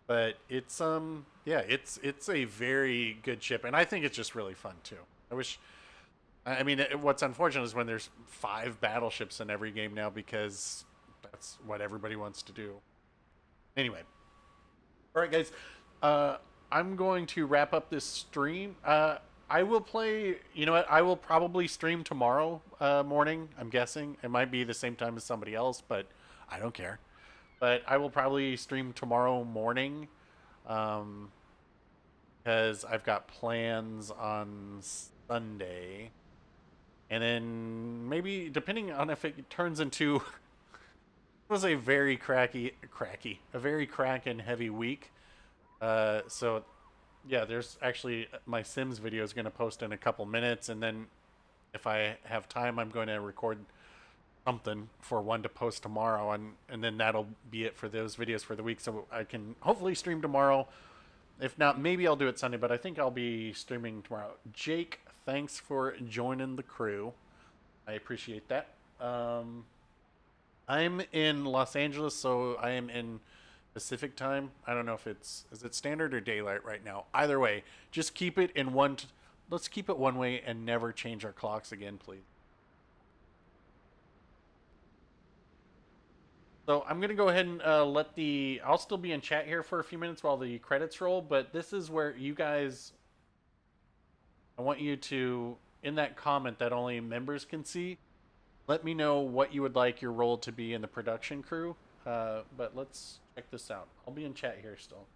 But it's it's a very good ship, and I think it's just really fun too. What's unfortunate is when there's 5 battleships in every game now because that's what everybody wants to do. Anyway, all right, guys, I'm going to wrap up this stream. I will play. You know what? I will probably stream tomorrow morning. I'm guessing it might be the same time as somebody else, but I don't care. But I will probably stream tomorrow morning because I've got plans on Sunday. And then maybe, depending on if it turns into... it was a very a very Kraken heavy week. So, yeah, there's actually... my Sims video is going to post in a couple minutes. And then if I have time, I'm going to record something for one to post tomorrow, and then that'll be it for those videos for the week. So I can hopefully stream tomorrow. If not, maybe I'll do it Sunday, but I think I'll be streaming tomorrow. Jake, thanks for joining the crew. I appreciate that. I'm in Los Angeles, so I am in Pacific time. I don't know if is it standard or daylight right now. Either way, just keep it in let's keep it one way and never change our clocks again, please. So I'm going to go ahead and I'll still be in chat here for a few minutes while the credits roll, but this is where you guys, I want you to, in that comment that only members can see, let me know what you would like your role to be in the production crew. But let's check this out. I'll be in chat here still.